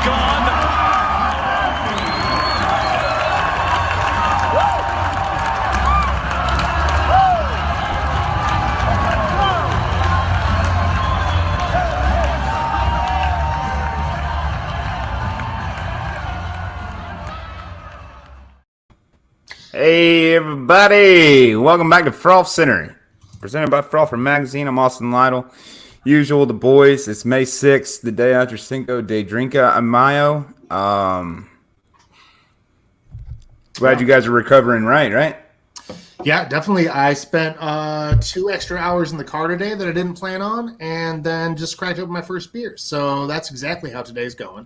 gone. Hey everybody, welcome back to Frolfcenter, presented by Frolfer Magazine. I'm Austin Lytle. Usual, the boys. It's May 6th, the day after Cinco de Drinka a Mayo. Glad you guys are recovering right? Yeah, definitely. I spent 2 extra hours in the car today that I didn't plan on, and then just cracked open my first beer. So that's exactly how today's going.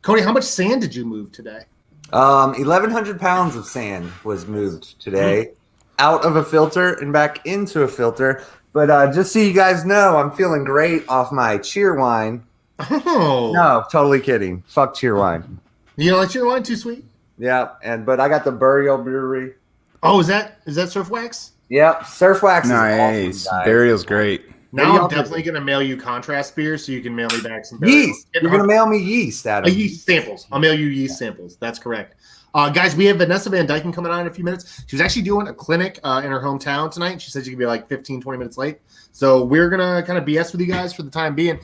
Cody, how much sand did you move today? 1,100 pounds of sand was moved today out of a filter and back into a filter. But just so you guys know, I'm feeling great off my cheer wine. Oh. No, totally kidding. Fuck cheer wine. You don't like cheer wine? Too sweet? Yeah, but I got the Burial Brewery. Oh, is that Surf Wax? Yep, Surf Wax Nice. is awesome, guys. Burial's great. Now I'm definitely going to mail you contrast beer so you can mail me back some yeast. You're going to mail me yeast, Adam. Yeast samples. I'll mail you yeast samples. That's correct. Guys, we have Vanessa Van Dyken coming on in a few minutes. She was actually doing a clinic in her hometown tonight. She said she could be like 15, 20 minutes late. So we're going to kind of BS with you guys for the time being.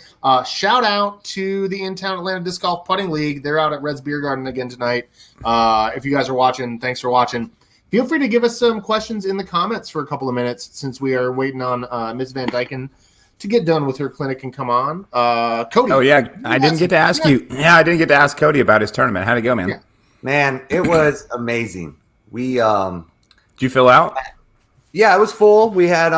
Shout out to the In-Town Atlanta Disc Golf Putting League. They're out at Red's Beer Garden again tonight. If you guys are watching, thanks for watching. Feel free to give us some questions in the comments for a couple of minutes since we are waiting on Ms. Van Dyken to get done with her clinic and come on. Cody. Oh, yeah. I didn't get to ask you. Yeah, I didn't get to ask Cody about his tournament. How'd it go, man? Yeah. Man, it was amazing. We Did you fill out? Yeah, it was full. We had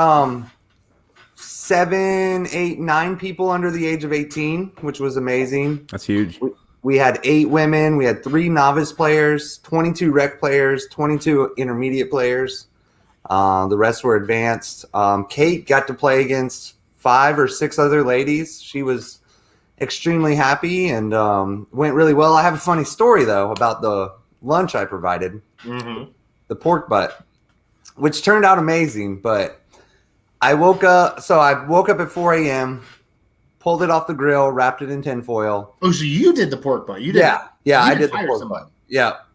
7, 8, 9 people under the age of 18, which was amazing. That's huge. We had 8 women. We had 3 novice players, 22 rec players, 22 intermediate players. The rest were advanced. Kate got to play against 5 or 6 other ladies. She was extremely happy and went really well. I have a funny story, though, about the lunch I provided, the pork butt, which turned out amazing. But I woke up at 4 a.m., pulled it off the grill, wrapped it in tinfoil. Oh, so you did the pork butt. You did. Yeah, I did the pork butt. Yep.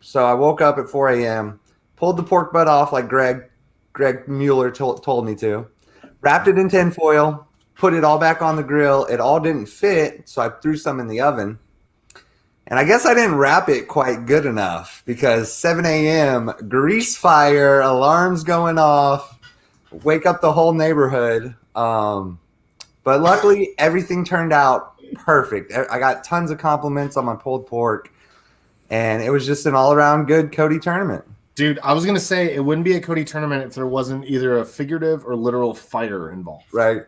So I woke up at 4 a.m., pulled the pork butt off like Greg Mueller told me to, wrapped it in tinfoil, put it all back on the grill. It all didn't fit, so I threw some in the oven. And I guess I didn't wrap it quite good enough because 7 a.m., grease fire, alarms going off, wake up the whole neighborhood. But luckily, everything turned out perfect. I got tons of compliments on my pulled pork, and it was just an all-around good Cody tournament. Dude, I was going to say it wouldn't be a Cody tournament if there wasn't either a figurative or literal fire involved. Right.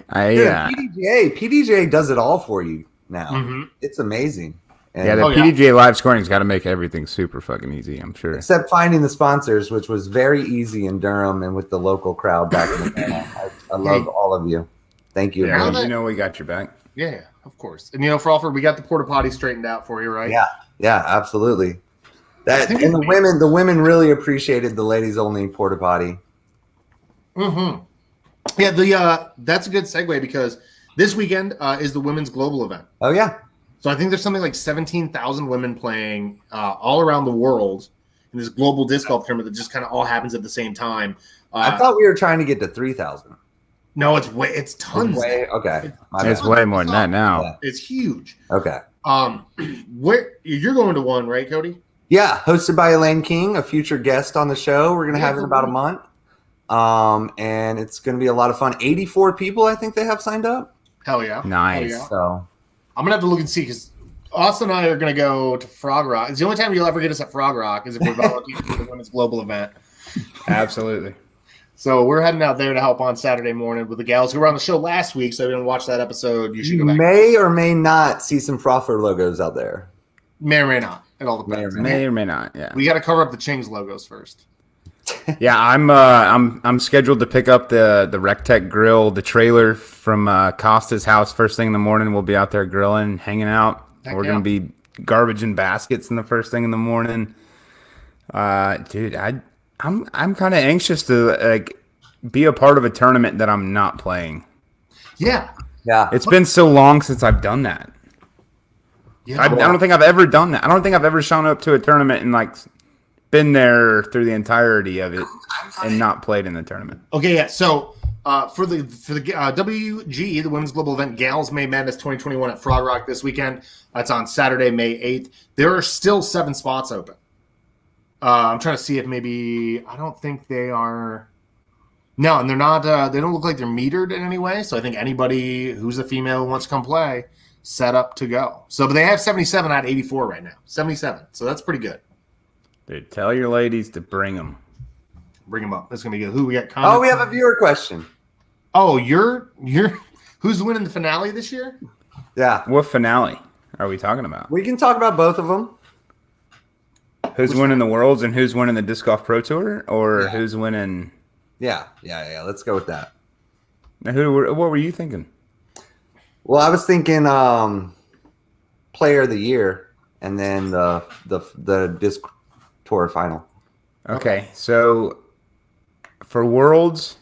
PDGA does it all for you now. It's amazing. And the PDGA live scoring's got to make everything super fucking easy, I'm sure. Except finding the sponsors, which was very easy in Durham and with the local crowd back in the day. I love all of you. Thank you. Yeah, you know we got your back. Yeah, of course. And Frolfer, we got the porta potty straightened out for you, right? Yeah, absolutely. And the women really appreciated the ladies only porta potty. Yeah, that's a good segue because this weekend is the women's global event. Oh yeah. So I think there's something like 17,000 women playing all around the world in this global disc golf tournament that just kind of all happens at the same time. I thought we were trying to get to 3,000. No, it's tons. Okay. It's way more than that now. Yeah. It's huge. Okay. Where you're going to one, right, Cody? Yeah, hosted by Elaine King, a future guest on the show. We're going to have it in about a month. And it's going to be a lot of fun. 84 people, I think they have signed up. Hell yeah. Nice. Hell yeah. So I'm going to have to look and see because Austin and I are going to go to Frog Rock. It's the only time you'll ever get us at Frog Rock is if we're volunteering for the women's global event. Absolutely. So we're heading out there to help on Saturday morning with the gals who were on the show last week. So if you didn't watch that episode, you should go back. May or may not see some Froffer logos out there. May or may not. It all depends. May or may not. Yeah. We got to cover up the Ching's logos first. Yeah, I'm scheduled to pick up the RecTech grill, the trailer from Costa's house first thing in the morning. We'll be out there grilling, hanging out. We're gonna be garbage in baskets in the first thing in the morning. Dude, I'm kind of anxious to be a part of a tournament that I'm not playing. Yeah. Yeah. It's been so long since I've done that. Yeah, I don't think I've ever done that. I don't think I've ever shown up to a tournament and like been there through the entirety of it and not played in the tournament. Okay, yeah. So for the WGE, the Women's Global Event Gals May Madness 2021 at Frog Rock this weekend. It's on Saturday, May 8th. There are still 7 spots open. I'm trying to see if maybe I don't think they are. No, and they're not. They don't look like they're metered in any way. So I think anybody who's a female who wants to come play, set up to go. So, but they have 77 out of 84 right now. 77. So that's pretty good. Dude, tell your ladies to bring them. Bring them up. That's gonna be good. Who we got? Oh, we have a viewer question. Oh, you're who's winning the finale this year? Yeah. What finale are we talking about? We can talk about both of them. Who's winning the Worlds and who's winning the Disc Golf Pro Tour, or who's winning? Yeah. Let's go with that. What were you thinking? Well, I was thinking Player of the Year, and then the Disc Tour final. Okay, so for Worlds,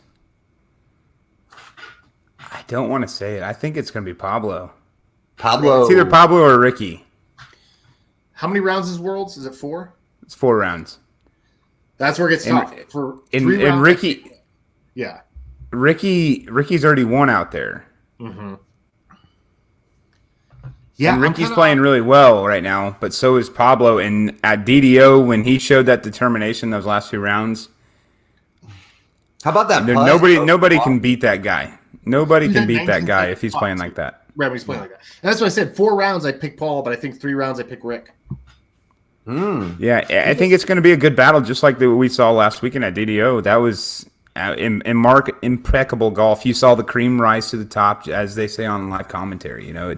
I don't want to say it. I think it's going to be Pablo. It's either Pablo or Ricky. How many rounds is Worlds? Is it 4? It's 4 rounds. That's where it gets tough. For 3 rounds, and Ricky, yeah, Ricky's already won out there. Mm-hmm. Yeah, and Ricky's playing really well right now, but so is Pablo. And at DDO, when he showed that determination those last 2 rounds, how about that? Nobody can beat that guy. Nobody can beat that guy if he's playing like that. Right, he's playing like that. And that's why I said 4 rounds I pick Paul, but I think 3 rounds I pick Rick. Yeah, I think it's going to be a good battle, just like we saw last weekend at DDO. That was impeccable golf. You saw the cream rise to the top, as they say on live commentary. You know,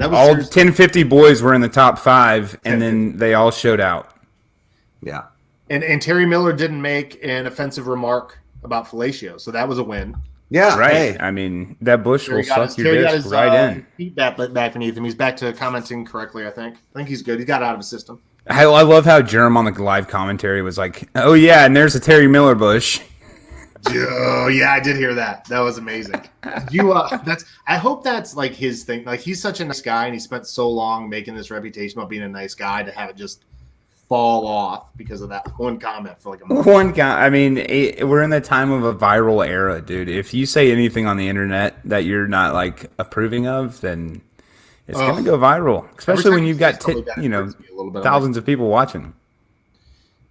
all 1050 boys were in the top 5, and then they all showed out. Yeah, and Terry Miller didn't make an offensive remark about fellatio, so that was a win. Yeah, right. Hey. I mean, that bush will suck your disc right in. Feet back beneath him. He's back to commenting correctly. I think he's good. He got out of his system. I love how Jerem on the live commentary was like, "Oh yeah, and there's a Terry Miller bush." Oh yeah, I did hear that. That was amazing. I hope that's like his thing. Like he's such a nice guy, and he spent so long making this reputation about being a nice guy, to have it just fall off because of that one comment for like a month. I mean, we're in the time of a viral era, dude. If you say anything on the internet that you're not like approving of, then it's gonna go viral. Especially when you've got thousands of people watching.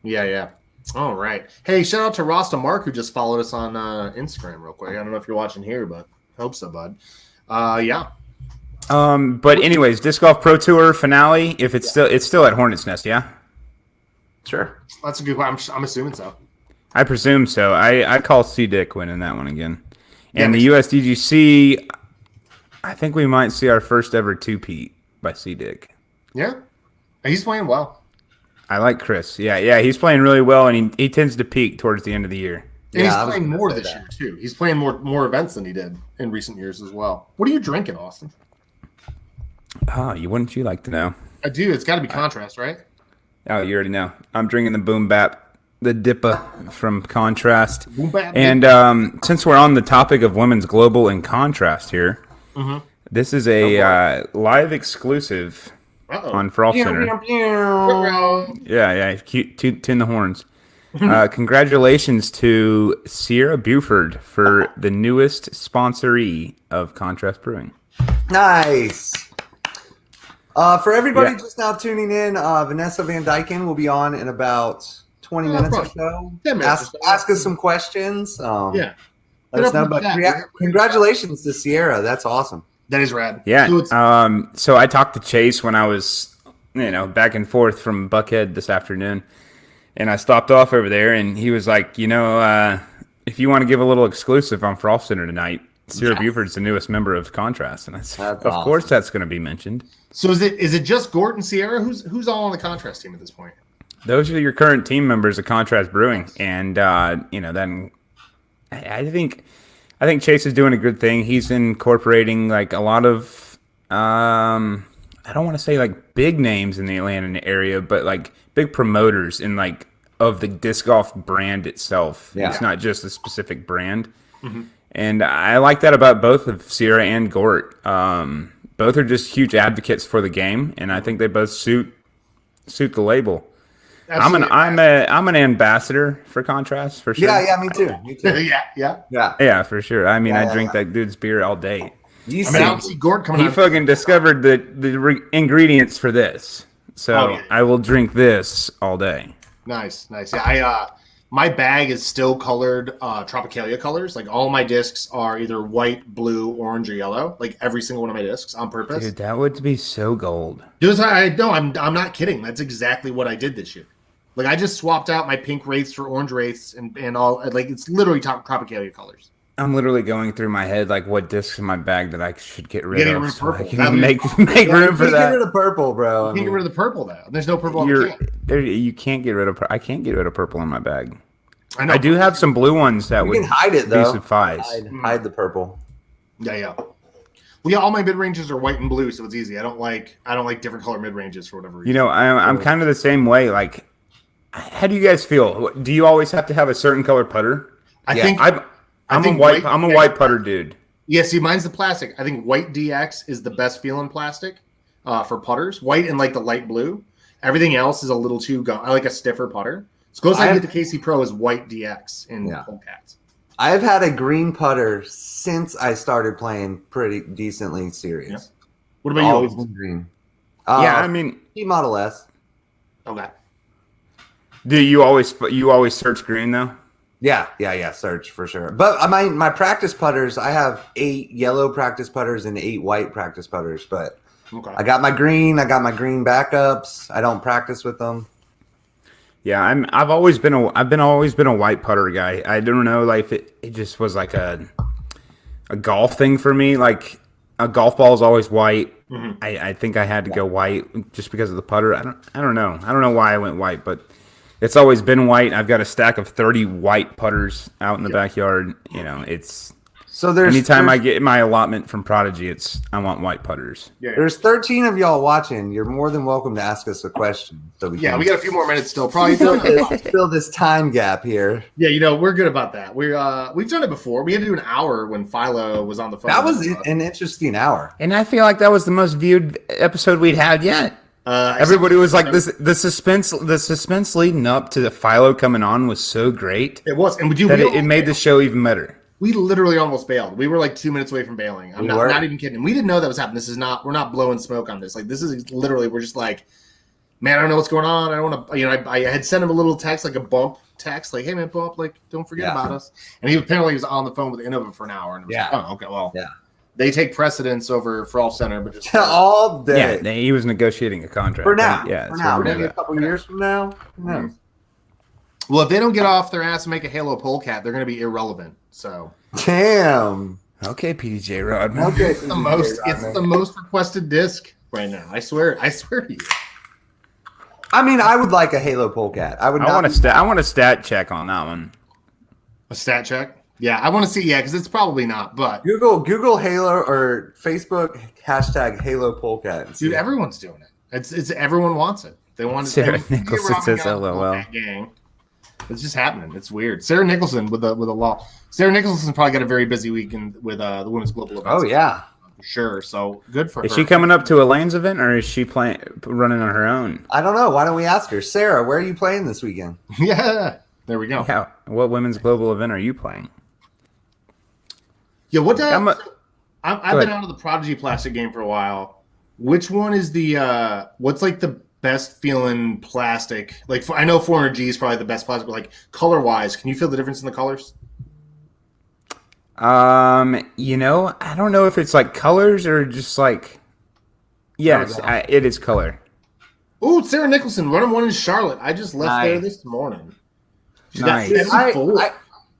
Yeah. All right. Hey, shout out to Rasta Mark, who just followed us on Instagram real quick. I don't know if you're watching here, but hope so, bud. Yeah. But anyways, Disc Golf Pro Tour finale. If it's still at Hornets Nest, yeah. Sure. That's a good question. I'm assuming so. I presume so. I call C-Dick winning that one again. And the USDGC, I think we might see our first ever 2-peat by C-Dick. Yeah. He's playing well. I like Chris. Yeah, he's playing really well, and he tends to peak towards the end of the year. And he's playing more this year, too. He's playing more events than he did in recent years as well. What are you drinking, Austin? Oh, wouldn't you like to know? I do. It's got to be Contrast, right? Oh, you already know. I'm drinking the Boom Bap, the Dippa from Contrast. Boom Bap. And since we're on the topic of Women's Global and Contrast here, this is a live exclusive on Frolfcenter. Yeah, tune the horns. Congratulations to Sierra Buford for the newest sponsoree of Contrast Brewing. Nice. For everybody just now tuning in, Vanessa Van Dyken will be on in about 20 minutes or so. Ask us some questions. Let us know. But congratulations to Sierra. That's awesome. That is rad. Yeah. So I talked to Chase when I was, back and forth from Buckhead this afternoon, and I stopped off over there, and he was like, if you want to give a little exclusive on Frolfcenter tonight, Sierra Buford's the newest member of Contrast, and of course that's going to be mentioned. So is it just Gort and Sierra? Who's all on the Contrast team at this point? Those are your current team members of Contrast Brewing, and then I think Chase is doing a good thing. He's incorporating like a lot of I don't want to say like big names in the Atlanta area, but like big promoters in like of the disc golf brand itself. Yeah. It's not just a specific brand. And I like that about both of Sierra and Gort. But both are just huge advocates for the game, and I think they both suit the label. Absolutely. I'm an ambassador for Contrast for sure. Yeah, me too. Yeah, for sure. I mean, I drink that dude's beer all day. I don't see Gord coming. He fucking discovered the ingredients for this, so I will drink this all day. Nice. Yeah, my bag is still colored Tropicalia colors. Like all my discs are either white, blue, orange, or yellow. Like every single one of my discs on purpose. Dude, that would be so gold. Dude, I'm not kidding. That's exactly what I did this year. Like I just swapped out my pink wraiths for orange wraiths and all. Like it's literally Tropicalia colors. I'm literally going through my head like what discs in my bag that I should get rid of. So I can make room for that. Get rid of purple, bro. You can't get rid of the purple though. There's no purple on the can. You can't get rid of. I can't get rid of purple in my bag. I know. I do have some blue ones that you can hide it though. Suffice. Hide the purple. Yeah. Well, yeah, all my mid ranges are white and blue, so it's easy. I don't like different color mid ranges for whatever reason. You know, I'm kind of the same way. Like, how do you guys feel? Do you always have to have a certain color putter? I think I'm a white putter dude. Yeah, see, mine's the plastic. I think white DX is the best feeling plastic for putters. White and like the light blue. Everything else is a little too I like a stiffer putter. So close I get to KC Pro is white DX in Polecats. I've had a green putter since I started playing pretty decently serious. Yeah. What about you? Always been green. I mean, Model S. Okay. Do you always search green though? Yeah, search for sure. But my practice putters, I have 8 yellow practice putters and 8 white practice putters. But I got my green backups. I don't practice with them. Yeah, I've always been a white putter guy. I don't know, like it just was like a golf thing for me. Like a golf ball is always white. Mm-hmm. I think I had to go white just because of the putter. I don't know why I went white, but it's always been white. I've got a stack of 30 white putters out in the backyard. You know, it's anytime I get my allotment from Prodigy, I want white putters. Yeah. There's 13 of y'all watching. You're more than welcome to ask us a question. So we got a few more minutes still. Probably fill this time gap here. Yeah, we're good about that. We've done it before. We had to do an hour when Philo was on the phone. That was an interesting hour, and I feel like that was the most viewed episode we'd had yet. Everybody was like, the suspense leading up to the Philo coming on was so great. It was, and it made the show even better. We literally almost bailed. We were like 2 minutes away from bailing. I'm not even kidding. We didn't know that was happening. We're not blowing smoke on this. Like this is literally, we're just like, man, I don't know what's going on. I don't want to, I had sent him a little text, like a bump text, like, hey man, bump, like, don't forget about us. And he apparently was on the phone with Innova for an hour. And was like, oh, okay, well, they take precedence over Frolfcenter, but just all day. Yeah, he was negotiating a contract. For now. Yeah, maybe a couple years from now. Who knows? Well, if they don't get off their ass and make a Halo Polecat, they're going to be irrelevant. So damn. Okay, PDJ Rodman. Okay, it's the most requested disc right now. I swear to you. I mean, I would like a Halo Polecat. I want a stat check on that one. A stat check? Yeah, I want to see. Yeah, because it's probably not. But Google Halo or Facebook #Halo Polecat. Dude, everyone's doing it. It's everyone wants it. They want it. Sarah Nicholson says LOL. Gang. It's just happening. It's weird. Sarah Nicholson with a law. Sarah Nicholson probably got a very busy weekend with the Women's Global event. Oh yeah, for sure. So good for her. Is she coming up to Elaine's event or is she running on her own? I don't know. Why don't we ask her, Sarah? Where are you playing this weekend? Yeah, there we go. Yeah. What Women's Global event are you playing? Yeah. What? I've been out of the Prodigy plastic game for a while. Which one is the? What's like the best feeling plastic? Like I know 400G is probably the best plastic, but like color wise, can you feel the difference in the colors? I don't know if it's like colors or just like. Yes, it is color. Ooh, Sarah Nicholson running one in Charlotte. I just left there this morning. Nice.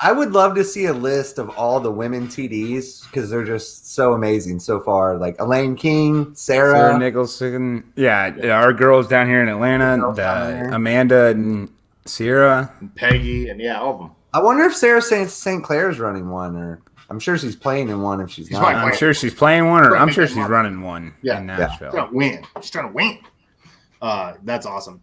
I would love to see a list of all the women TDs because they're just so amazing so far. Like Elaine King, Sarah Nicholson. Yeah, our girls down here in Atlanta, Amanda and Sierra. And Peggy, and all of them. I wonder if Sarah St. Clair's running one, or I'm sure she's playing in one if she's not. I'm sure she's playing one, or I'm sure she's running one in Nashville. She's trying to win. She's trying to win. That's awesome.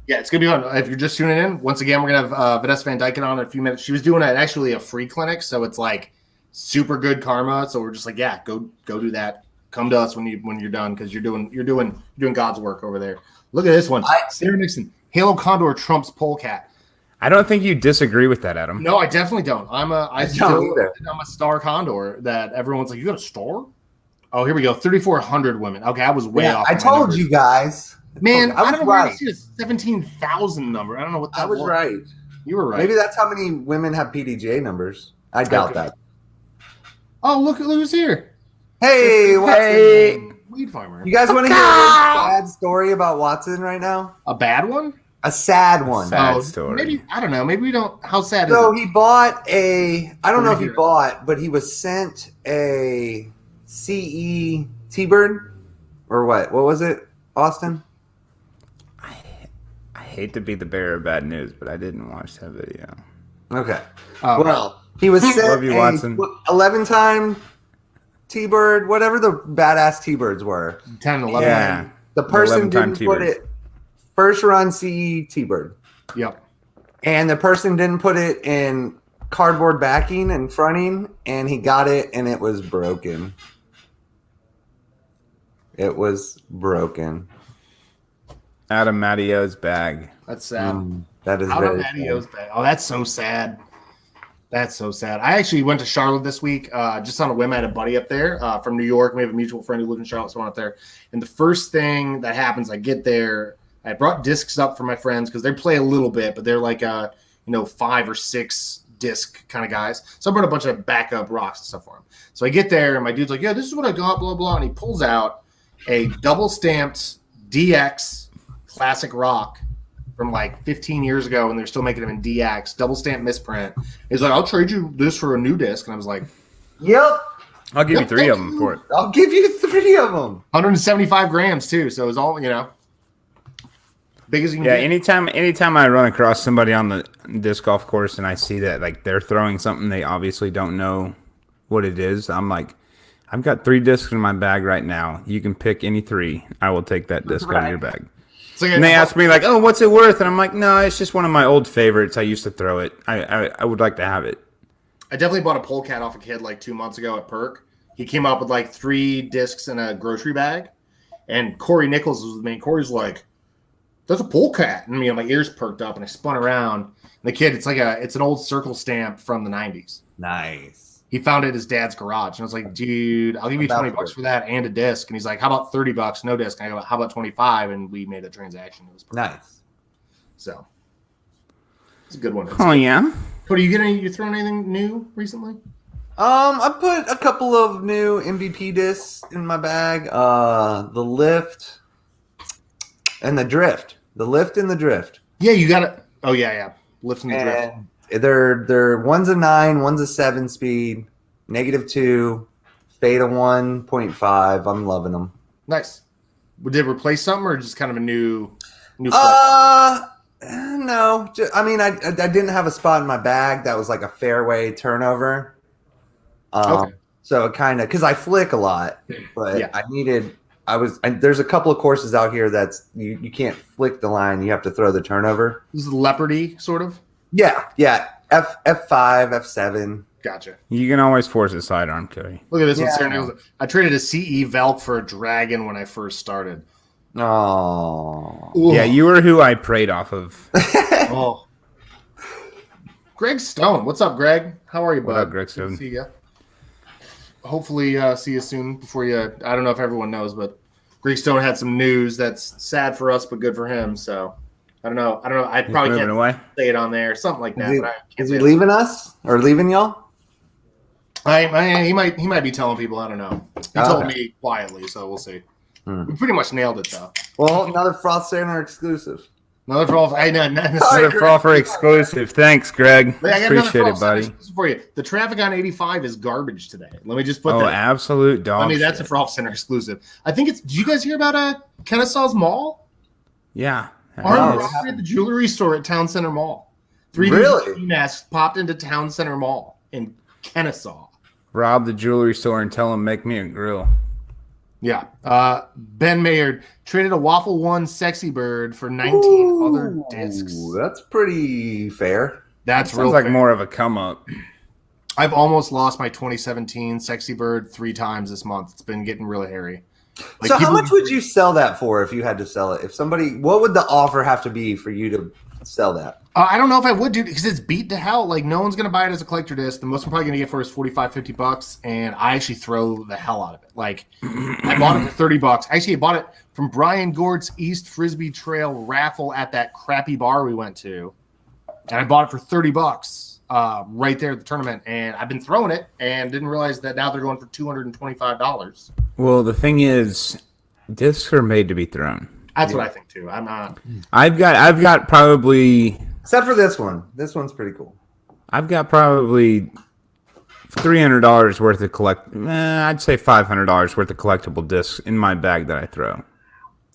Yeah, it's gonna be fun. If you're just tuning in, once again, we're gonna have Vanessa Van Dyken on in a few minutes. She was doing actually a free clinic, so it's like super good karma. So we're just like, go do that. come to us when you're done because you're doing God's work over there. Look at this one. Sarah Nixon, Halo Condor trumps Polecat. I don't think you disagree with that, Adam. No, I definitely don't. I'm a star Condor that everyone's like, you got a star? Oh, here we go. 3,400 women. Okay, I was way off. I told you guys. Man, I don't know where I see a 17,000 number. I don't know what that was. I was right. You were right. Maybe that's how many women have PDGA numbers. I doubt that. Oh, look who's here. Hey, Watson. Weed farmer. You guys want to hear a sad story about Watson right now? A bad one? A sad one. Sad story. Maybe, I don't know. Maybe we don't. How sad is it? So he bought I don't know if he bought, but he was sent a CE T-Bird or what? What was it, Austin? I hate to be the bearer of bad news, but I didn't watch that video. Okay. Well, he was sent Love you, Watson. 11-time T-Bird, whatever the badass T-Birds were. 10, 11. Yeah. The person didn't put it first run CE T-Bird. Yep. And the person didn't put it in cardboard backing and fronting, and he got it, and it was broken. It was broken. Adam Mattio's bag. That's sad. That is Adam very Mattio's bag. Oh, that's so sad. That's so sad. I actually went to Charlotte this week just on a whim. I had a buddy up there from New York. We have a mutual friend who lives in Charlotte, so I went up there. And the first thing that happens, I get there. I brought discs up for my friends because they play a little bit, but they're like 5 or 6 disc kind of guys. So I brought a bunch of backup rocks and stuff for them. So I get there, and my dude's like, "Yeah, this is what I got." Blah blah. And he pulls out a double stamped DX classic rock from like 15 years ago, and they're still making them in DX, double stamp misprint. He's like, "I'll trade you this for a new disc," and I was like, "Yep, I'll give you 3 of them for it." I'll give you 3 of them. 175 grams too, so it's all big as you can. Yeah, anytime I run across somebody on the disc golf course and I see that like they're throwing something they obviously don't know what it is, I'm like, I've got 3 discs in my bag right now. You can pick any 3. I will take that disc out of your bag. And they ask me like, "Oh, what's it worth?" And I'm like, "No, it's just one of my old favorites. I used to throw it. I would like to have it." I definitely bought a polecat off a kid like 2 months ago at Perk. He came up with like 3 discs in a grocery bag, and Corey Nichols was with me. And Corey's like, "That's a polecat," and my ears perked up, and I spun around. And the kid, it's an old circle stamp from the 90s. Nice. He found it in his dad's garage. And I was like, "Dude, I'll give you $20 for that and a disc." And he's like, "How about $30? No disc." And I go, "How about 25?" And we made a transaction. It was perfect. Nice. So it's a good one. Yeah. Cody, you thrown anything new recently? I put a couple of new MVP discs in my bag. The lift and the drift. The lift and the drift. Yeah, you got it. Oh yeah. Lift and the drift. They're one's a 9, one's a 7 speed, -2, fade a 1.5. I'm loving them. Nice. Did it replace something or just kind of a new? No. I didn't have a spot in my bag that was like a fairway turnover. Okay. So it kind of because I flick a lot, but yeah. There's a couple of courses out here that's you can't flick the line. You have to throw the turnover. This is Leopardy sort of. Yeah. F5, F7. Gotcha. You can always force a sidearm, Cody. Look at this one. I traded a CE Velk for a Dragon when I first started. Oh. Yeah, you were who I preyed off of. Oh. Greg Stone. What's up, Greg? How are you, bud? What up, Greg Stone? See ya. Hopefully see you soon before you. I don't know if everyone knows, but Greg Stone had some news that's sad for us but good for him, so I don't know. I probably can't say it on there. Something like that. Is he leaving us or leaving y'all? He might be telling people. I don't know. He told me quietly, so we'll see. We pretty much nailed it, though. Well, another Frolfcenter exclusive. Another Frolfer exclusive. Thanks, Greg. Appreciate it, buddy. For you, the traffic on 85 is garbage today. Let me just put that. Oh, absolute dog. That's a Frolfcenter exclusive. I think it's. Did you guys hear about Kennesaw's Mall? Yeah. Armed robbery at the jewelry store at Town Center Mall. 3D masks popped into Town Center Mall in Kennesaw. Rob the jewelry store and tell him make me a grill. Yeah. Ben Maynard traded a Waffle 1 Sexy Bird for 19 other discs. That's pretty fair. That's sounds like more of a come up. I've almost lost my 2017 Sexy Bird 3 times this month. It's been getting really hairy. Like, so how much would you sell that for if you had to sell it? If somebody, what would the offer have to be for you to sell that? I don't know if I would, dude, because it's beat to hell. Like, no one's going to buy it as a collector disc. The most I'm probably going to get for it is $45-$50, and I actually throw the hell out of it. Like, I bought it for $30. Actually, I bought it from Brian Gord's East Frisbee Trail raffle at that crappy bar we went to, and I bought it for $30 right there at the tournament, and I've been throwing it and didn't realize that now they're going for $225. Well, the thing is, discs are made to be thrown. That's what I think too. I'm not. I've got probably, except for this one. This one's pretty cool. I've got probably $300 worth of I'd say $500 worth of collectible discs in my bag that I throw.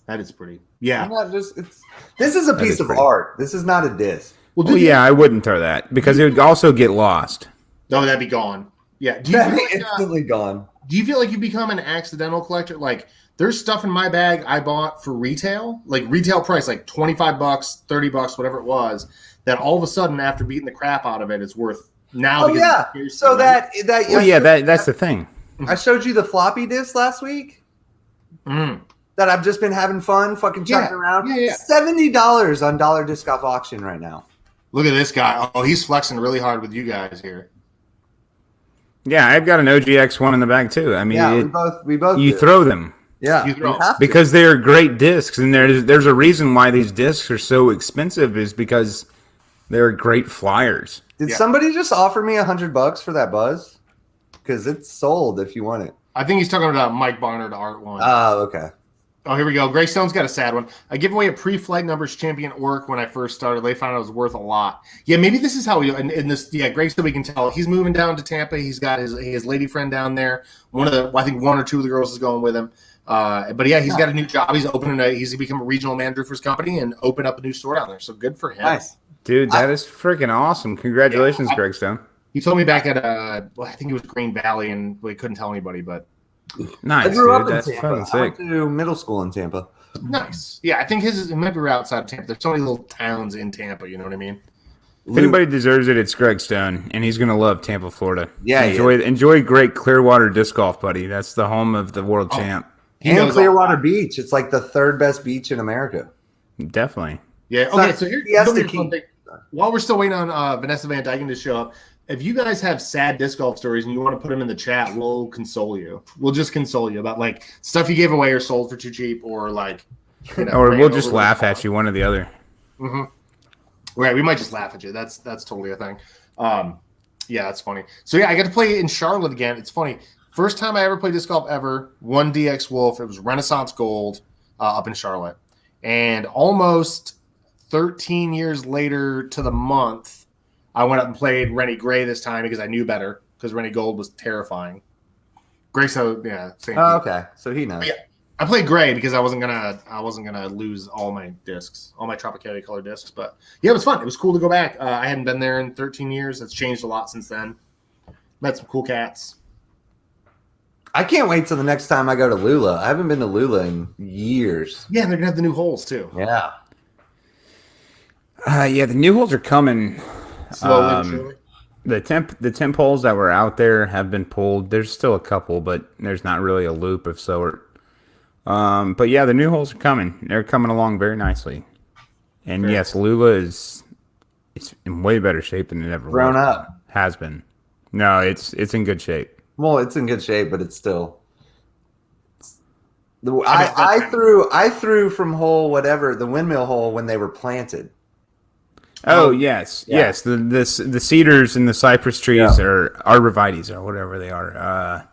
That is pretty. Yeah. This is a piece of art. This is not a disc. Well, yeah, I wouldn't throw that because it would also get lost. No, that'd be gone. Yeah. Do you feel like, instantly gone. Do you feel like you become an accidental collector? Like, there's stuff in my bag I bought for retail, like retail price, like $25, $30, whatever it was, that all of a sudden, after beating the crap out of it, it's worth now. Oh, yeah. So that's the thing. I showed you the floppy disk last week. That I've just been having fun fucking chucking around. Yeah. $70 on Dollar Disc Off Auction right now. Look at this guy. Oh, he's flexing really hard with you guys here. Yeah, I've got an OGX one in the bag too. I mean, we both you throw them. Yeah, you throw because they are great discs, and there's a reason why these discs are so expensive is because they're great flyers. Did somebody just offer me $100 for that Buzz? Because it's sold if you want it. I think he's talking about Mike Barnard art one. Oh, okay. Oh, here we go. Greystone's got a sad one. I gave away a pre-flight numbers champion orc when I first started. They found out it was worth a lot. Yeah, maybe this is how we. In this, Greystone, we can tell he's moving down to Tampa. He's got his lady friend down there. I think one or two of the girls is going with him. But yeah, he's got a new job. He's become a regional manager for his company and opened up a new store down there. So good for him. Nice, dude. That is freaking awesome. Congratulations, Greystone. He told me back at I think it was Green Valley, and we couldn't tell anybody, but. Nice. I grew up in That's Tampa. I went to middle school in Tampa. Nice. Yeah, I think it might be outside of Tampa. There's so many little towns in Tampa, you know what I mean? If anybody deserves it, it's Greg Stone, and he's going to love Tampa, Florida. Yeah, enjoy great Clearwater disc golf, buddy. That's the home of the world champ. And Clearwater Beach. It's like the third best beach in America. Definitely. Yeah. Okay, so here's one thing. While we're still waiting on Vanessa Van Dyken to show up, if you guys have sad disc golf stories and you want to put them in the chat, we'll console you. We'll just console you about like stuff you gave away or sold for too cheap, or like, or we'll just laugh at you, one or the other. Mm-hmm. Right, we might just laugh at you. That's totally a thing. Yeah, that's funny. So yeah, I got to play in Charlotte again. It's funny. First time I ever played disc golf ever. Won DX Wolf. It was Renaissance Gold up in Charlotte, and almost 13 years later to the month. I went up and played Rennie Gray this time because I knew better because Rennie Gold was terrifying. Gray, so yeah, same. Oh, okay, so he knows. But yeah, I played Gray because I wasn't gonna lose all my discs, all my Tropicalia color discs. But yeah, it was fun. It was cool to go back. I hadn't been there in 13 years. It's changed a lot since then. Met some cool cats. I can't wait till the next time I go to Lula. I haven't been to Lula in years. Yeah, and they're gonna have the new holes too. Yeah. Yeah, the new holes are coming. Slowly, the temp holes that were out there have been pulled. There's still a couple, but there's not really a loop of sort. But yeah, the new holes are coming. They're coming along very nicely. And yes, Lula it's in way better shape than it ever grown up. Has been. No, it's in good shape. Well, it's in good shape, but it's still. I threw from hole whatever the windmill hole when they were planted. Oh yes. The cedars and the cypress trees are arborvitaes or whatever they are.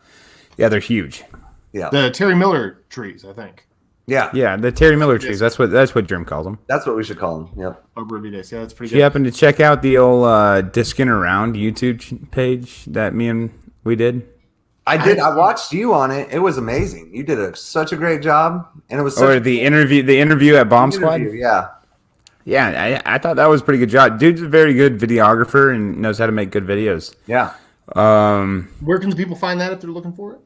Yeah, they're huge. Yeah, the Terry Miller trees, I think. Yeah, the Terry Miller trees. That's what Jim calls them. That's what we should call them. Yep. Arborvitaes. Yeah, that's pretty good. You happen to check out the old Discing Around YouTube page that me and we did? I did. I watched you on it. It was amazing. You did such a great job, and it was. The interview at Bomb Squad. Yeah. Yeah, I thought that was a pretty good job. Dude's a very good videographer and knows how to make good videos. Yeah. Where can the people find that if they're looking for it?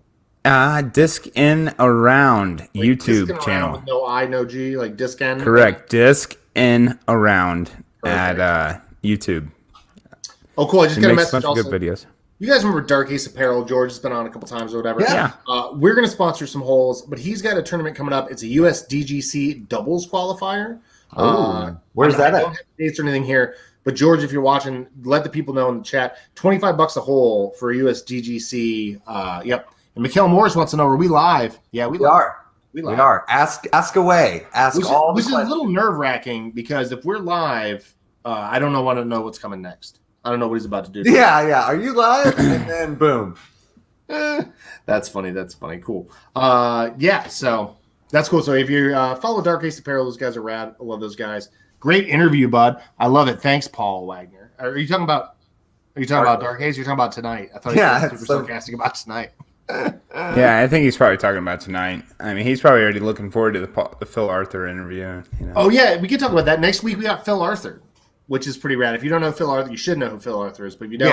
Discing Around YouTube channel. With no I, no G, like Discing. Correct. Discing Around at YouTube. Oh, cool! I just got a message. Good videos. You guys remember Dark Ace Apparel? George has been on a couple times or whatever. Yeah. We're going to sponsor some holes, but he's got a tournament coming up. It's a USDGC doubles qualifier. Where's that I don't have dates or anything here, but George, if you're watching, let the people know in the chat. $25 a hole for USDGC. Yep. And Mikhail Morris wants to know: are we live? Yeah, we are. We are. Ask away. Which is a little nerve-wracking because if we're live, I don't want to know what's coming next. I don't know what he's about to do. Yeah. Are you live? And then boom. That's funny. Cool. So that's cool. So if you follow Dark Ace Apparel, those guys are rad. I love those guys. Great interview, bud. I love it. Thanks, Paul Wagner. Are you talking about Dark Ace? You're talking about tonight. I thought you were super sarcastic about tonight. Yeah, I think he's probably talking about tonight. I mean, he's probably already looking forward to the Phil Arthur interview. You know? Oh yeah, we can talk about that next week. We got Phil Arthur, which is pretty rad. If you don't know Phil Arthur, you should know who Phil Arthur is. But if you don't,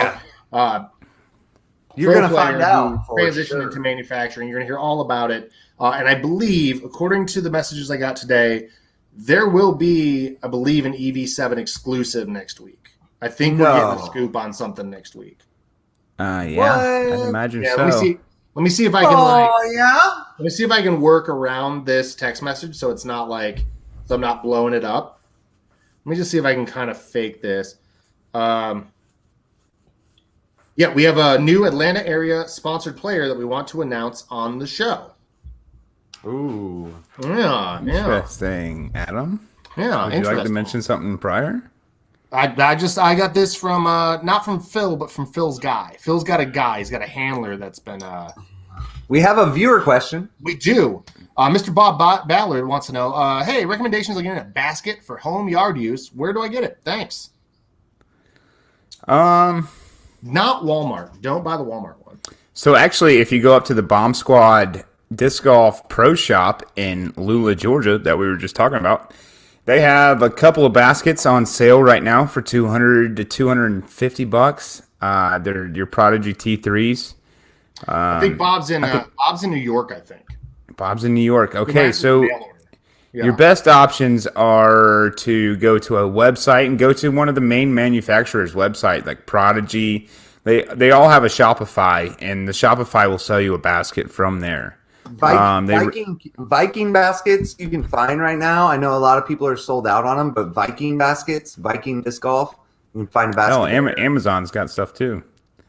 you're going to find out. Transitioning to manufacturing, you're going to hear all about it. And I believe, according to the messages I got today, there will be, I believe, an EV7 exclusive next week. I think we're getting a scoop on something next week. I'd imagine so. Let me see if I can let me see if I can work around this text message so it's not like so I'm not blowing it up. Let me just see if I can kind of fake this. We have a new Atlanta area sponsored player that we want to announce on the show. Ooh. Yeah. Interesting, Adam. Yeah. Would you like to mention something prior? I got this from not from Phil, but from Phil's guy. Phil's got a guy. He's got a handler that's been. We have a viewer question. We do. Mr. Bob Ballard wants to know. Hey, recommendations on getting a basket for home yard use. Where do I get it? Thanks. Not Walmart. Don't buy the Walmart one. So actually, if you go up to the Bomb Squad Disc Golf Pro Shop in Lula, Georgia, that we were just talking about. They have a couple of baskets on sale right now for $200 to $250. They're your Prodigy T3s. I think Bob's in New York. I think Bob's in New York. Okay, so your best options are to go to a website and go to one of the main manufacturers' website, like Prodigy. They all have a Shopify, and the Shopify will sell you a basket from there. Viking baskets you can find right now. I know a lot of people are sold out on them, but Viking baskets, Viking disc golf, you can find a basket. Oh, Amazon's got stuff too.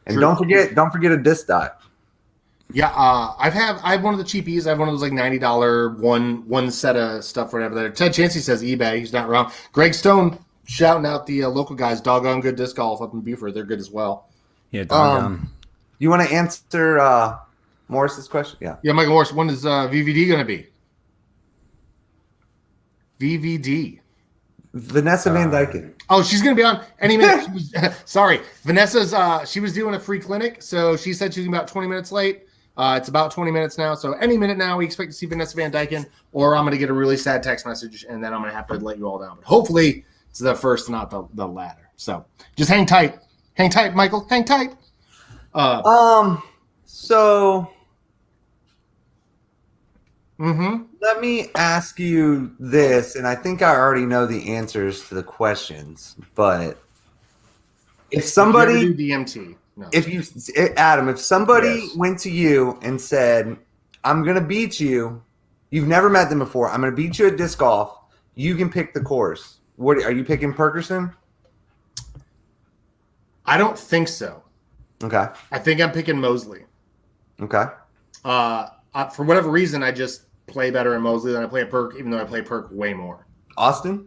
And don't forget a disc dot. Yeah, I have one of the cheapies. I have one of those like $90 one set of stuff whatever there. Ted Chansey says eBay. He's not wrong. Greg Stone shouting out the local guys, doggone good disc golf up in Beaufort. They're good as well. Yeah, doggone. You want to answer Morris's question? Yeah, Michael Morris. When is VVD going to be? VVD. Vanessa Van Dyken. Oh, she's going to be on any minute. Sorry. Vanessa's, she was doing a free clinic, so she said she's about 20 minutes late. It's about 20 minutes now, so any minute now we expect to see Vanessa Van Dyken, or I'm going to get a really sad text message, and then I'm going to have to let you all down. But hopefully it's the first, not the latter. So just hang tight. Hang tight, Michael. Hang tight. So... Let me ask you this, and I think I already know the answers to the questions, but if somebody DMT, no. If somebody went to you and said, "I'm going to beat you," you've never met them before. "I'm going to beat you at disc golf. You can pick the course." What are you picking? Perkerson? I don't think so. Okay. I think I'm picking Mosley. Okay. For whatever reason, I just play better in Mosley than I play at Perk, even though I play Perk way more. Austin?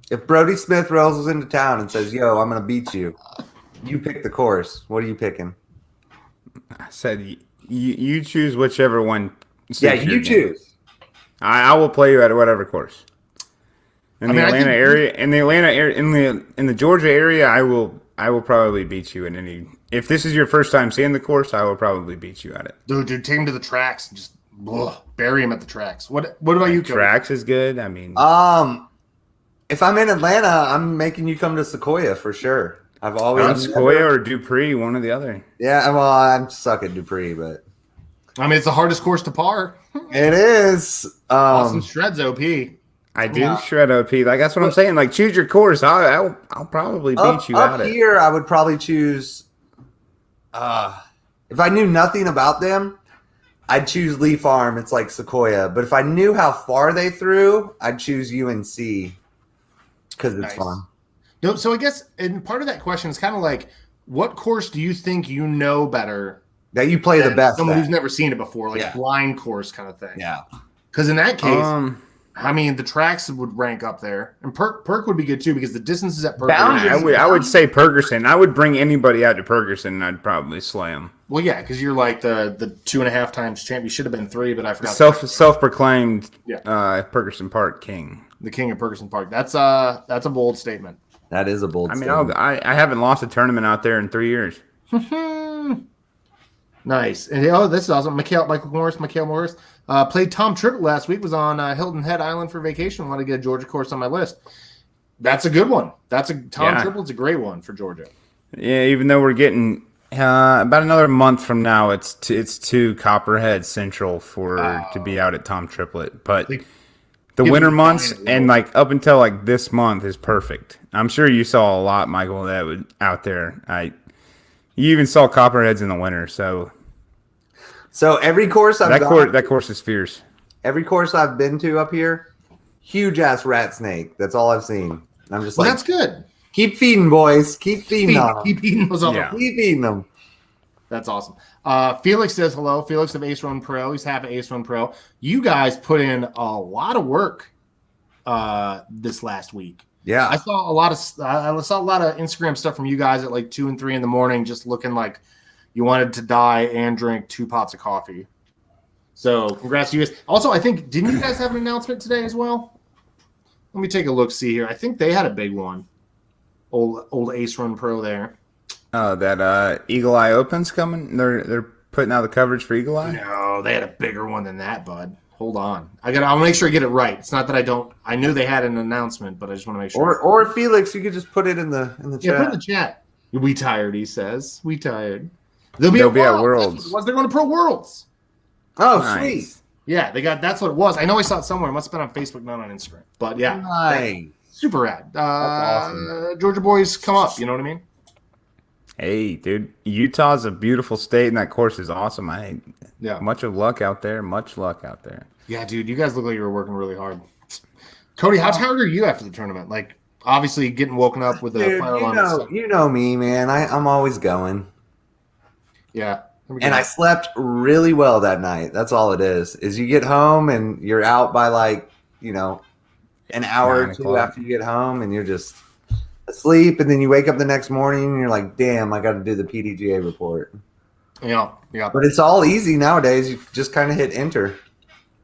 If Brody Smith rolls into town and says, "Yo, I'm going to beat you," you pick the course. What are you picking? I said you choose whichever one. Yeah, you choose. I will play you at whatever course. In the Atlanta area, in the Georgia area, I will probably beat you in any. If this is your first time seeing the course, I will probably beat you at it. Dude, take him to the tracks and just bury him at the tracks. What about you? Tracks is good. I mean, if I'm in Atlanta, I'm making you come to Sequoia for sure. I've always Sequoia or Dupree, one or the other. Yeah, well, I'm suck at Dupree, but I mean, it's the hardest course to par. It is. Austin shreds OP. I do shred OP. Like that's what I'm saying. Like choose your course. I'll probably beat you at it. Up here, I would probably choose If I knew nothing about them, I'd choose Lee Farm. It's like Sequoia. But if I knew how far they threw, I'd choose UNC because it's fun. No, so I guess, and part of that question is kind of like, what course do you think you know better? That you play the best. Someone who's never seen it before, like a blind course kind of thing. Yeah. Because in that case, I mean, the tracks would rank up there, and Perk would be good too because the distances at Perk. I would say Perkerson. I would bring anybody out to Perkerson, and I'd probably slay them. Well, yeah, because you're like the 2.5 times champ. You should have been 3, but I forgot. Self-proclaimed Perkerson Park king. The king of Perkerson Park. That's a bold statement. That is a bold statement. I haven't lost a tournament out there in 3 years. Nice. And this is awesome. Michael Morris played Tom Triplett last week. Was on Hilton Head Island for vacation. Wanted to get a Georgia course on my list. That's a good one. Tom Triplett's a great one for Georgia. Yeah, even though we're getting about another month from now, it's to Copperhead Central to be out at Tom Triplett. But the winter months and like up until like this month is perfect. I'm sure you saw a lot, Michael, that was out there. You even saw Copperheads in the winter, so every course that course is fierce. Every course I've been to up here, huge ass rat snake. That's all I've seen. And I'm just that's good. Keep feeding, boys. Keep feeding them. Keep eating those. Keep eating them. That's awesome. Felix says hello. Felix of Ace Run Pro. He's half Ace Run Pro. You guys put in a lot of work this last week. Yeah, I saw a lot of Instagram stuff from you guys at like 2 and 3 in the morning, just looking like you wanted to die and drink 2 pots of coffee. So congrats to you guys. Also, I think didn't you guys have an announcement today as well? Let me take a look. See here. I think they had a big one. Old Ace Run Pro there. Oh, that Eagle Eye Open's coming. They're putting out the coverage for Eagle Eye. No, they had a bigger one than that, bud. Hold on. I'll make sure I get it right. It's not that I don't. I knew they had an announcement, but I just want to make sure. Or Felix, you could just put it in the chat. Yeah, put it in the chat. We tired, he says. We tired. They'll be at Worlds. They're going to Pro Worlds. Oh, nice. Sweet. Yeah, that's what it was. I know I saw it somewhere. It must have been on Facebook, not on Instagram. But yeah. Nice. Super rad. That's awesome. Georgia boys come up, you know what I mean? Hey, dude, Utah's a beautiful state, and that course is awesome. Much luck out there. Yeah, dude, you guys look like you were working really hard. Cody, how tired are you after the tournament? Like, obviously, getting woken up with the fire alarm. You know me, man. I'm always going. Yeah, and I slept really well that night. That's all it is. Is you get home and you're out by like an hour or 2 after you get home, and you're just asleep, and then you wake up the next morning and you're like, damn, I got to do the PDGA report. Yeah. But it's all easy nowadays. You just kind of hit enter.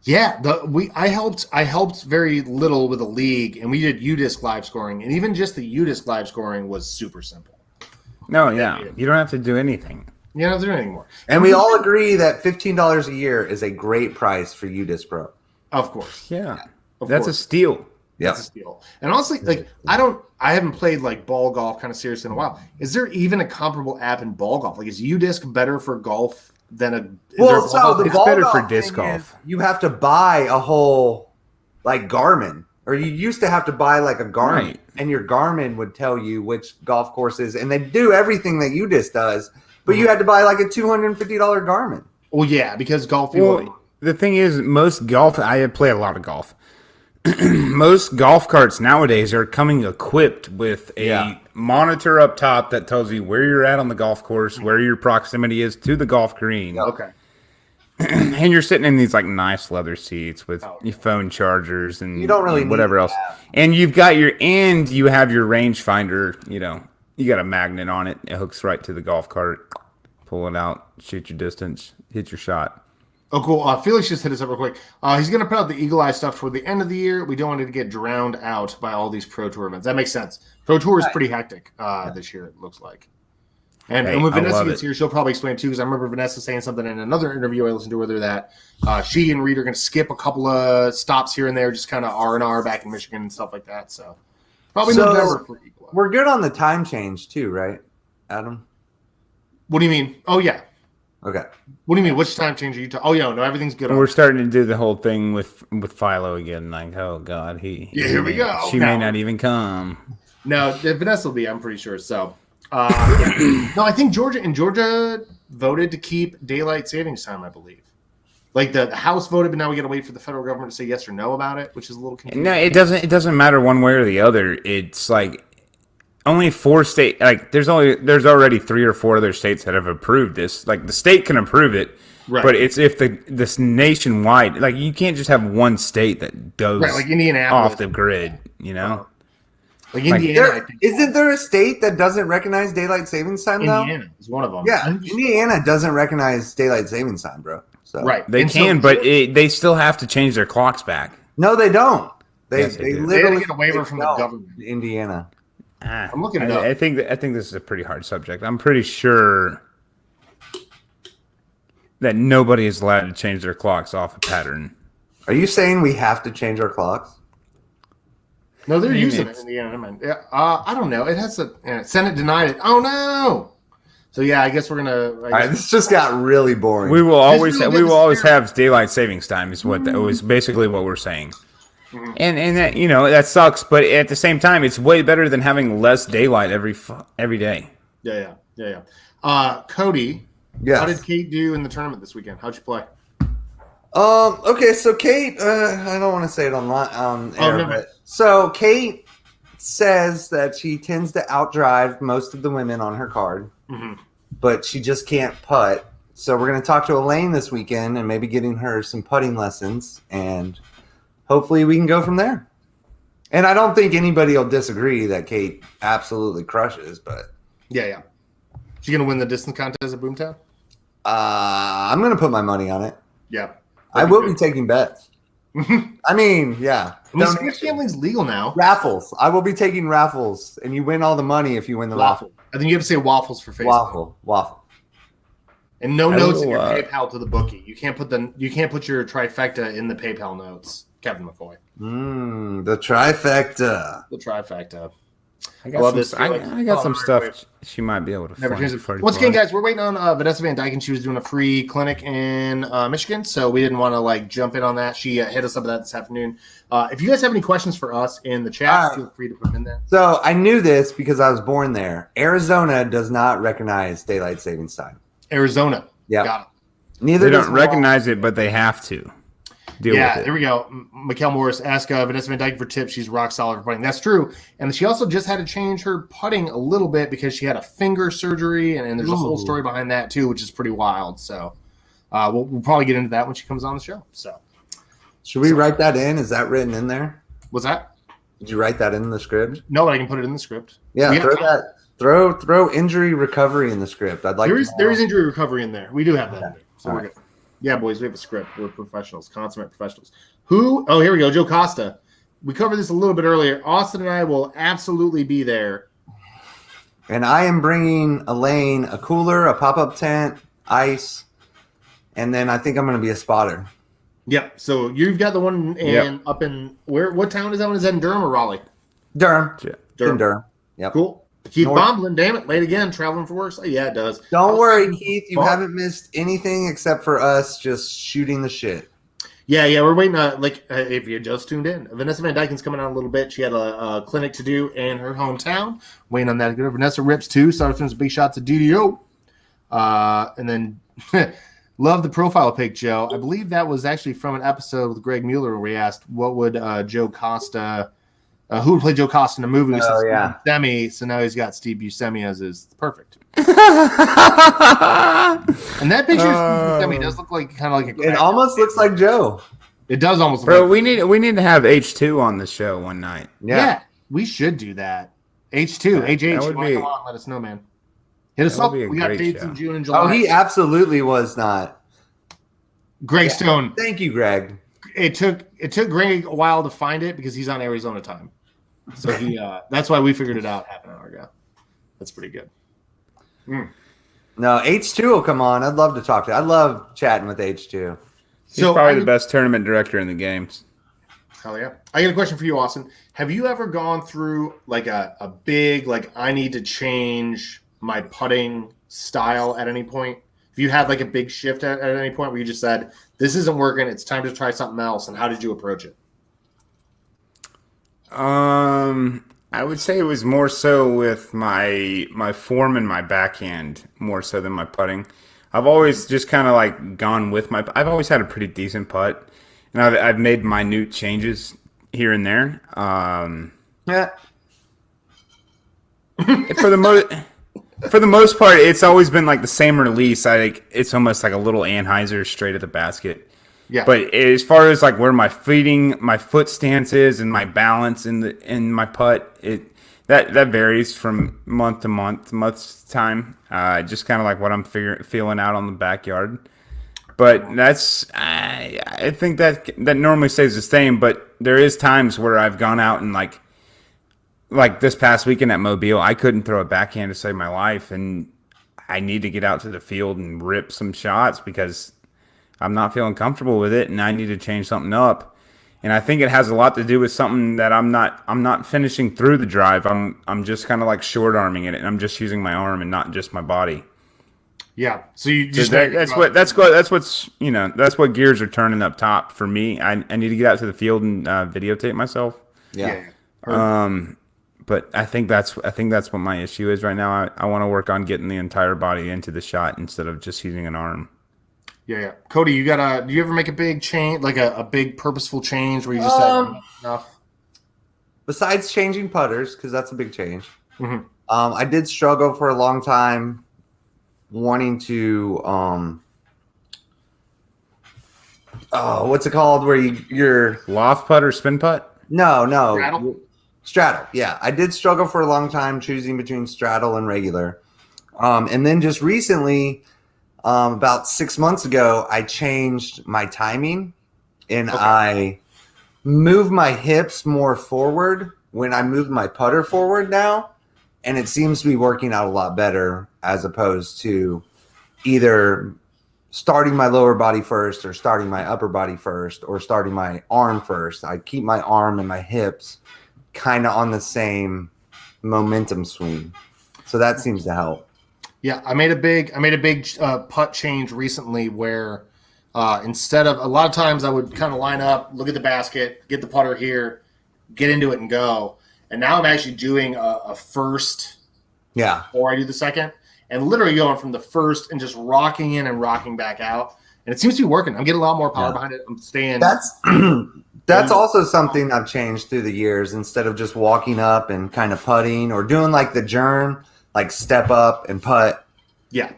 Yeah, I helped very little with the league, and we did UDisc live scoring, and even just the UDisc live scoring was super simple. No, yeah, you don't have to do anything. You don't have to do anything more. And we all agree that $15 a year is a great price for UDisc Pro. Of course. Yeah, that's a steal. That's a steal. And honestly, like I haven't played like ball golf kind of seriously in a while. Is there even a comparable app in ball golf? Like, is UDisc better for golf than a? It's better for disc golf. You have to buy a whole like Garmin, or you used to have to buy like a Garmin, and your Garmin would tell you which golf courses, and they do everything that UDisc does, but you had to buy like a $250 Garmin. Well, yeah, because golf. The thing is, most golf. I play a lot of golf. Most golf carts nowadays are coming equipped with a monitor up top that tells you where you're at on the golf course, where your proximity is to the golf green. Okay. And you're sitting in these like nice leather seats with your phone chargers and you don't really whatever else. And you have your rangefinder, you got a magnet on it. It hooks right to the golf cart. Pull it out, shoot your distance, hit your shot. Oh, cool. Felix just hit us up real quick. He's going to put out the Eagle Eye stuff toward the end of the year. We don't want it to get drowned out by all these Pro Tour events. That makes sense. Pro Tour is pretty hectic this year, it looks like. And when Vanessa gets here, she'll probably explain too, because I remember Vanessa saying something in another interview I listened to with her that she and Reed are going to skip a couple of stops here and there, just kind of R&R back in Michigan and stuff like that. So probably November for Eagle Eye. We're good on the time change too, right, Adam? What do you mean? Oh, yeah. Okay. What do you mean? Which time change are you talking? Oh, yeah, no, everything's good. We're starting to do the whole thing with Philo again. Like, oh, God, here we go. She may not even come. No, Vanessa will be, I'm pretty sure. So, No, I think Georgia voted to keep daylight savings time, I believe. Like the House voted, but now we got to wait for the federal government to say yes or no about it, which is a little confusing. No, it doesn't matter one way or the other. It's like only 4 states. Like there's already 3 or 4 other states that have approved this. Like the state can approve it, right. But it's if this nationwide. Like you can't just have one state that goes like Indianapolis off the grid. You know, like Indiana. Isn't there a state that doesn't recognize daylight savings time? Indiana is one of them. Yeah, Indiana doesn't recognize daylight savings time, bro. So. Right, they can, but they still have to change their clocks back. No, they don't. They literally get a waiver from the government. Indiana. I'm looking it up. I think this is a pretty hard subject. I'm pretty sure that nobody is allowed to change their clocks off a pattern. Are you saying we have to change our clocks? No, they're using it in Indiana. I don't know. It has to. Senate denied it. Oh no. So yeah, I guess we're gonna. All right, this just got really boring. We will always have daylight savings time. Is what that was basically what we're saying, and that that sucks. But at the same time, it's way better than having less daylight every day. Yeah. Cody, how did Kate do in the tournament this weekend? How'd you play? Okay, so Kate, I don't want to say it online. So Kate says that she tends to outdrive most of the women on her card. But she just can't putt. So we're going to talk to Elaine this weekend and maybe getting her some putting lessons. And hopefully we can go from there. And I don't think anybody will disagree that Kate absolutely crushes. But yeah. She's going to win the distance contest at Boomtown? I'm going to put my money on it. Yeah. I will be taking bets. I mean, yeah. Sports gambling's legal now. Raffles. I will be taking raffles. And you win all the money if you win the raffle. I think you have to say waffles for Facebook. Waffle. And no notes in your PayPal to the bookie. You can't put your trifecta in the PayPal notes, Kevin McCoy. The trifecta. I got some stuff she might be able to find. Once again, guys, we're waiting on Vanessa Van Dyken. She was doing a free clinic in Michigan, so we didn't want to jump in on that. She hit us up with that this afternoon. If you guys have any questions for us in the chat, feel free to put them in there. So I knew this because I was born there. Arizona does not recognize daylight savings time. Arizona. Yeah. Got it. Neither they don't recognize it, but they have to. There we go. Mikkel Morris asked Vanessa Van Dyken for tips. She's rock solid for putting. That's true. And she also just had to change her putting a little bit because she had a finger surgery, and there's a whole story behind that too, which is pretty wild. So we'll probably get into that when she comes on the show. So should we write that in? Is that written in there? What's that? Did you write that in the script? No, but I can put it in the script. Yeah, throw injury recovery in the script. I'd like there is injury recovery in there. We do have that in there. So we're good. Yeah, boys, we have a script. We're professionals, consummate professionals. Oh, here we go. Joe Costa. We covered this a little bit earlier. Austin and I will absolutely be there. And I am bringing Elaine a cooler, a pop-up tent, ice, and then I think I'm going to be a spotter. Yep. So you've got the one up in where? What town is that one? Is that in Durham or Raleigh? Durham. In Durham. Yep. Cool. Keith Bomblin, damn it, late again, traveling for work. Yeah, it does. Don't worry, Keith. You haven't missed anything except for us just shooting the shit. Yeah, we're waiting. If you just tuned in, Vanessa Van Dyken's coming out a little bit. She had a clinic to do in her hometown. Waiting on that to go. Vanessa rips too. Started throwing some big shots at DDO. And then love the profile pic, Joe. I believe that was actually from an episode with Greg Mueller where we asked what would Joe Costa. Who would play Joe Costa in a movie? Buscemi, so now he's got Steve Buscemi as his perfect. And that picture of Steve Buscemi does look kind of like it almost looks like Joe. It does almost. Bro, we need to have H2 on the show one night. Yeah, we should do that. H2, HH. Come on, let us know, man. Hit us up. We got dates in June and July. Oh, he absolutely was not. Greg Stone. Thank you, Greg. It took Greg a while to find it because he's on Arizona time. So that's why we figured it out half an hour ago. That's pretty good. No, H2 will come on. I'd love to talk to. I love chatting with H2. He's probably the best tournament director in the games. Hell yeah. I got a question for you, Austin. Have you ever gone through a big, I need to change my putting style at any point? If you had a big shift at any point where you just said, this isn't working, it's time to try something else, and how did you approach it? I would say it was more so with my form and my backhand more so than my putting. I've always just kind of like gone with my. I've always had a pretty decent putt, and I've made minute changes here and there. Yeah. For the most part, it's always been like the same release. It's almost like a little Anheuser straight at the basket. Yeah. But as far as like where my foot stance is, and my balance in my putt, that varies from month to month's time. Just kind of like what I'm feeling out on the backyard. But I think that normally stays the same. But there is times where I've gone out and like this past weekend at Mobile, I couldn't throw a backhand to save my life, and I need to get out to the field and rip some shots because I'm not feeling comfortable with it, and I need to change something up. And I think it has a lot to do with something that I'm not finishing through the drive. I'm just kind of like short arming it, and I'm just using my arm and not just my body. Yeah. So you just that's what gears are turning up top for me. I need to get out to the field and videotape myself. Yeah. But I think that's what my issue is right now. I want to work on getting the entire body into the shot instead of just using an arm. Yeah. Cody, do you ever make a big change, like a big purposeful change where you just said enough? Besides changing putters, because that's a big change. Mm-hmm. I did struggle for a long time wanting to what's it called where you're loft putt or spin putt? No. Straddle. Yeah. I did struggle for a long time choosing between straddle and regular. And then just recently, about 6 months ago, I changed my timing and I moved my hips more forward when I moved my putter forward now. And it seems to be working out a lot better as opposed to either starting my lower body first or starting my upper body first or starting my arm first. I keep my arm and my hips kind of on the same momentum swing. So that seems to help. Yeah, I made a big putt change recently where instead of a lot of times I would kind of line up, look at the basket, get the putter here, get into it and go. And now I'm actually doing a first before I do the second, and literally going from the first and just rocking in and rocking back out. And it seems to be working. I'm getting a lot more power behind it. I'm staying. That's also something I've changed through the years. Instead of just walking up and kind of putting or doing like the Jern, like step up and putt. Yeah.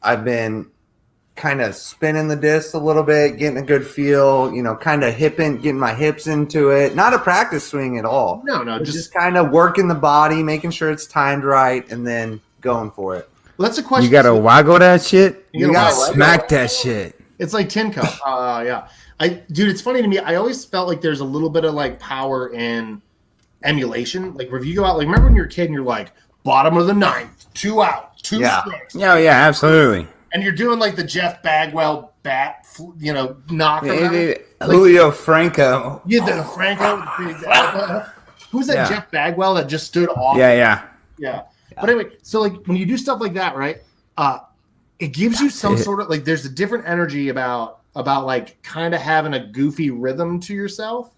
I've been kind of spinning the disc a little bit, getting a good feel, kind of getting my hips into it. Not a practice swing at all. No, just kind of working the body, making sure it's timed right, and then going for it. Well, that's a question. You got to waggle that shit? You got to smack that shit. It's like tin cup. Yeah. Dude, it's funny to me. I always felt like there's a little bit of like power in emulation. Like if you go out, like remember when you're a kid and you're like bottom of the ninth, 2 out, 2 strikes. Yeah, absolutely. And you're doing like the Jeff Bagwell bat, knock around. Julio Franco. Yeah, the Franco. Who's that Jeff Bagwell that just stood off? Yeah. But anyway, so like when you do stuff like that, right? It gives you some sort of like there's a different energy about like kind of having a goofy rhythm to yourself.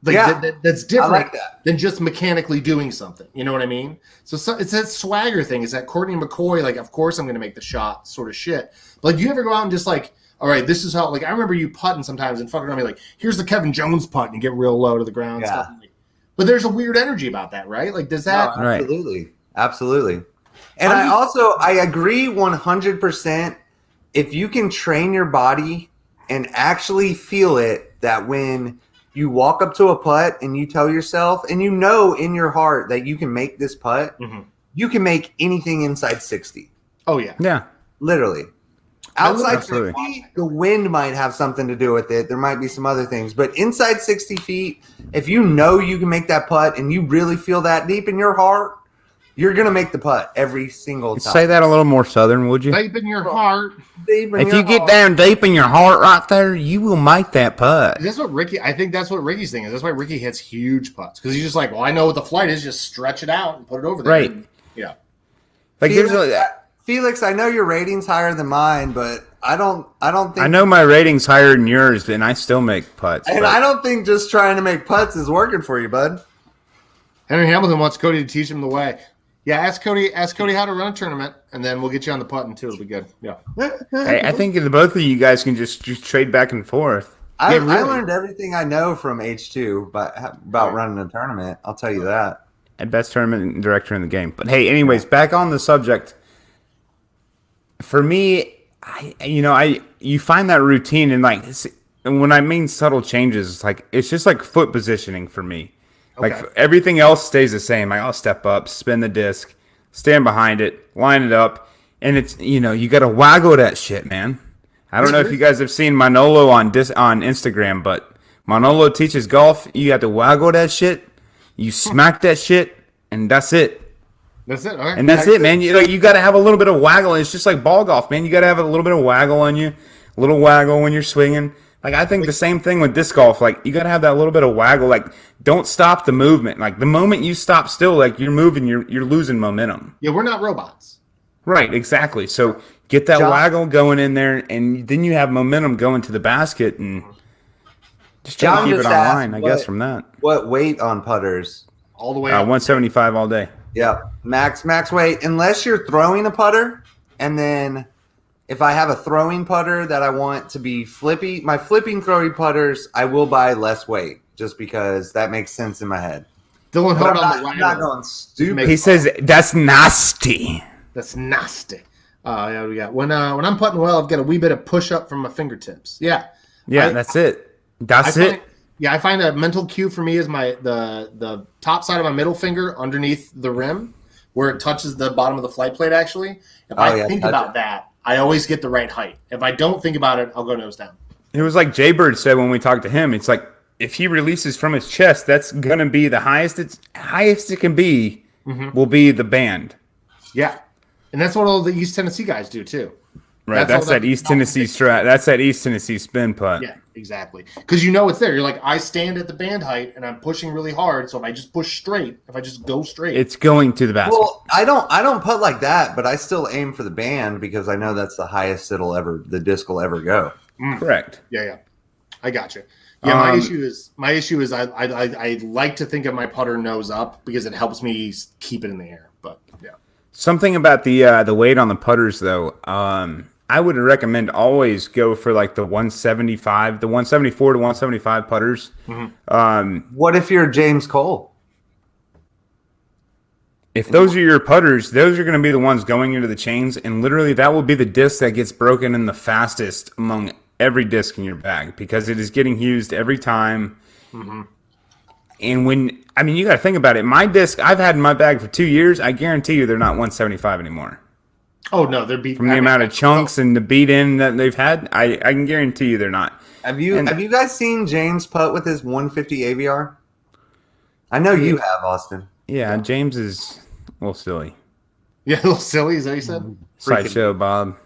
That's different than just mechanically doing something. You know what I mean? So it's that swagger thing. It's that Courtney McCoy, like, of course I'm going to make the shot sort of shit. But like, do you ever go out and just like, all right, this is how, like, I remember you putting sometimes and fucking around me like, here's the Kevin Jones putt and you get real low to the ground. Yeah. Stuff. But there's a weird energy about that, right? Like, does that? No, absolutely. And I agree 100%. If you can train your body and actually feel it, that when you walk up to a putt and you tell yourself, and you know in your heart that you can make this putt, you can make anything inside 60. Oh, yeah. Yeah. Literally. Outside 60, the wind might have something to do with it. There might be some other things. But inside 60 feet, if you know you can make that putt and you really feel that deep in your heart, you're going to make the putt every single time. Say that a little more southern, would you? Deep in your heart. If you get down deep in your heart right there, you will make that putt. I think that's what Ricky's thing is. That's why Ricky hits huge putts. Because he's just like, well, I know what the flight is. Just stretch it out and put it over there. Right. Yeah. Like Felix, I know your rating's higher than mine, but I don't think I know my rating's higher than yours, and I still make putts. And I don't think just trying to make putts is working for you, bud. Henry Hamilton wants Cody to teach him the way. Yeah, ask Cody how to run a tournament, and then we'll get you on the putting too. It'll be good. Yeah. Hey, I think the both of you guys can just trade back and forth. I learned everything I know from H2 about running a tournament. I'll tell you that. And best tournament director in the game. But hey, anyways, back on the subject. For me, you find that routine, and like, and when I mean subtle changes, it's just like foot positioning for me. Okay. Like everything else stays the same. Like I'll step up, spin the disc, stand behind it, line it up, and it's you got to waggle that shit, man. I don't know if you guys have seen Manolo on Instagram, but Manolo teaches golf. You got to waggle that shit, you smack that shit, and that's it. That's it. All right. And that's it, man. You got to have a little bit of waggle. It's just like ball golf, man. You got to have a little bit of waggle on you, a little waggle when you're swinging. Like I think the same thing with disc golf. Like you got to have that little bit of waggle. Like don't stop the movement. Like the moment you stop still, like you're moving, you're losing momentum. Yeah, we're not robots. Right, exactly. So get that waggle going in there, and then you have momentum going to the basket, and just try to keep it online. I guess from that. What weight on putters? All the way up. 175 all day. Yeah, max weight. Unless you're throwing a putter, and then if I have a throwing putter that I want to be flippy, my flipping throwing putters, I will buy less weight just because that makes sense in my head. Dylan, hold on. I'm not going stupid. He says that's nasty. That's nasty. Yeah, we got when I'm putting well, I've got a wee bit of push up from my fingertips. Yeah, that's it. That's it. I find a mental cue for me is the top side of my middle finger underneath the rim, where it touches the bottom of the flight plate. Actually, if I think about that, I always get the right height. If I don't think about it, I'll go nose down. It was like Jay Bird said when we talked to him. It's like if he releases from his chest, that's gonna be the highest it can be. Will be the band. Yeah. And that's what all the East Tennessee guys do too. Right, that's that East Tennessee strat. That's that East Tennessee spin putt. Yeah, exactly. Because it's there. You're like, I stand at the band height and I'm pushing really hard. So if I just push straight, if I just go straight, it's going to the basket. Well, I don't putt like that, but I still aim for the band because I know that's the highest the disc will ever go. Correct. Yeah. I got you. Yeah, my issue is I like to think of my putter nose up because it helps me keep it in the air. But yeah. Something about the weight on the putters though. I would recommend always go for like the 175, the 174 to 175 putters. What if you're James Cole? If those are your putters, those are going to be the ones going into the chains, and literally that will be the disc that gets broken in the fastest among every disc in your bag because it is getting used every time. And you got to think about it. My disc I've had in my bag for 2 years. I guarantee you they're not 175 anymore. Oh no, they're beat from the amount of chunks and the beat in that they've had. I can guarantee you they're not. Have you guys seen James putt with his 150 AVR? I know you have, Austin. Yeah, James is a little silly. Yeah, a little silly, is that what you said? Sideshow Bob.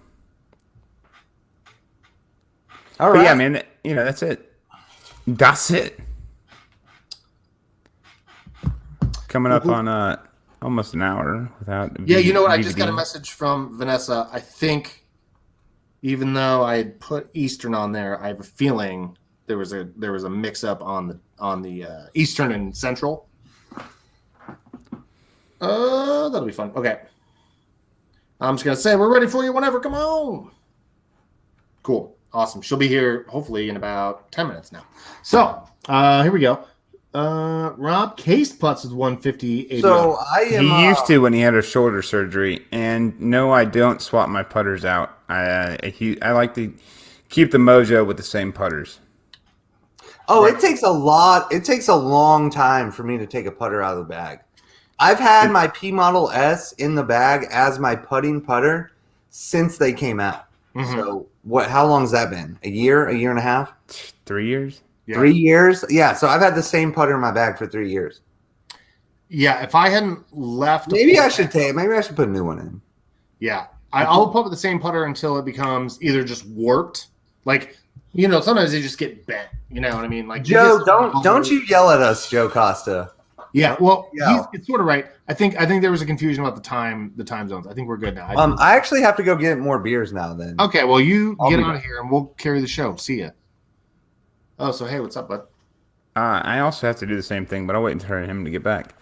All right. But yeah, man, that's it. That's it. Coming up on almost an hour without. Yeah, you know what? I just got a message from Vanessa. I think, even though I had put Eastern on there, I have a feeling there was a mix up on the Eastern and Central. That'll be fun. Okay, I'm just gonna say we're ready for you whenever. Come on. Cool, awesome. She'll be here hopefully in about 10 minutes now. So here we go. Rob Case putts with 150 ABR. So he used to when he had a shoulder surgery, and no, I don't swap my putters out. I like to keep the mojo with the same putters. Oh, right. It takes a long time for me to take a putter out of the bag. I've had my P Model S in the bag as my putting putter since they came out. So how long has that been? A year and a half? 3 years? Yeah. 3 years? Yeah, so I've had the same putter in my bag for 3 years. Yeah, if I hadn't left... Maybe I should put a new one in. Yeah, I'll put the same putter until it becomes either just warped. Like, sometimes they just get bent. You know what I mean? Like Joe, don't you yell at us, Joe Costa. Yeah, well, it's sort of right. I think there was a confusion about the time zones. I think we're good now. I actually have to go get more beers now. Then. Okay, well, I'll get out of here and we'll carry the show. See ya. Oh, so hey, what's up, bud? I also have to do the same thing, but I'll wait until him to get back.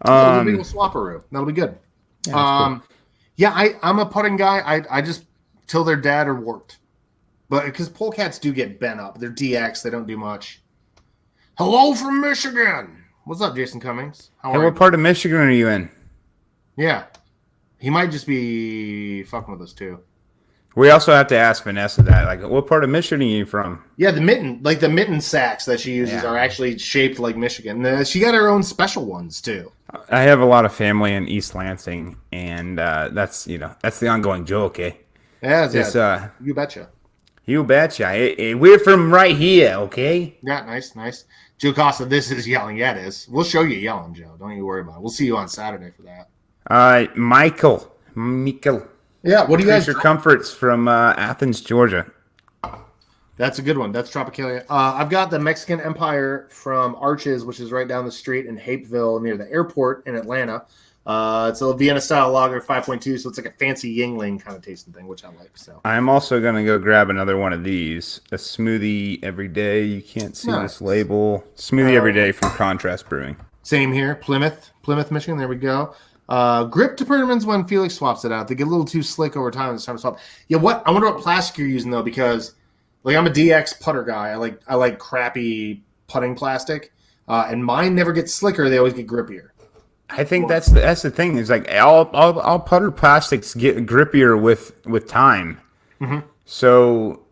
We'll swap a room. That'll be good. Yeah, cool. I'm a putting guy. I just till they're dead or warped, but because polecats do get bent up, they're DX. They don't do much. Hello from Michigan. What's up, Jason Cummings? What part of Michigan are you in? Yeah, he might just be fucking with us too. We also have to ask Vanessa that, like, what part of Michigan are you from? Yeah, the mitten sacks that she uses are actually shaped like Michigan. She got her own special ones too. I have a lot of family in East Lansing, and that's the ongoing joke, eh? Yeah, you betcha. You betcha. We're from right here, okay? Yeah, nice. Joe Costa, this is yelling. Yeah, it is. We'll show you yelling, Joe. Don't you worry about it. We'll see you on Saturday for that. Michael. Yeah, what do you guys? Your Comforts from Athens, Georgia. That's a good one. That's Tropicalia. I've got the Mexican Empire from Arches, which is right down the street in Hapeville near the airport in Atlanta. It's a Vienna-style lager, 5.2, so it's like a fancy Yingling kind of tasting thing, which I like. So I'm also going to go grab another one of these. A smoothie every day. You can't see this label. Smoothie every day from Contrast Brewing. Same here. Plymouth, Michigan. There we go. Grip determines when Felix swaps it out. They get a little too slick over time. It's time to swap. Yeah, I wonder what plastic you're using though, because like I'm a DX putter guy. I like crappy putting plastic, and mine never get slicker. They always get grippier. I think that's the thing. Is like all putter plastics get grippier with time. Mm-hmm. So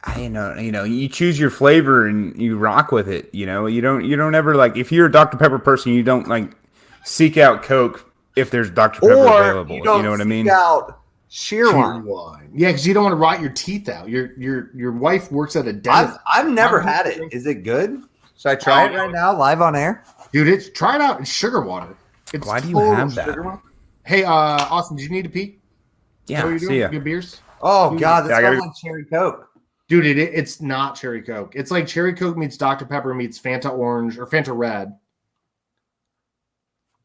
I know you choose your flavor and you rock with it. You don't ever like, if you're a Dr. Pepper person, you don't like seek out Coke if there's Dr. Pepper available. You know what I mean? Out sheer wine. Yeah, because you don't want to rot your teeth out. Your wife works at a dentist. I've never had it. Is it good? Should I try it right now, live on air? Dude, try it out. It's sugar water. Why do you have that? Hey, Austin, did you need to pee? Yeah, what are you doing? see ya. Good beers? Oh, God, that smells like cherry Coke. Dude, it's not cherry Coke. It's like cherry Coke meets Dr. Pepper meets Fanta Orange or Fanta Red.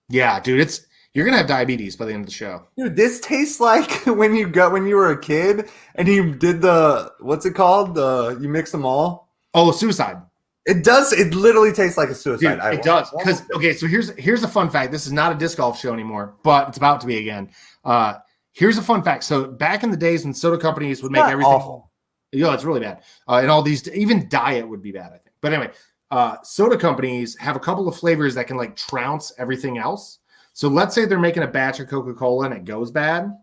Yeah, dude, you're gonna have diabetes by the end of the show. Dude, this tastes like when you were a kid and you did what's it called? You mix them all. Oh, suicide. It does. It literally tastes like a suicide. Dude, it does. Because so here's a fun fact. This is not a disc golf show anymore, but it's about to be again. Here's a fun fact. So back in the days when soda companies would make everything awful. It's really bad. And all these, even diet would be bad, I think. But anyway, soda companies have a couple of flavors that can like trounce everything else. So let's say they're making a batch of Coca-Cola and it goes bad.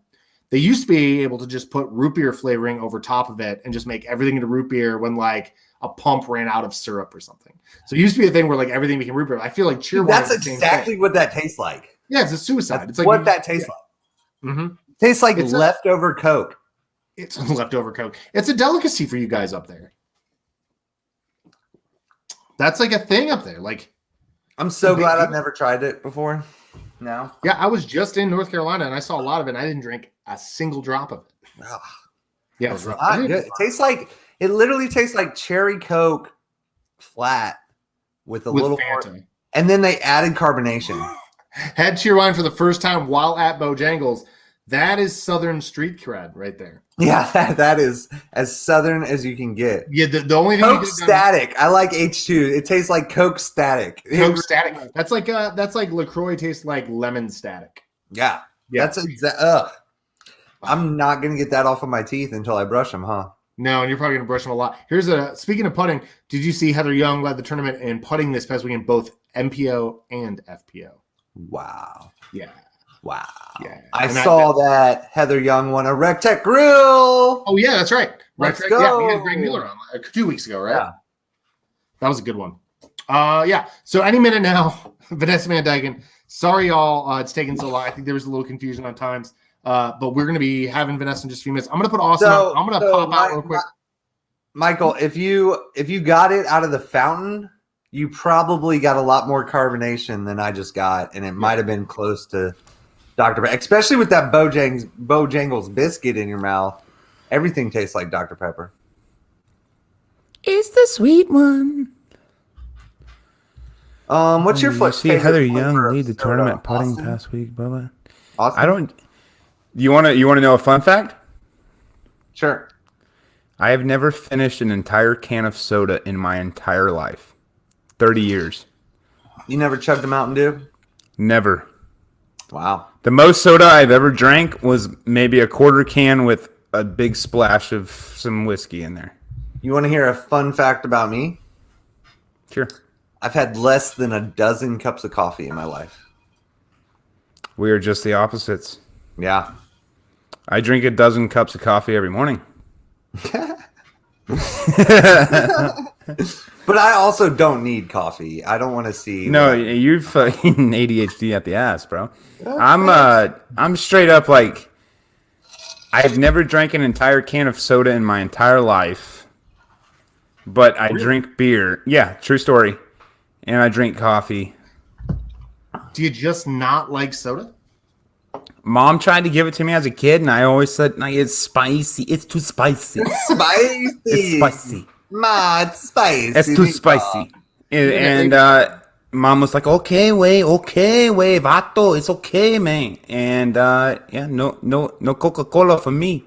They used to be able to just put root beer flavoring over top of it and just make everything into root beer when like a pump ran out of syrup or something. So it used to be a thing where like everything became root beer. I feel like Cheerwine. That's exactly what that tastes like. Yeah, it's a suicide. It's like what that tastes like. Mm-hmm. Tastes like leftover Coke. It's leftover Coke. It's a delicacy for you guys up there. That's like a thing up there. Like, I'm so glad I've never tried it before. No. Yeah, I was just in North Carolina and I saw a lot of it and I didn't drink a single drop of it. Ugh. Yeah, it was rough. It literally tastes like cherry Coke flat with little Fanta. More, and then they added carbonation. Had Cheerwine for the first time while at Bojangles. That is Southern street cred right there. Yeah, that is as Southern as you can get. Yeah, the only thing Coke Static. I like H2. It tastes like Coke Static. Coke Static. That's like LaCroix tastes like lemon static. Yeah. That's I'm not gonna get that off of my teeth until I brush them, huh? No, and you're probably gonna brush them a lot. Speaking of putting, did you see Heather Young led the tournament in putting this past weekend, both MPO and FPO? Wow. Yeah. Wow. Yeah. I saw that Heather Young won a RecTech grill. Oh yeah, that's right. Let's go. Yeah, we had Greg Mueller on 2 weeks ago, right? Yeah. That was a good one. Yeah. So any minute now, Vanessa Van Dyken. Sorry, y'all. It's taken so long. I think there was a little confusion on times. But we're going to be having Vanessa in just a few minutes. I'm going to put Austin on. I'm going to pop out real quick. Michael, if you got it out of the fountain, you probably got a lot more carbonation than I just got, and it might have been close to Dr. Pepper, especially with that Bojangles biscuit in your mouth. Everything tastes like Dr. Pepper. It's the sweet one. What's your You see Heather Young lead the tournament putting past week, Bubba. Awesome. I don't. You want to know a fun fact? Sure. I have never finished an entire can of soda in my entire life. 30 years. You never chugged a Mountain Dew? Never. Wow. The most soda I've ever drank was maybe a quarter can with a big splash of some whiskey in there. You want to hear a fun fact about me? Sure. I've had less than a dozen cups of coffee in my life. We are just the opposites. Yeah. I drink a dozen cups of coffee every morning. But I also don't need coffee. I don't want to see. No, you're fucking ADHD at the ass, bro. I'm straight up like, I've never drank an entire can of soda in my entire life, but I drink beer. Yeah, true story. And I drink coffee. Do you just not like soda? Mom tried to give it to me as a kid, and I always said, "No, it's spicy. It's too spicy. Spicy. It's spicy. Ma, it's spicy. It's too spicy." And Mom was like, "Okay, vato. It's okay, man." And no Coca-Cola for me.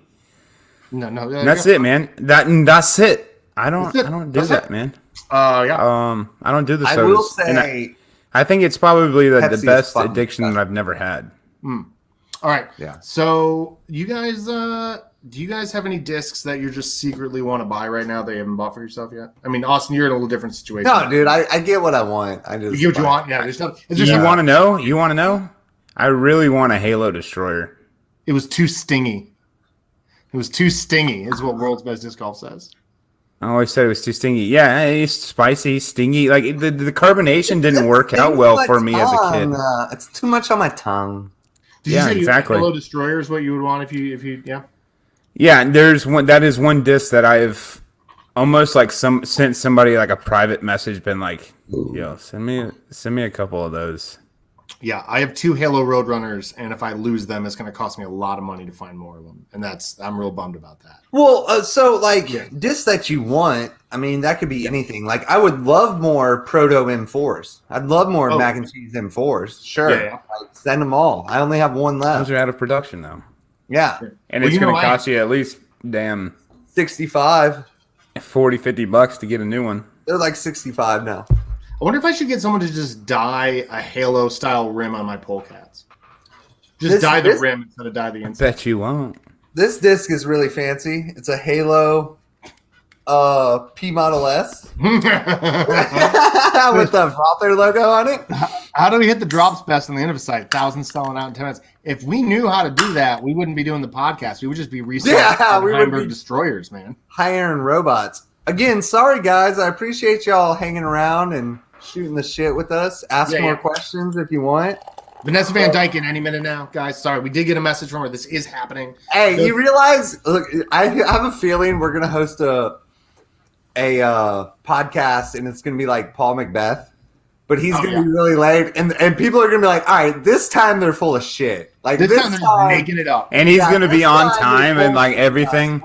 No. That's it, man. That's it. I don't do that, man. Yeah. I don't do the sodas. I will say, I think it's probably the Pepsi is best fun. addiction that I've never had. All right. Yeah. So you guys, do you guys have any discs that you just secretly want to buy right now that you haven't bought for yourself yet? I mean, Austin, you're in a little different situation. no, dude, I get what I want. I just You get what you want? Yeah. There's no, it's just You want to know? You want to know? I really want a Halo Destroyer. It was too stingy. It was too stingy, is what World's Best Disc Golf says. I always said it was too stingy. Yeah, it's spicy, stingy. Like the carbonation didn't work out well for me as a kid. It's too much on my tongue. Did Yeah, you say exactly. Halo Destroyer is what you would want if you yeah? Yeah, there's one. That is one disc that I've almost like sent somebody like a private message, been like, "Yo, send me a couple of those." Yeah, I have 2 Halo Roadrunners, and if I lose them, it's going to cost me a lot of money to find more of them, and I'm real bummed about that. Well, so like discs that you want, I mean, that could be anything. Like I would love more Proto M4s. I'd love more Mac and Cheese M4s. Sure, Yeah. Like, send them all. I only have one left. Those are out of production though, Yeah, and it's going to cost you at least damn 65. $40-$50 to get a new one. They're like 65 now. I wonder if I should get someone to just dye a Halo style rim on my polecats. Just dye the rim instead of dye the inside. Bet you won't. This disc is really fancy. It's a Halo P Model S with the Frolfcenter logo on it. How do we hit the drops best on the end of a site? 1,000 selling out in 10 minutes. If we knew how to do that, we wouldn't be doing the podcast. We would just be reselling we would be destroyers, man. High-iron robots. Again, sorry guys. I appreciate y'all hanging around and shooting the shit with us. Ask more questions if you want. Vanessa Van Dyken any minute now, guys. Sorry, we did get a message from her. This is happening. Hey, you realize? Look, I have a feeling we're gonna host a podcast, and it's gonna be like Paul Macbeth, but he's gonna be really late, and people are gonna be like, all right, this time they're full of shit. Like this time they're just making it up, and he's gonna be on time and like everything.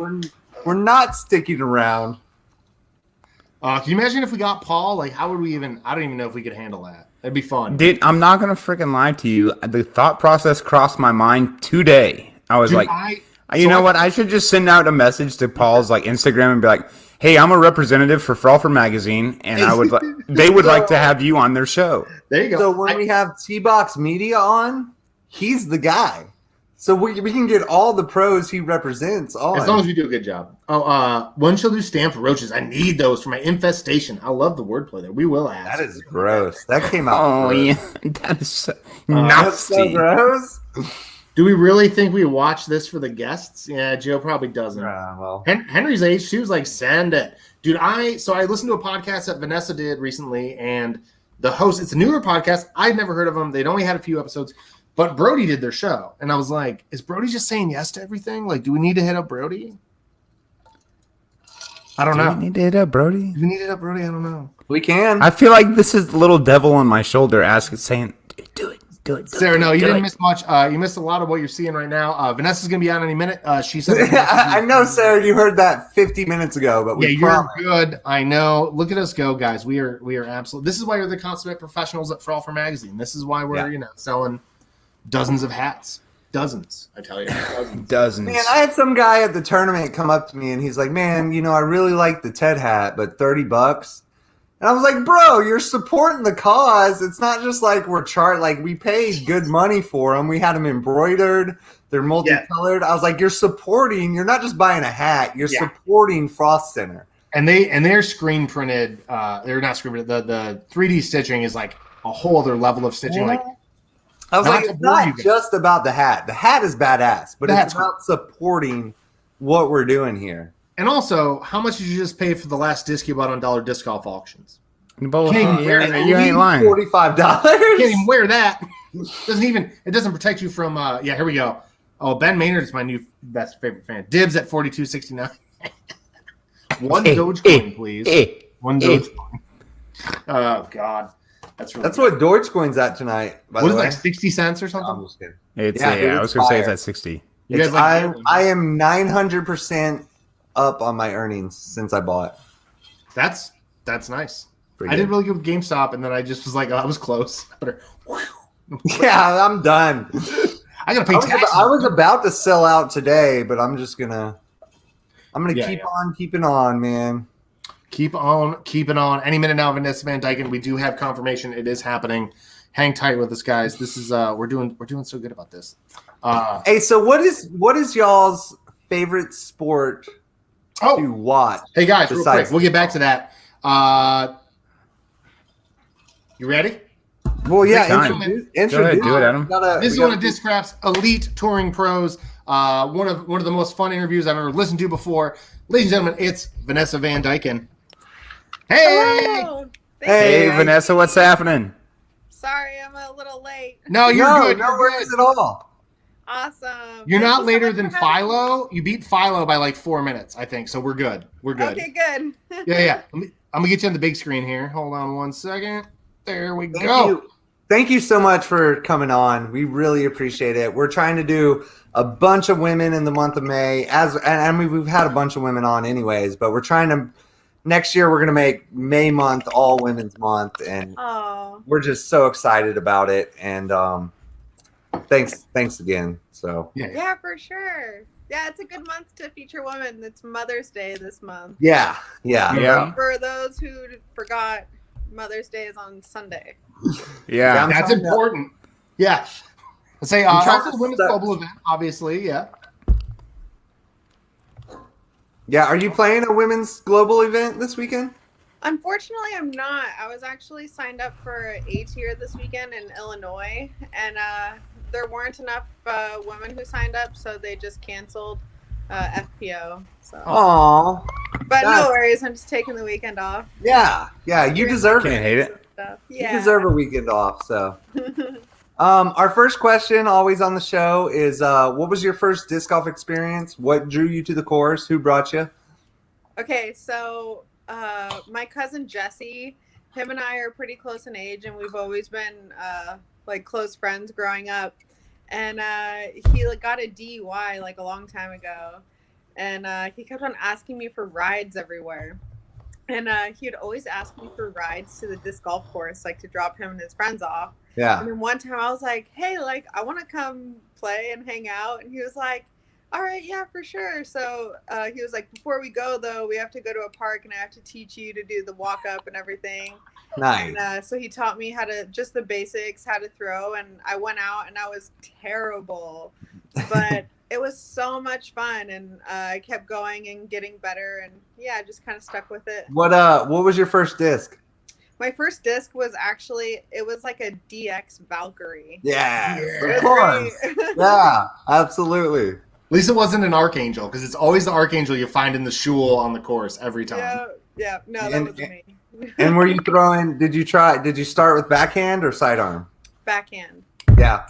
We're not sticking around. Can you imagine if we got Paul? Like, how would we even? I don't even know if we could handle that. That'd be fun. Dude, I'm not gonna freaking lie to you. The thought process crossed my mind today. I was like, you know what? I should just send out a message to Paul's like Instagram and be like, "Hey, I'm a representative for Frolfcenter magazine, and I would they would like to have you on their show." There you go. So when we have T-Box Media on, he's the guy. So we can get all the pros he represents on. As long as we do a good job. One shall do stamped roaches. I need those for my infestation. I love the wordplay there. We will ask. That is gross. That came out. Oh gross. yeah, that is so That's so nasty. gross. Do we really think we watch this for the guests? Yeah, Joe probably doesn't. Well, Henry's age, she was like, send it. Dude, I listened to a podcast that Vanessa did recently, and the host, it's a newer podcast. I'd never heard of them. They'd only had a few episodes. But Brody did their show, and I was like, is Brody just saying yes to everything? Like, do we need to hit up Brody? I don't know. Do we need to hit up Brody? Do we need to hit up Brody? I don't know. we can. I feel like this is the little devil on my shoulder saying, do it. Sarah, no, you didn't miss much. You missed a lot of what you're seeing right now. Vanessa's going to be on any minute. She said, I know, Sarah, you heard that 50 minutes ago, but you're good. I know. Look at us go, guys. We are absolute. This is why you're the consummate professionals at Frolfcenter magazine. This is why we're selling dozens of hats. Dozens, I tell you. Dozens. Man, I had some guy at the tournament come up to me and he's like, man, I really like the Ted hat, but $30. And I was like, bro, you're supporting the cause. It's not just like we paid good money for them. We had them embroidered. They're multicolored. I was like, you're not just buying a hat. You're supporting Frolfcenter. And they're screen printed. They're not screen printed. The 3D stitching is like a whole other level of stitching. Like, I was like, it's not just about the hat. The hat is badass, but it's about supporting what we're doing here. And also, how much did you just pay for the last disc you bought on Dollar Disc Golf Auctions? You ain't lying. $45. Can't even wear that. It doesn't protect you from. Here we go. Oh, Ben Maynard is my new best favorite fan. Dibs at 42.69. One Dogecoin, please. One Dogecoin. Oh God, that's what Dogecoin's at tonight. By the way, like 60 cents or something? No, I'm just kidding. I was gonna say it's at 60. I am 900% up on my earnings since I bought. That's nice. I did really good with GameStop, and then I just was like, I was close. Yeah, I'm done. I gotta pay taxes. I was about to sell out today, but I'm gonna keep on keeping on, man. Keep on keeping on. Any minute now, Vanessa Van Dyken. We do have confirmation. It is happening. Hang tight with us, guys. This is we're doing so good about this. Hey, so what is y'all's favorite sport to watch? Hey guys, real quick, we'll get back to that. You ready? Well, yeah. Introduce. Go ahead, do it, Adam. This is one of Discraft's elite touring pros. One of the most fun interviews I've ever listened to before. Ladies and gentlemen, it's Vanessa Van Dyken. Hey! Hello. Hey, Vanessa, what's happening? Sorry, I'm a little late. No, you're good. No worries at all. Awesome. You're not later than Philo. You beat Philo by like 4 minutes, I think. So we're good. Okay, good. Yeah. I'm gonna get you on the big screen here. Hold on 1 second. There we go. Thank you so much for coming on. We really appreciate it. We're trying to do a bunch of women in the month of May, and we've had a bunch of women on anyways, but we're trying to next year we're gonna make May month all women's month, and we're just so excited about it. And thanks again. So yeah, for sure. Yeah, it's a good month to feature women. It's Mother's Day this month. Yeah. For those who forgot, Mother's Day is on Sunday. Yeah, that's important. Yeah. Let's say also the Women's Global event, obviously. Yeah. Yeah. Are you playing a Women's Global event this weekend? Unfortunately, I'm not. I was actually signed up for A tier this weekend in Illinois, and there weren't enough women who signed up, so they just canceled FPO. So. Aww. But no worries. I'm just taking the weekend off. Yeah. You deserve it. Can't hate it. Yeah. You deserve a weekend off. So, our first question, always on the show, is what was your first disc golf experience? What drew you to the course? Who brought you? Okay, so my cousin Jesse, him and I are pretty close in age, and we've always been like close friends growing up. And he got a DUI like a long time ago, and he kept on asking me for rides everywhere. And he'd always ask me for rides to the disc golf course, like to drop him and his friends off. Yeah. And then one time I was like, hey, like, I want to come play and hang out. And he was like, all right, yeah, for sure. So he was like, before we go, though, we have to go to a park and I have to teach you to do the walk up and everything. Nice. And so he taught me just the basics, how to throw. And I went out and I was terrible. But it was so much fun, and I kept going and getting better, and yeah, I just kind of stuck with it. What was your first disc? My first disc was it was like a DX Valkyrie. Yeah. Of course. Yeah, absolutely. At least it wasn't an Archangel, because it's always the Archangel you find in the shul on the course every time. Yeah. No, that wasn't me. And were you throwing? Did you start with backhand or sidearm? Backhand. Yeah.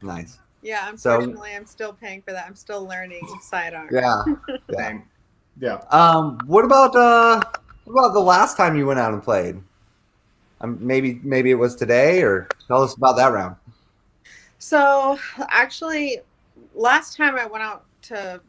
Nice. Yeah, unfortunately, I'm still paying for that. I'm still learning sidearm. Yeah. Yeah. What about the last time you went out and played? Maybe it was today, or tell us about that round. So actually, last time I went out to,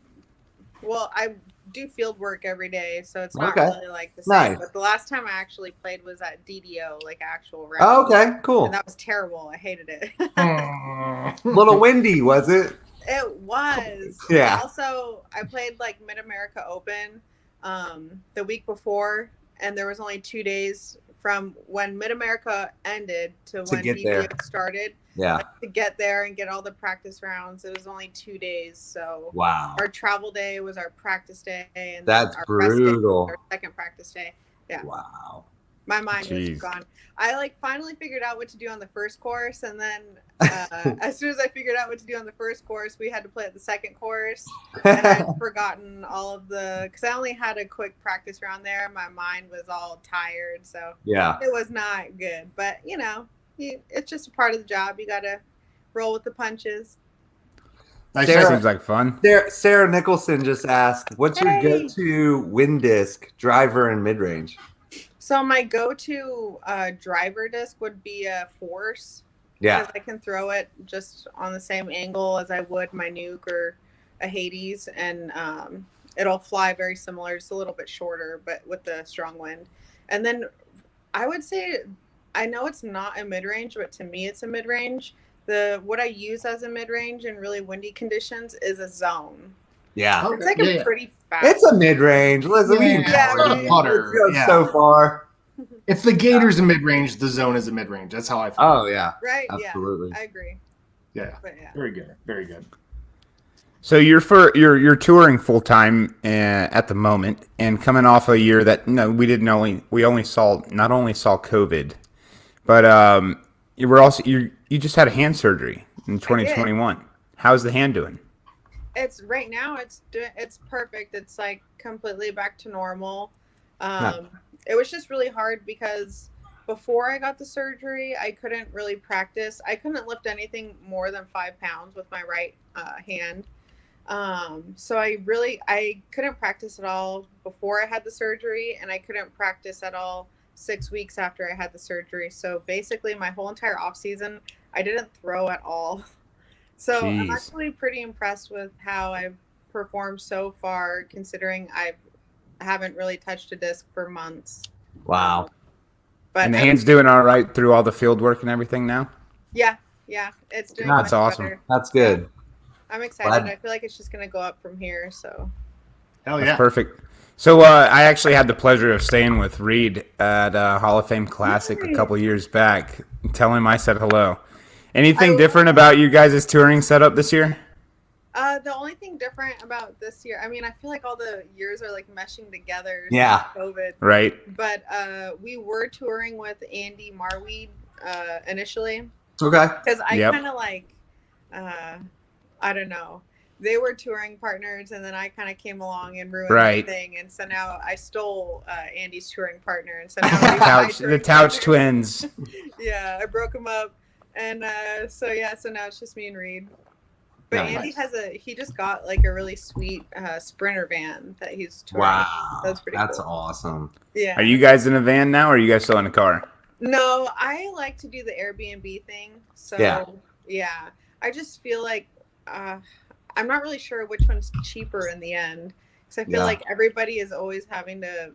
well, I do field work every day, so it's not really like the same. Nice. But the last time I actually played was at DDO, like actual rec. Oh, okay, cool. And that was terrible. I hated it. Little windy, was it? It was. Yeah. Also, I played like Mid America Open the week before, and there was only 2 days from when Mid America ended to when DDO started. Yeah. Like, to get there and get all the practice rounds, it was only 2 days. So wow. Our travel day was our practice day, and that's our brutal. Our second practice day. Yeah. Wow. My mind was gone. I like finally figured out what to do on the first course, and then as soon as I figured out what to do on the first course, we had to play at the second course, and I'd forgotten all of because I only had a quick practice round there. My mind was all tired, so yeah, it was not good. But it's just a part of the job. You gotta roll with the punches. Sarah, seems like fun. Sarah Nicholson just asked, "What's your go-to wind disc, driver, and mid-range?" So my go-to driver disc would be a Force. Yeah, because I can throw it just on the same angle as I would my Nuke or a Hades, and it'll fly very similar, just a little bit shorter, but with the strong wind. And then I would say, I know it's not a mid-range, but to me it's a mid-range. What I use as a mid-range in really windy conditions is a zone. Yeah, it's like a pretty fast. It's a mid-range. Listen, it's putter. So far. If the Gator's a mid-range, the zone is a mid-range. That's how I feel. Oh yeah, right. Absolutely. Yeah, I agree. Yeah. Very good. Very good. So you're touring full time at the moment, and coming off a year that we only saw COVID, but you just had a hand surgery in 2021. How's the hand doing? It's right now. It's perfect. It's like completely back to normal. It was just really hard because before I got the surgery, I couldn't really practice. I couldn't lift anything more than 5 pounds with my right hand. So I couldn't practice at all before I had the surgery, and I couldn't practice at all 6 weeks after I had the surgery. So basically my whole entire off season, I didn't throw at all. So I'm actually pretty impressed with how I've performed so far, considering I haven't really touched a disc for months. Wow. And the hand's doing all right through all the field work and everything now? Yeah, it's doing That's awesome. better. That's good. Yeah. I'm excited. I feel like it's just going to go up from here. So. Hell yeah. That's perfect. So I actually had the pleasure of staying with Reed at Hall of Fame Classic a couple years back. Tell him I said hello. Anything different about you guys' touring setup this year? The only thing different about this year, I mean, I feel like all the years are like meshing together. Yeah. COVID. Right. But we were touring with Andy Marweed initially. Okay. Because I kind of like, I don't know. They were touring partners, and then I kind of came along and ruined everything. And so now I stole Andy's touring partner, and so now the Touch twins. Yeah, I broke them up, and so now it's just me and Reed. But Andy he just got like a really sweet Sprinter van that he's touring. Wow, that's pretty. That's awesome. Yeah. Are you guys in a van now, or are you guys still in a car? No, I like to do the Airbnb thing. So yeah, I just feel like I'm not really sure which one's cheaper in the end, because I feel like everybody is always having to,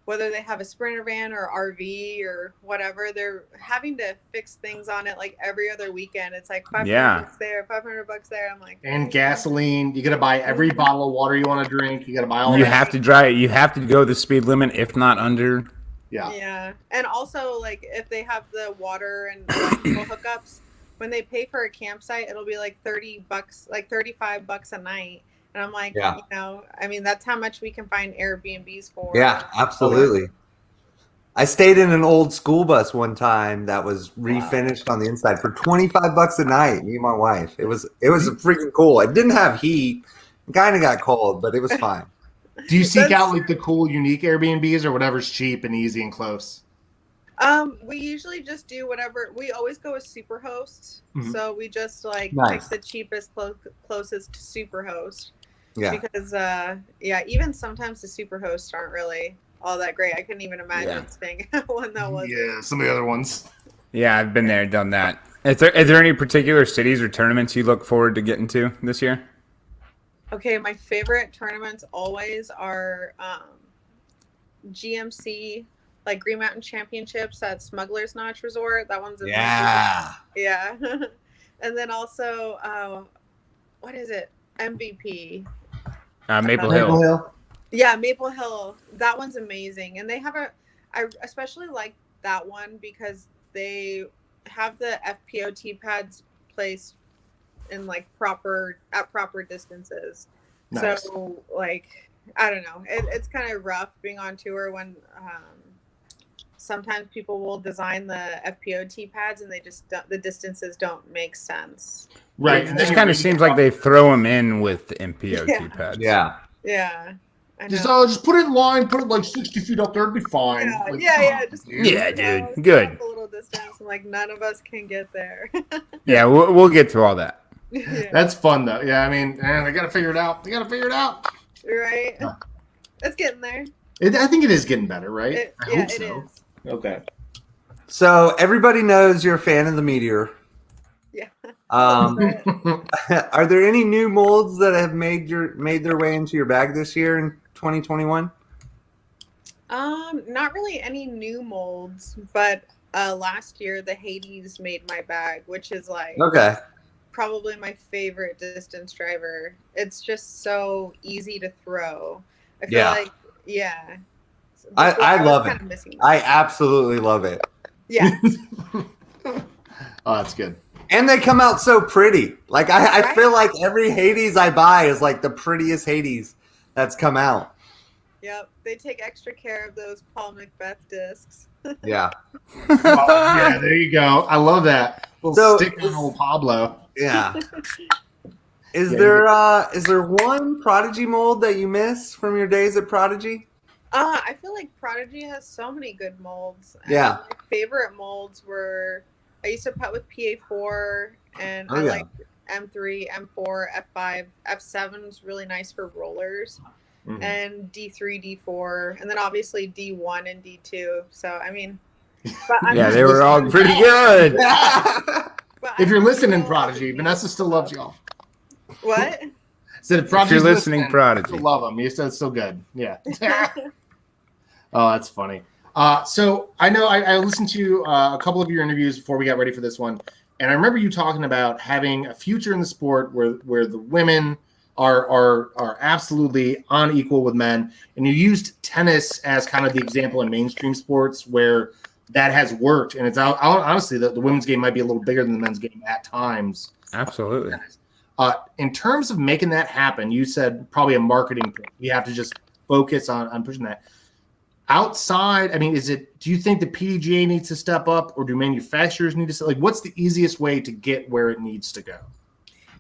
whether they have a Sprinter van or RV or whatever, they're having to fix things on it like every other weekend. It's like $500 there, $500 there. I'm like, and gasoline. You got to buy every bottle of water you want to drink. You got to buy all. You have to drive. You have to go the speed limit, if not under. Yeah. Yeah, and also like if they have the water and electrical hookups, when they pay for a campsite, it'll be like $30, like $35 a night. And I'm like, I mean, that's how much we can find Airbnbs for. Yeah, absolutely. I stayed in an old school bus one time that was refinished on the inside for $25 a night. Me and my wife. It was freaking cool. It didn't have heat. It kind of got cold, but it was fine. Do you seek out like the cool, unique Airbnbs or whatever's cheap and easy and close? We usually just do whatever. We always go with Superhost. Mm-hmm. So we just like pick the cheapest, closest to Superhost. Yeah. Because even sometimes the Superhosts aren't really all that great. I couldn't even imagine staying at one that was. Yeah, some of the other ones. Yeah, I've been there, done that. Are there any particular cities or tournaments you look forward to getting to this year? Okay, my favorite tournaments always are GMC, like Green Mountain Championships at Smuggler's Notch Resort. That one's amazing. Yeah. And then also, what is it? MVP. Maple Hill. Yeah, Maple Hill. That one's amazing. And they have I especially like that one because they have the FPOT pads placed in like proper distances. Nice. So like, I don't know. It's kind of rough being on tour when sometimes people will design the FPOT pads and the distances don't make sense. Right. It just kind of seems like they throw them in with the MPOT pads. Yeah. Yeah. Just put it in line, put it like 60 feet up there, it'd be fine. Yeah, like, dude. Good. A little distance, and like none of us can get there. Yeah, we'll get to all that. Yeah. That's fun though. Yeah, I mean, they got to figure it out. Right. Yeah. It's getting there. I think it is getting better, right? I hope so. It is. Okay. So everybody knows you're a fan of the Meteor. Yeah. Are there any new molds that have made their way into your bag this year in 2021? Not really any new molds, but last year the Hades made my bag, which is like probably my favorite distance driver. It's just so easy to throw. I feel like I love it. I absolutely love it. Yeah. Oh, that's good. And they come out so pretty. Like I feel like every Hades I buy is like the prettiest Hades that's come out. Yep, they take extra care of those Paul Macbeth discs. Yeah. Yeah, there you go. I love that. Stick on old Pablo. Yeah. Is there one Prodigy mold that you miss from your days at Prodigy? I feel like Prodigy has so many good molds. Yeah. My favorite molds were I used to putt with PA4 and I like M3, M4, F5, F7 was really nice for rollers. Mm-hmm. And D3, D4, and then obviously D1 and D2. So I mean, they were all pretty good. If you're listening, Prodigy, Vanessa still loves y'all. What? Said if Prodigy's you're listening, Prodigy, I love him. You said it's so good. Yeah. Oh, that's funny. So I know I listened to a couple of your interviews before we got ready for this one, and I remember you talking about having a future in the sport where the women are absolutely on equal with men, and you used tennis as kind of the example in mainstream sports where that has worked, and it's honestly the women's game might be a little bigger than the men's game at times. Absolutely. In terms of making that happen, you said probably a marketing thing. You have to just focus on pushing that. Outside, I mean, do you think the PDGA needs to step up, or do manufacturers need to what's the easiest way to get where it needs to go?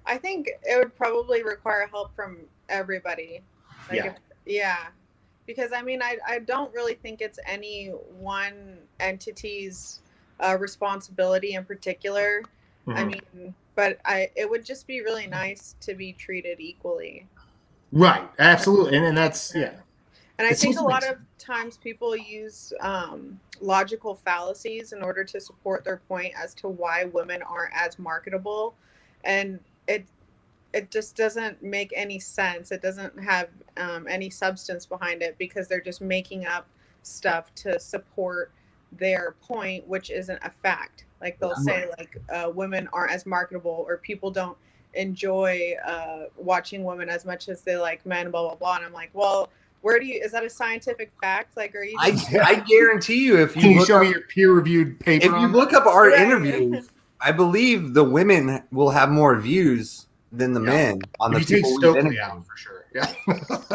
I think it would probably require help from everybody. Because I mean, I don't really think it's any one entity's responsibility in particular. Mm-hmm. I mean, but it would just be really nice to be treated equally. Right. Absolutely. And that's, yeah. And I think a lot of times people use logical fallacies in order to support their point as to why women aren't as marketable. And it just doesn't make any sense. It doesn't have any substance behind it because they're just making up stuff to support their point, which isn't a fact. Like they'll say women aren't as marketable, or people don't enjoy watching women as much as they like men, blah, blah, blah. And I'm like, well, is that a scientific fact? Like, are you? I guarantee you, if you show me your peer-reviewed paper, if you look up our interviews, I believe the women will have more views than the men on the people we've interviewed. Out for sure. Yeah,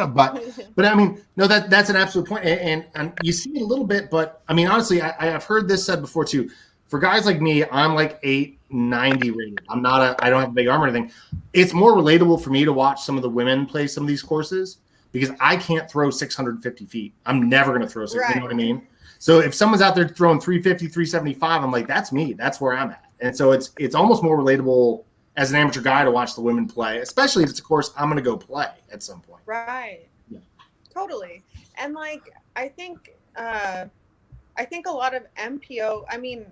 but I mean, no, that's an absolute point, and you see it a little bit, but I mean, honestly, I've heard this said before too. For guys like me, I'm like 890 rated. I don't have a big arm or anything. It's more relatable for me to watch some of the women play some of these courses because I can't throw 650 feet. I'm never going to throw 600, you know what I mean? So if someone's out there throwing 350, 375, I'm like, that's me. That's where I'm at. And so it's almost more relatable as an amateur guy to watch the women play, especially if it's a course I'm going to go play at some point. Right. Yeah. Totally. And like, I think a lot of MPO, I mean,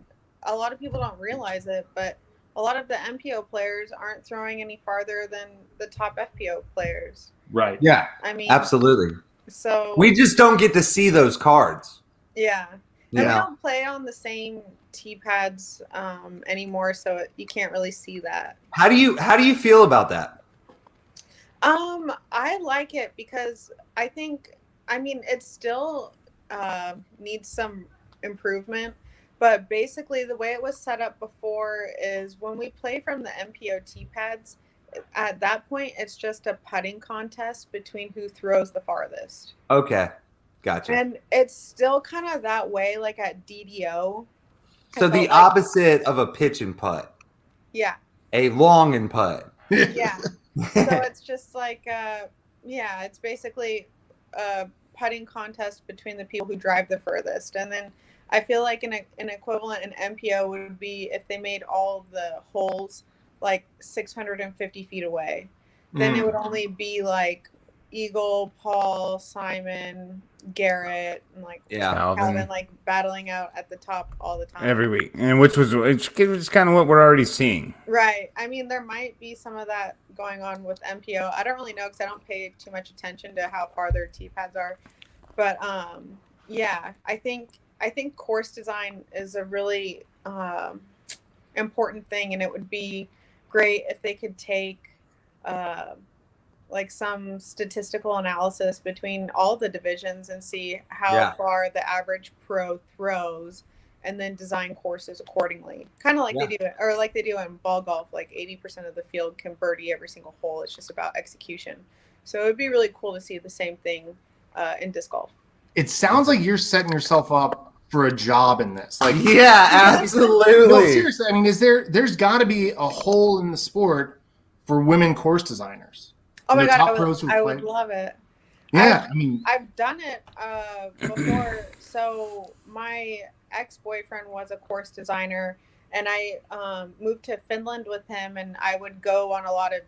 a lot of people don't realize it, but a lot of the MPO players aren't throwing any farther than the top FPO players. Right. Yeah. I mean, absolutely. So we just don't get to see those cards. Yeah. You And we know? don't play on the same tee pads anymore, so you can't really see that. How do you feel about that? I like it because it still needs some improvement, but basically the way it was set up before is when we play from the MPO tee pads, at that point it's just a putting contest between who throws the farthest. Okay. Gotcha. And it's still kind of that way, like at DDO. So the opposite of a pitch and putt. Yeah. A long and putt. Yeah. So it's just like, it's basically a putting contest between the people who drive the furthest. And then I feel like an equivalent in MPO would be if they made all the holes like 650 feet away. Then it would only be like Eagle, Paul, Simon, Garrett, and like Calvin, like battling out at the top all the time every week, and which was kind of what we're already seeing. Right. I mean, there might be some of that going on with MPO. I don't really know because I don't pay too much attention to how far their tee pads are, but I think course design is a really important thing, and it would be great if they could take like some statistical analysis between all the divisions and see how far the average pro throws, and then design courses accordingly. Kind of like they do, or like they do in ball golf. Like 80% of the field can birdie every single hole. It's just about execution. So it would be really cool to see the same thing in disc golf. It sounds like you're setting yourself up for a job in this. Like, yeah, absolutely. No, seriously. I mean, there's got to be a hole in the sport for women course designers. Oh my God, I would love it. Yeah, I've done it before. So my ex-boyfriend was a course designer, and I moved to Finland with him, and I would go on a lot of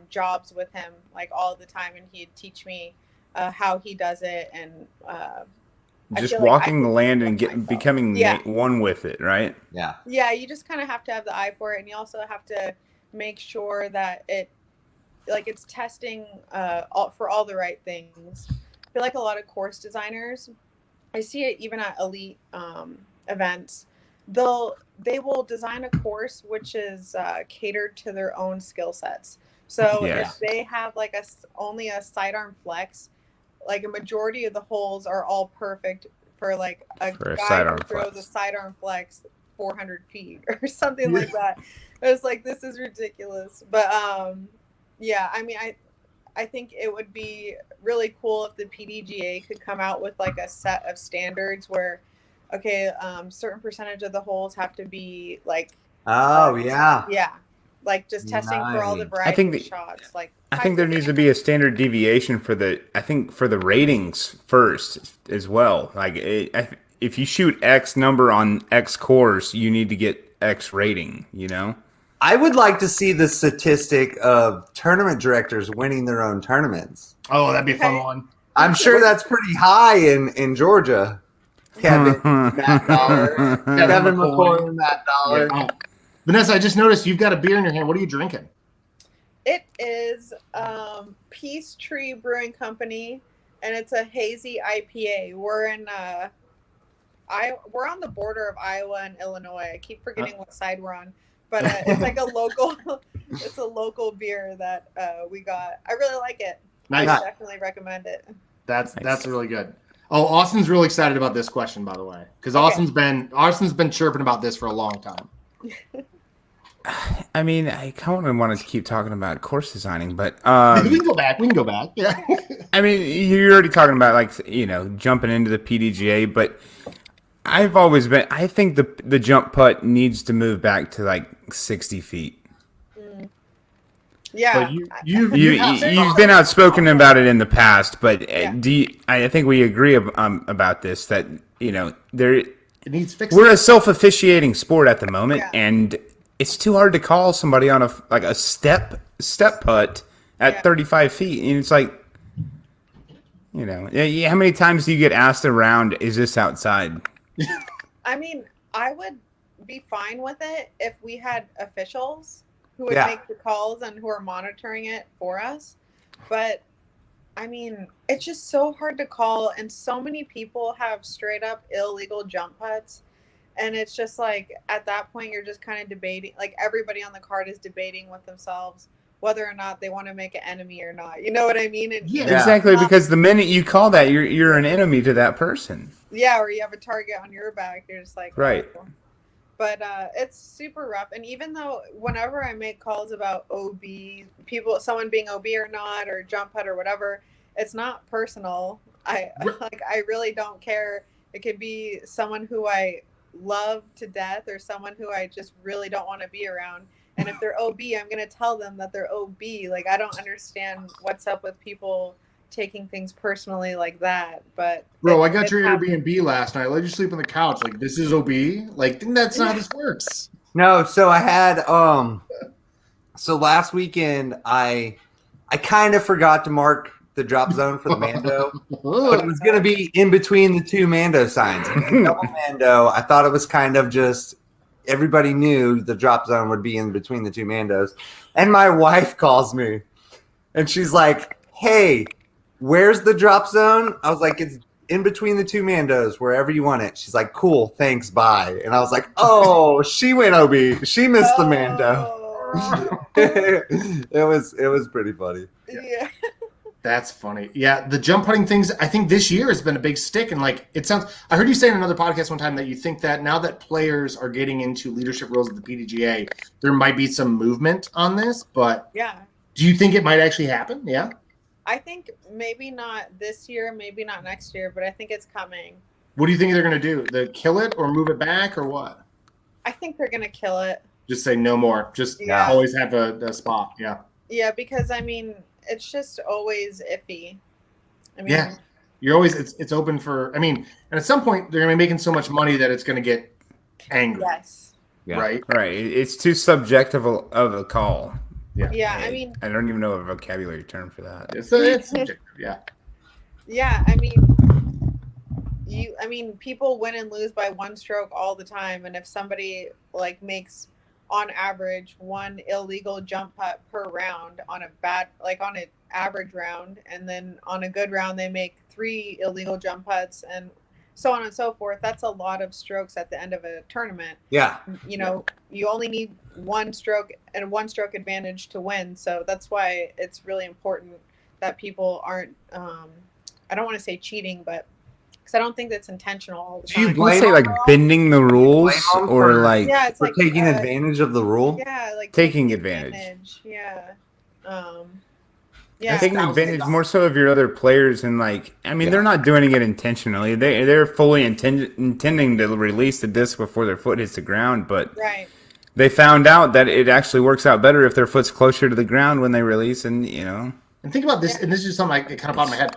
jobs with him, like all the time, and he'd teach me how he does it, and just walking the land and becoming one with it, right? Yeah. Yeah, you just kind of have to have the eye for it, and you also have to make sure that it's testing for all the right things. I feel like a lot of course designers, I see it even at elite events, they will design a course which is catered to their own skill sets. So if they have like only a sidearm flex, like a majority of the holes are all perfect for like a guy who throws a sidearm flex 400 feet or something like that. It's like, this is ridiculous. But I think it would be really cool if the PDGA could come out with like a set of standards where, certain percentage of the holes have to be like. Like just testing for all the variety of shots. Like, I think there needs to be a standard deviation for the ratings first as well. Like if you shoot X number on X course, you need to get X rating. You know. I would like to see the statistic of tournament directors winning their own tournaments. Oh, that'd be a fun one. I'm sure that's pretty high in Georgia. Kevin, Matt Dollar. Kevin McCoy and Matt Dollar. Yeah. Vanessa, I just noticed you've got a beer in your hand. What are you drinking? It is Peace Tree Brewing Company, and it's a hazy IPA. We're in we're on the border of Iowa and Illinois. I keep forgetting what side we're on. But it's like a local beer that we got. I really like it. Nice. I definitely recommend it. That's really good. Oh, Austin's really excited about this question, by the way, because Austin's been chirping about this for a long time. I mean, I kind of want to keep talking about course designing, but we can go back. Yeah. I mean, you're already talking about jumping into the PDGA, but I think the jump putt needs to move back to like 60 feet. Yeah. But you've been outspoken about it in the past, but I think we agree about this, that it needs fixing. We're a self-officiating sport at the moment, and it's too hard to call somebody on a step putt at 35 feet, and it's like, how many times do you get asked around, is this outside? I mean, I would be fine with it if we had officials who would Yeah. make the calls and who are monitoring it for us. But I mean, it's just so hard to call, and so many people have straight up illegal jump putts. And it's just like at that point, you're just kind of debating, like everybody on the card is debating with themselves whether or not they want to make an enemy or not. You know what I mean? And Yeah. Exactly, because the minute you call that, you're an enemy to that person. yeah, or you have a target on your back. You're just like, Right. oh. But it's super rough. And even though whenever I make calls about OB, someone being OB or not, or jump putt or whatever, it's not personal. I really don't care. It could be someone who I love to death or someone who I just really don't want to be around. And if they're OB, I'm going to tell them that they're OB. Like, I don't understand what's up with people taking things personally like that. But bro, I got your Airbnb last night. I let you sleep on the couch. Like, this is OB? Like, that's not how this works. No, so I had so last weekend I kind of forgot to mark the drop zone for the Mando, but it was going to be in between the two Mando signs. Double Mando, I thought it was kind of just everybody knew the drop zone would be in between the two Mandos. And my wife calls me and she's like, "Hey, where's the drop zone?" I was like, "It's in between the two Mandos, wherever you want it." She's like, "Cool, thanks, bye." And I was like, "Oh, she went OB. She missed the Mando." It was pretty funny. Yeah. That's funny. Yeah, the jump putting things, I think this year has been a big stick. And like, it sounds, I heard you say in another podcast one time that you think that now that players are getting into leadership roles at the PDGA, there might be some movement on this. But Yeah. do you think it might actually happen? Yeah. I think maybe not this year, maybe not next year, but I think it's coming. What do you think they're going to do? They kill it or move it back or what? I think they're going to kill it. Just say no more. Just always have a spot. Yeah. Yeah, because I mean, it's just always iffy. I mean, yeah. You're always, it's open for, I mean, and at some point they're going to be making so much money that it's going to get angry. Yes. Yeah. Right? Right. It's too subjective of a call. Yeah. Yeah, I mean, I don't even know a vocabulary term for that. It's subjective. Yeah. Yeah, I mean, people win and lose by one stroke all the time, and if somebody like makes on average one illegal jump putt per round on an average round, and then on a good round they make 3 illegal jump putts and so on and so forth, that's a lot of strokes at the end of a tournament. Yeah. You know, you only need one stroke and 1 stroke advantage to win. So that's why it's really important that people aren't, I don't want to say cheating, but because I don't think that's intentional all the time. Do you say like bending the rules or like it's for like taking advantage of the rule? Yeah, like taking advantage. Yeah. Taking advantage more so of your other players, and like, I mean, they're not doing it intentionally. They're fully intending to release the disc before their foot hits the ground, but they found out that it actually works out better if their foot's closer to the ground when they release, and you know. And think about this, and this is something that kind of popped in my head.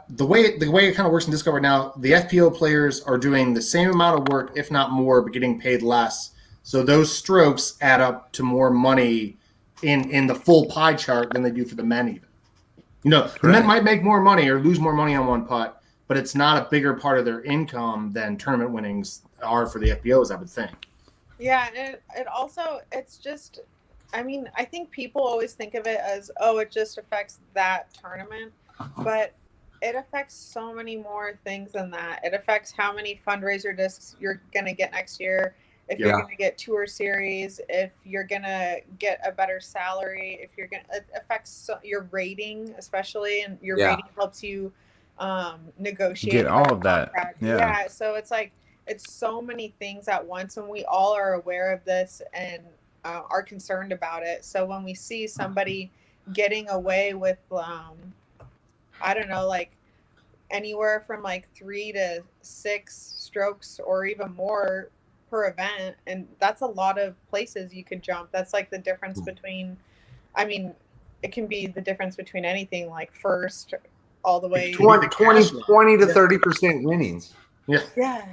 The way it kind of works in Disco right now, the FPO players are doing the same amount of work, if not more, but getting paid less. So those strokes add up to more money in the full pie chart than they do for the men even. You know, the men might make more money or lose more money on one putt, but it's not a bigger part of their income than tournament winnings are for the FPOs, I would think. Yeah, and it also, it's just, I mean, I think people always think of it as, oh, it just affects that tournament, but it affects so many more things than that. It affects how many fundraiser discs you're going to get next year, if you're going to get tour series, if you're going to get a better salary, if you're going to, it affects your rating, especially, and your rating helps you negotiate. Get all of that. Yeah. So it's like, it's so many things at once, and we all are aware of this and are concerned about it. So when we see somebody getting away with, I don't know, like anywhere from like 3 to 6 strokes or even more per event, and that's a lot of places you could jump. That's like the difference between, I mean, it can be the difference between anything like first all the way 20 to 30% winnings. Yeah.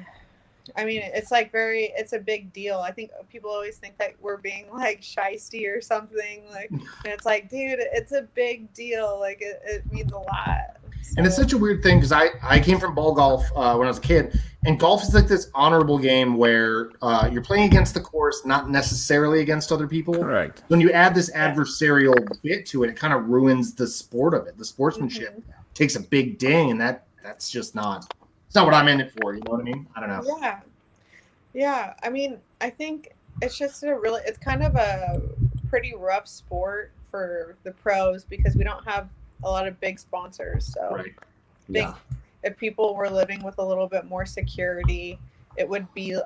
I mean, it's like it's a big deal. I think people always think that we're being like shysty or something, like, and it's like, dude, it's a big deal. Like it means a lot. So. And it's such a weird thing because I came from ball golf when I was a kid, And golf is like this honorable game where you're playing against the course, not necessarily against other people. Correct. When you add this adversarial bit to it, it kind of ruins the sport of it. The sportsmanship takes a big ding, and that's just not. It's not what I'm in it for. You know what I mean? I don't know. Yeah. Yeah. I mean, I think it's just it's kind of a pretty rough sport for the pros because we don't have a lot of big sponsors. So Right. I think if people were living with a little bit more security, it would be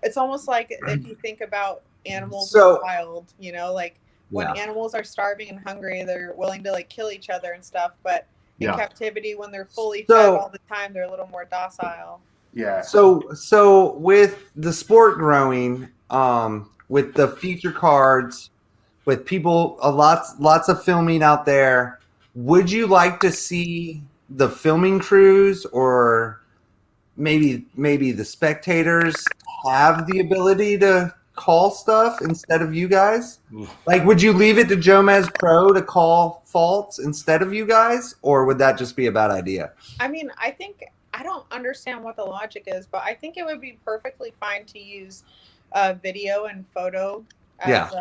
it's almost like if you think about animals in the wild, you know, like when animals are starving and hungry, they're willing to like kill each other and stuff. But in captivity, when they're fully fed all the time, they're a little more docile. Yeah. So with the sport growing, with the feature cards, with people, lots of filming out there, would you like to see the filming crews or maybe the spectators have the ability to call stuff instead of you guys? Like, would you leave it to Jomez Pro to call faults instead of you guys, or would that just be a bad idea? I mean, I don't understand what the logic is, but I think it would be perfectly fine to use video and photo as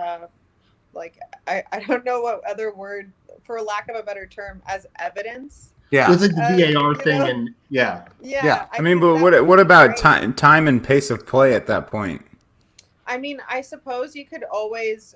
like I don't know what other word, for lack of a better term, as evidence. Yeah, it's like the VAR thing, and yeah. I mean, but what about time and pace of play at that point? I mean, I suppose you could always,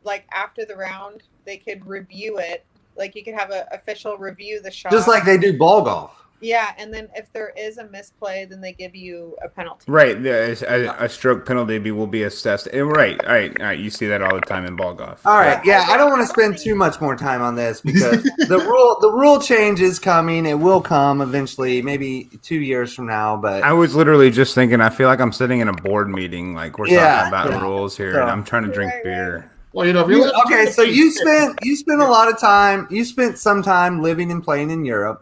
like after the round, they could review it. Like you could have an official review the shot, just like they do ball golf. Yeah, and then if there is a misplay, then they give you a penalty. Right, a stroke penalty will be assessed. Right. You see that all the time in ball golf. All right, I don't want to spend too much more time on this because the rule change is coming. It will come eventually, maybe 2 years from now. But I was literally just thinking, I feel like I'm sitting in a board meeting, like we're talking about rules here, and I'm trying to drink beer. Well, you know, if you're so you spent a lot of time. You spent some time living and playing in Europe.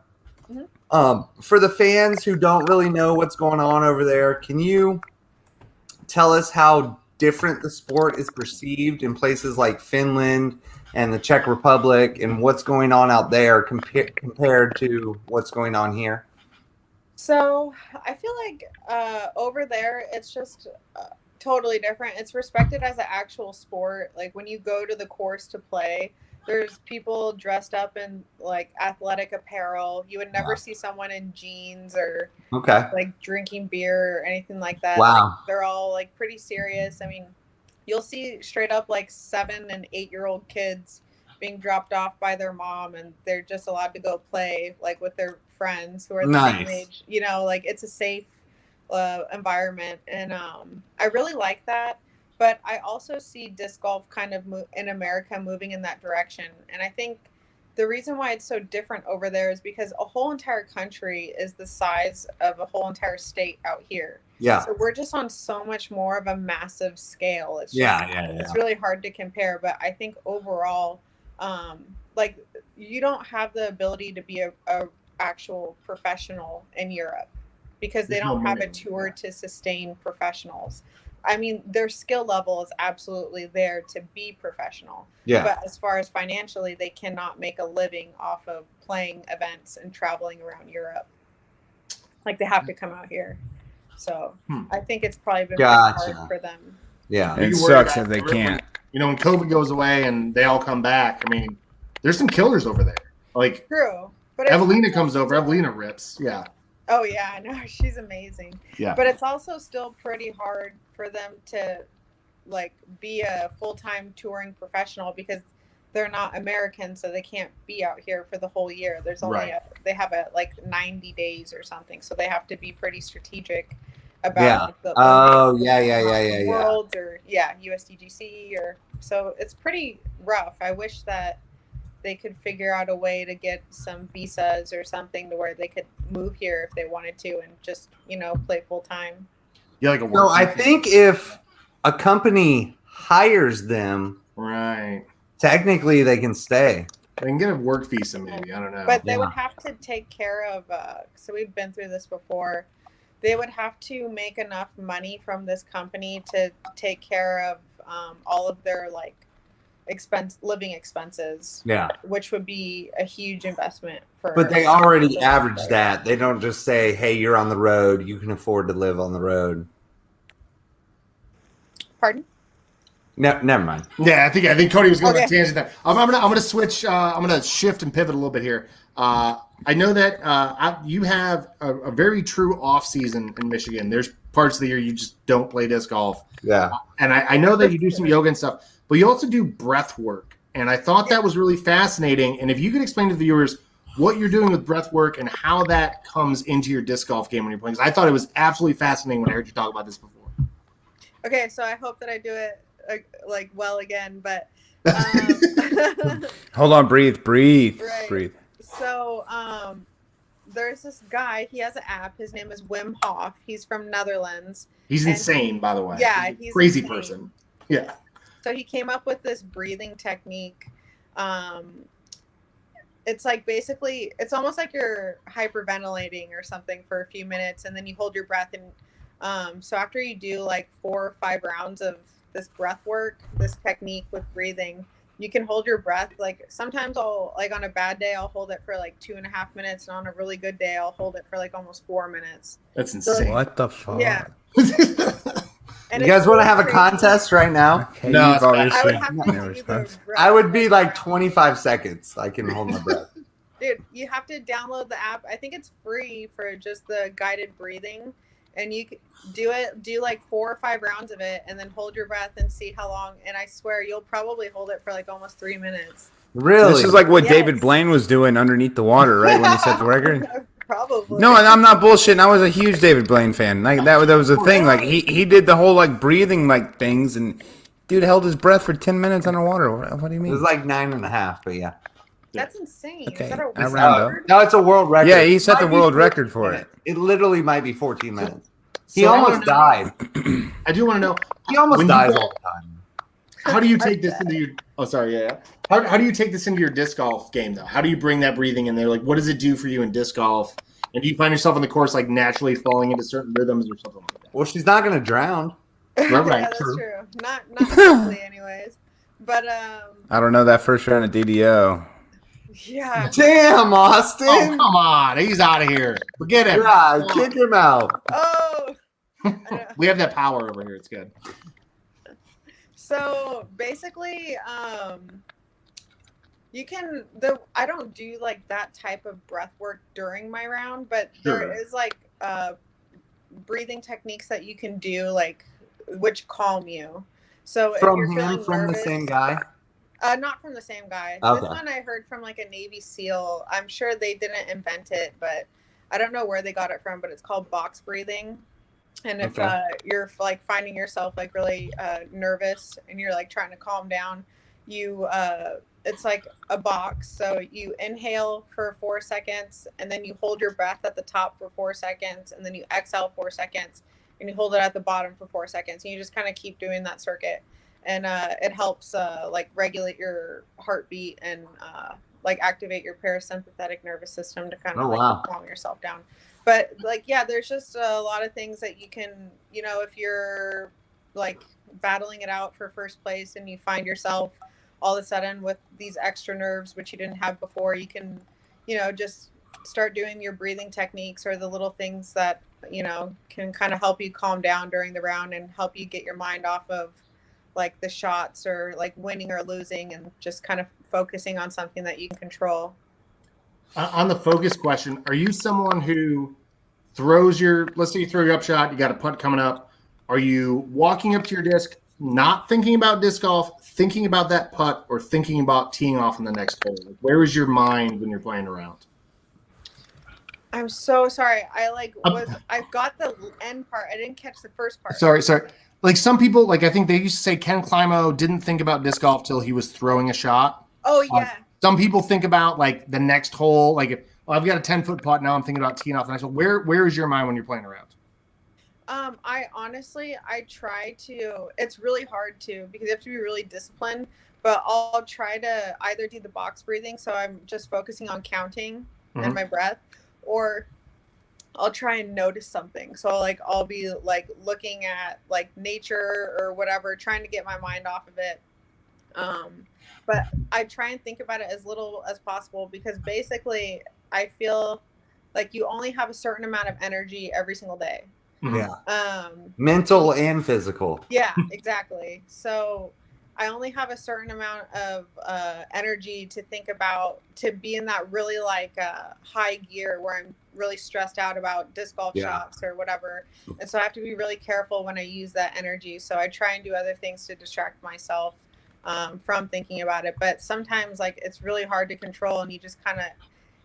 For the fans who don't really know what's going on over there, can you tell us how different the sport is perceived in places like Finland and the Czech Republic, and what's going on out there compared to what's going on here? So I feel like over there, it's just totally different. It's respected as an actual sport. Like when you go to the course to play, there's people dressed up in like athletic apparel. You would never see someone in jeans or like drinking beer or anything like that. Wow. Like, they're all like pretty serious. I mean, you'll see straight up like 7 and 8-year-old kids being dropped off by their mom, and they're just allowed to go play like with their friends who are the same age. You know, like it's a safe environment, and I really like that. But I also see disc golf kind of in America moving in that direction. And I think the reason why it's so different over there is because a whole entire country is the size of a whole entire state out here. Yeah. So we're just on so much more of a massive scale. It's just, it's really hard to compare. But I think overall, like you don't have the ability to be a actual professional in Europe because they don't have a tour to sustain professionals. I mean, their skill level is absolutely there to be professional. Yeah. But as far as financially, they cannot make a living off of playing events and traveling around Europe. Like they have to come out here. So I think it's probably been pretty hard for them. Yeah. It sucks that they can't. You know, when COVID goes away and they all come back, I mean, there's some killers over there. Like true. But Evelina comes over. Evelina rips. Yeah. Oh, yeah, I know. She's amazing. Yeah. But it's also still pretty hard for them to, like, be a full-time touring professional because they're not American, so they can't be out here for the whole year. There's only they have 90 days or something, so they have to be pretty strategic about the World or USDGC or so it's pretty rough. I wish that they could figure out a way to get some visas or something to where they could move here if they wanted to and just, play full time. Yeah, like I think if a company hires them, technically they can stay. They can get a work visa, maybe. I don't know. But they would have to take care of. So we've been through this before. They would have to make enough money from this company to take care of all of their living expenses. Yeah. Which would be a huge investment for. But they already average that. They don't just say, "Hey, you're on the road. You can afford to live on the road." Pardon? No, never mind. Yeah, I think Cody was going on a tangent there. I'm gonna switch. I'm gonna shift and pivot a little bit here. I know that you have a very true off season in Michigan. There's parts of the year you just don't play disc golf. Yeah. And I know that you do some yoga and stuff, but you also do breath work. And I thought that was really fascinating. And if you could explain to the viewers what you're doing with breath work and how that comes into your disc golf game when you're playing. 'Cause I thought it was absolutely fascinating when I heard you talk about this before. Okay, so I hope that I do it like well again, but hold on, breathe. Right. So there's this guy, he has an app, his name is Wim Hof, he's from Netherlands. He's insane, by the way. Yeah, he's a crazy insane person. Yeah. So he came up with this breathing technique. It's like basically, it's almost like you're hyperventilating or something for a few minutes, and then you hold your breath. And so after you do like 4 or 5 rounds of this breath work, this technique with breathing, you can hold your breath. Like sometimes I'll, like on a bad day, I'll hold it for like 2.5 minutes. And on a really good day, I'll hold it for like almost 4 minutes. That's insane. What the fuck? Yeah. You guys want to have a contest right now? Okay, No, you've obviously I would be like 25 seconds. I can hold my breath. Dude, you have to download the app. I think it's free for just the guided breathing. And you do like 4 or 5 rounds of it and then hold your breath and see how long. And I swear you'll probably hold it for like almost 3 minutes. Really? This is like what David Blaine was doing underneath the water, right? When he set the record? Probably. No, I'm not bullshitting. I was a huge David Blaine fan. Like that was a thing. Like he did the whole like breathing like things, and dude held his breath for 10 minutes underwater. What do you mean? It was like 9.5, but yeah. That's insane. Okay, Is that a No, it's a world record. Yeah, he set the world record for it. It literally might be 14 minutes. He So almost died. I do want to know. He almost when dies you- all the time. How do you take this into your? Oh, sorry. Yeah. How do you take this into your disc golf game though? How do you bring that breathing in there? Like, what does it do for you in disc golf? And do you find yourself on the course like naturally falling into certain rhythms or something like that? Well, she's not going to drown. Right, Yeah, that's true. true. Not really, anyways. But I don't know that first round of DDO. yeah. Damn, Austin. Oh, come on. He's out of here. Forget him. Yeah, kick him out. Oh. We have that power over here. It's good. So basically, I don't do like that type of breath work during my round, but there is like breathing techniques that you can do, like which calm you. So From if you're feeling from nervous, the same guy? not from the same guy. Okay. This one I heard from like a Navy SEAL. I'm sure they didn't invent it, but I don't know where they got it from, but it's called box breathing. And if you're like finding yourself like really nervous and you're like trying to calm down, you it's like a box. So you inhale for 4 seconds and then you hold your breath at the top for 4 seconds and then you exhale 4 seconds and you hold it at the bottom for 4 seconds. And you just kind of keep doing that circuit. And it helps like regulate your heartbeat and like activate your parasympathetic nervous system to kind of calm yourself down. But like, yeah, there's just a lot of things that you can, if you're like battling it out for first place and you find yourself all of a sudden with these extra nerves, which you didn't have before, you can, just start doing your breathing techniques or the little things that, can kind of help you calm down during the round and help you get your mind off of like the shots or like winning or losing and just kind of focusing on something that you can control. On the focus question, are you someone who throws let's say you throw your up shot, you got a putt coming up. Are you walking up to your disc, not thinking about disc golf, thinking about that putt, or thinking about teeing off in the next hole? Like, where is your mind when you're playing around? I'm so sorry. I got the end part. I didn't catch the first part. Sorry. Like some people, like I think they used to say Ken Climo didn't think about disc golf till he was throwing a shot. Oh yeah. Some people think about like the next hole, like if I've got a 10-foot putt, now I'm thinking about teeing off the next hole. Where is your mind when you're playing around? I honestly, I try to, it's really hard to, because you have to be really disciplined, but I'll try to either do the box breathing. So I'm just focusing on counting and my breath, or I'll try and notice something. So like, I'll be like looking at like nature or whatever, trying to get my mind off of it. But I try and think about it as little as possible because basically I feel like you only have a certain amount of energy every single day. Yeah. Mental and physical. Yeah, exactly. So I only have a certain amount of energy to think about, to be in that really like high gear where I'm really stressed out about disc golf shots or whatever. And so I have to be really careful when I use that energy. So I try and do other things to distract myself from thinking about it. But sometimes like it's really hard to control, and you just kind of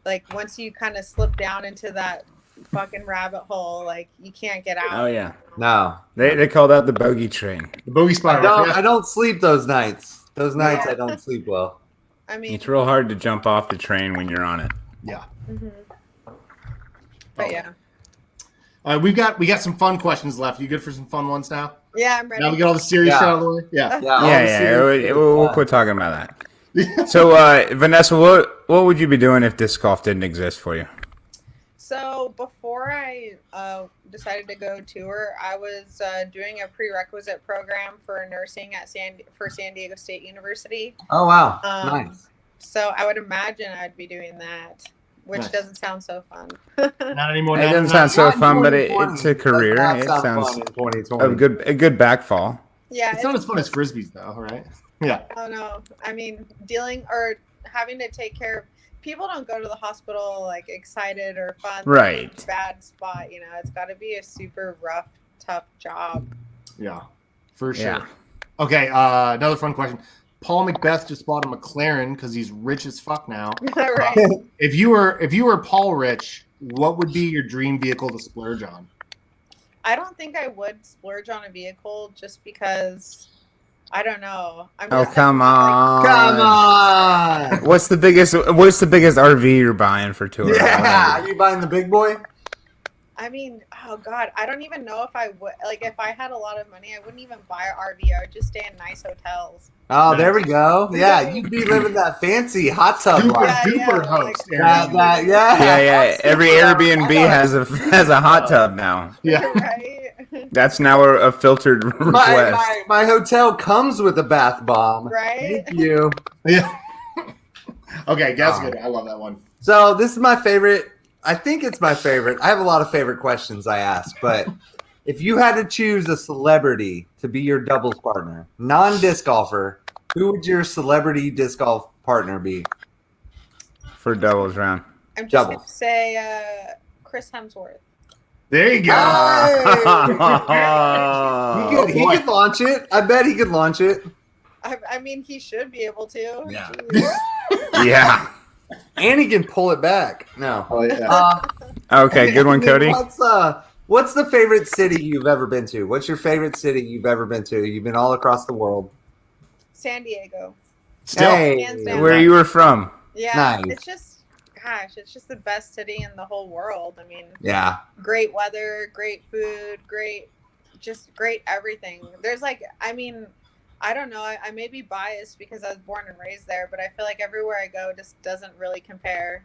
like, once you kind of slip down into that fucking rabbit hole, like you can't get out. Oh yeah. No. They call that the bogey train. The bogey spiral. I don't sleep those nights. Those nights I don't sleep well. I mean, it's real hard to jump off the train when you're on it. Yeah. Mm-hmm. But yeah. We got some fun questions left. You good for some fun ones now? Yeah, I'm ready. Now we get all the serious shit out of the way. Yeah. We'll quit talking about that. So, Vanessa, what would you be doing if disc golf didn't exist for you? So before I decided to go tour, I was doing a prerequisite program for nursing at San Diego State University. Oh wow, nice. So I would imagine I'd be doing that, which doesn't sound so fun. Not anymore. It doesn't sound so fun, but it's a career. It sounds fun in 2020. a good backfall. Yeah, it's not as fun as frisbees, though, right? Yeah. Oh no, I mean, dealing or having to take care of people don't go to the hospital like excited or fun. Right. Like, bad spot, you know. It's got to be a super rough, tough job. Yeah, for sure. Yeah. Okay, another fun question. Paul Macbeth just bought a McLaren because he's rich as fuck now. Right. If you were Paul Rich, what would be your dream vehicle to splurge on? I don't think I would splurge on a vehicle just because I don't know. Come on! Come on! What's the biggest RV you're buying for tour? Yeah, are you buying the big boy? I mean, oh god, I don't even know if I would. Like, if I had a lot of money, I wouldn't even buy an RV. I would just stay in nice hotels. Oh, there we go. Yeah, you'd be living that fancy hot tub life. Super host. Yeah. Every Airbnb has a hot tub now. Yeah. Right. That's now a filtered request. My hotel comes with a bath bomb. Right. Thank you. Yeah. Okay, that's good. I love that one. So this is my favorite. I think it's my favorite. I have a lot of favorite questions I ask, but if you had to choose a celebrity to be your doubles partner, non-disc golfer, who would your celebrity disc golf partner be? For doubles round. I'm just going to say Chris Hemsworth. There you go. He could launch it. I bet he could launch it. I mean, he should be able to. Yeah. Yeah. And he can pull it back. No. Oh, yeah. Okay, good one, Cody. What's the favorite city you've ever been to? What's your favorite city you've ever been to? You've been all across the world. San Diego. Still. Hey, where you were from? Yeah. Nice. It's just the best city in the whole world. I mean, yeah. Great weather, great food, great everything. There's like, I mean, I don't know. I may be biased because I was born and raised there, but I feel like everywhere I go just doesn't really compare.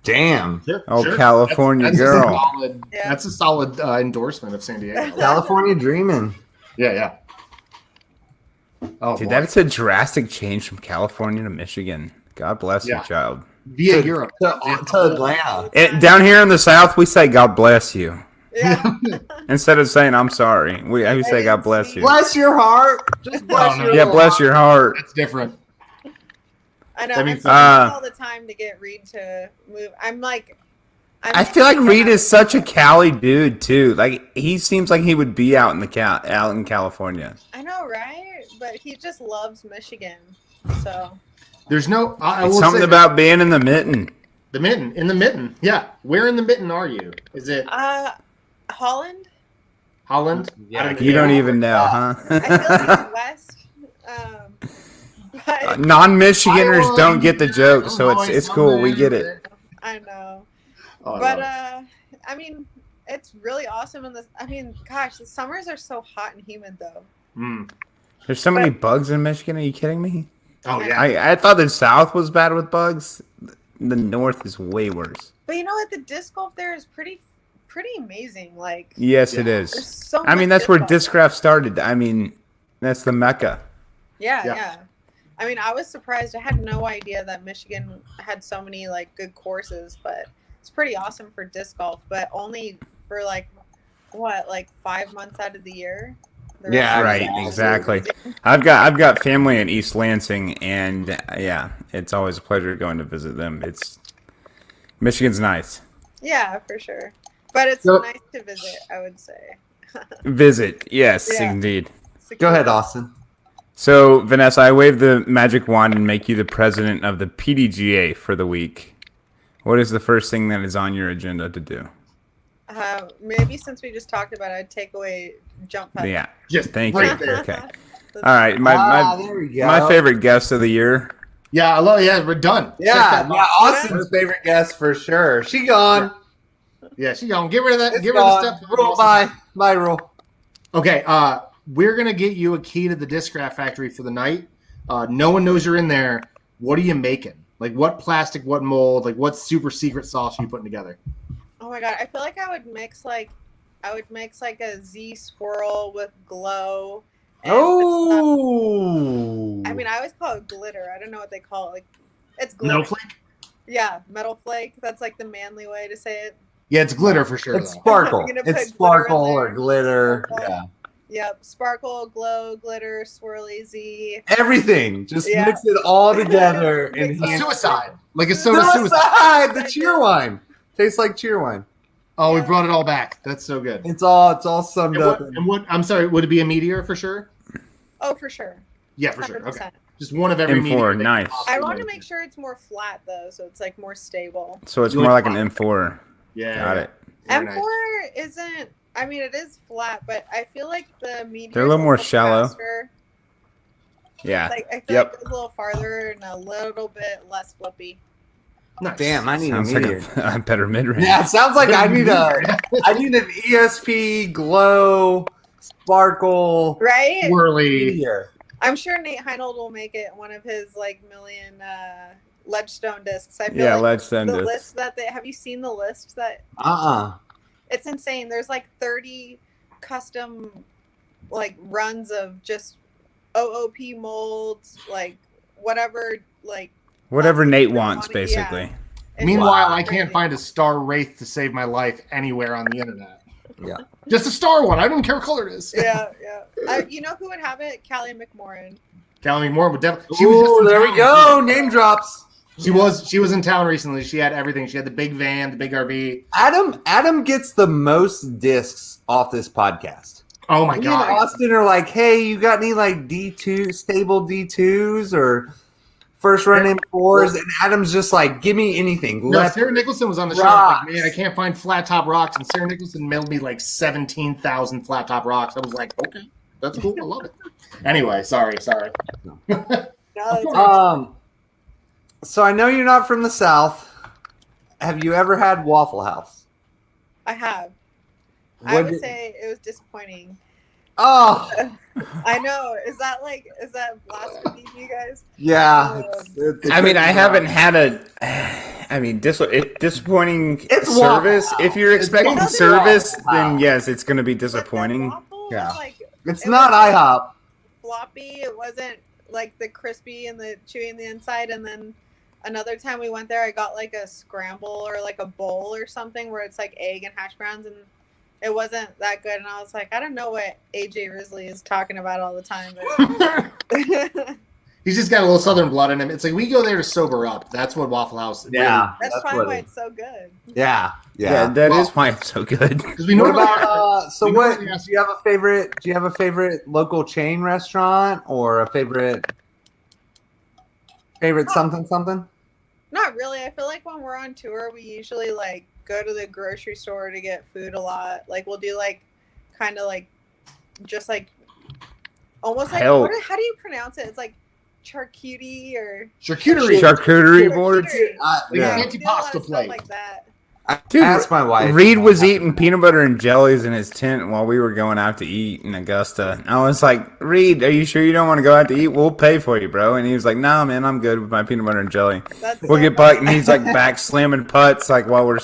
Damn. Sure. California girl. That's a solid endorsement of San Diego. California dreaming. Yeah. Oh, dude, that's a drastic change from California to Michigan. God bless you, child. Via Europe. To Atlanta. Down here in the South, we say God bless you. Yeah. Instead of saying I'm sorry, we say God bless you. Bless your heart. Just bless your heart. Bless your heart. That's different. I know. I'm taking all the time to get Reed to move. I feel like Reed is such a Cali dude too. Like he seems like he would be out in California. I know, right? But he just loves Michigan. So there's no. It's something about being in the mitten. The mitten, in the mitten. Yeah. Where in the mitten are you? Is it Holland? Holland? Yeah. You don't even know, huh? I feel like it's west. But non-Michiganers don't get the joke, so it's cool. We get it. I know. Oh, but I mean, it's really awesome in this. I mean, gosh, the summers are so hot and humid though. There's so many bugs in Michigan. Are you kidding me? Oh yeah. I thought the South was bad with bugs. The North is way worse. But you know what? The disc golf there is pretty amazing. Like, yes, it is. So I mean, that's where Discraft started. I mean, that's the Mecca. Yeah. I mean, I was surprised. I had no idea that Michigan had so many like good courses, but it's pretty awesome for disc golf, but only for like 5 months out of the year. Yeah, right, exactly. I've got family in East Lansing, and yeah, it's always a pleasure going to visit them. Michigan's nice. Yeah, for sure. But it's nice to visit, I would say. Visit, yes, indeed. Go ahead, Austin. So, Vanessa, I wave the magic wand and make you the president of the PDGA for the week. What is the first thing that is on your agenda to do? Maybe since we just talked about it, I'd take away jump putting. Yeah, just thank you. right there. Okay. All right, my favorite guest of the year. Yeah, I love. Yeah, we're done. Yeah, Austin's favorite guest for sure. She gone. Yeah, she gone. Get rid of that. Get rid of the stuff. Rule bye, Rule. Okay, we're gonna get you a key to the Discraft factory for the night. No one knows you're in there. What are you making? Like, what plastic? What mold? Like, what super secret sauce are you putting together? Oh my god, I feel like I would mix like a Z swirl with glow. Oh. I mean, I always call it glitter. I don't know what they call it. Like, it's glitter. Metal flake. Yeah, metal flake. That's like the manly way to say it. Yeah, it's glitter for sure. It's sparkle. It's sparkle or glitter. Yeah. Yep, sparkle, glow, glitter, swirly, Z. Everything. Just mix it all together. And suicide. Like a soda suicide. The cheer wine. Tastes like cheer wine. Oh, we brought it all back. That's so good. It's all summed up. And what? I'm sorry. Would it be a meteor for sure? Oh, for sure. Yeah, for 100%. Sure. Okay. Just one of every meteor. M4, nice. I want to make sure it's more flat though, so it's like more stable. So it's more like an M4. Yeah. Got it. M4 isn't. I mean, it is flat, but I feel like the meteor. They're a little more shallow. Faster. Yeah. Like I feel like it's a little farther and a little bit less flippy. Nice. Damn, I need sounds a meteor. Like a better mid-range. Yeah, it sounds like I need an ESP glow sparkle right swirly. Meteor. I'm sure Nate Heinold will make it one of his like million Ledgestone discs. I feel like Ledgestone discs. List that have you seen the list that? It's insane. There's like 30 custom like runs of just OOP molds, like whatever Nate wants, basically. Yeah. Meanwhile, I can't find a Star Wraith to save my life anywhere on the internet. Yeah. Just a star one. I don't care what color it is. Yeah. You know who would have it? Callie McMorrin. Callie McMorrin would definitely. There we go. Name drops. She was in town recently. She had everything. She had the big van, the big RV. Adam gets the most discs off this podcast. Oh my god! Me and Austin are like, hey, you got any like D2 stable D2s or first run M4s? And Adam's just like, give me anything. No, Sarah Nicholson was on the show. Like, man, I can't find flat top rocks, and Sarah Nicholson mailed me like 17,000 flat top rocks. I was like, okay, that's cool. I love it. Anyway, sorry. So I know you're not from the South. Have you ever had Waffle House? I have. I would say it was disappointing. Oh, I know. Is that blasphemy to you guys? Yeah. I mean, I haven't had disappointing service. If you're expecting service, then yes, it's going to be disappointing. Yeah. It's not IHOP. Floppy. It wasn't like the crispy and the chewy on the inside. And then another time we went there, I got like a scramble or like a bowl or something where it's like egg and hash browns, and it wasn't that good. And I was like, I don't know what AJ Risley is talking about all the time. But he's just got a little Southern blood in him. It's like we go there to sober up. That's what Waffle House is. Yeah. That's probably why it's so good. Yeah. That is why it's so good. Because we know about. So what? Do you have a favorite? Do you have a favorite local chain restaurant or a favorite something? Not really. I feel like when we're on tour, we usually like go to the grocery store to get food a lot. Like we'll do like kind of like just like almost like how do you pronounce it? It's like charcuterie boards. Antipasta plate. Like that. Dude, asked my wife. Reed was eating peanut butter and jellies in his tent while we were going out to eat in Augusta. I was like, Reed, are you sure you don't want to go out to eat? We'll pay for you, bro. And he was like, nah, man, I'm good with my peanut butter and jelly. We'll get back. And he's like back slamming putts like while we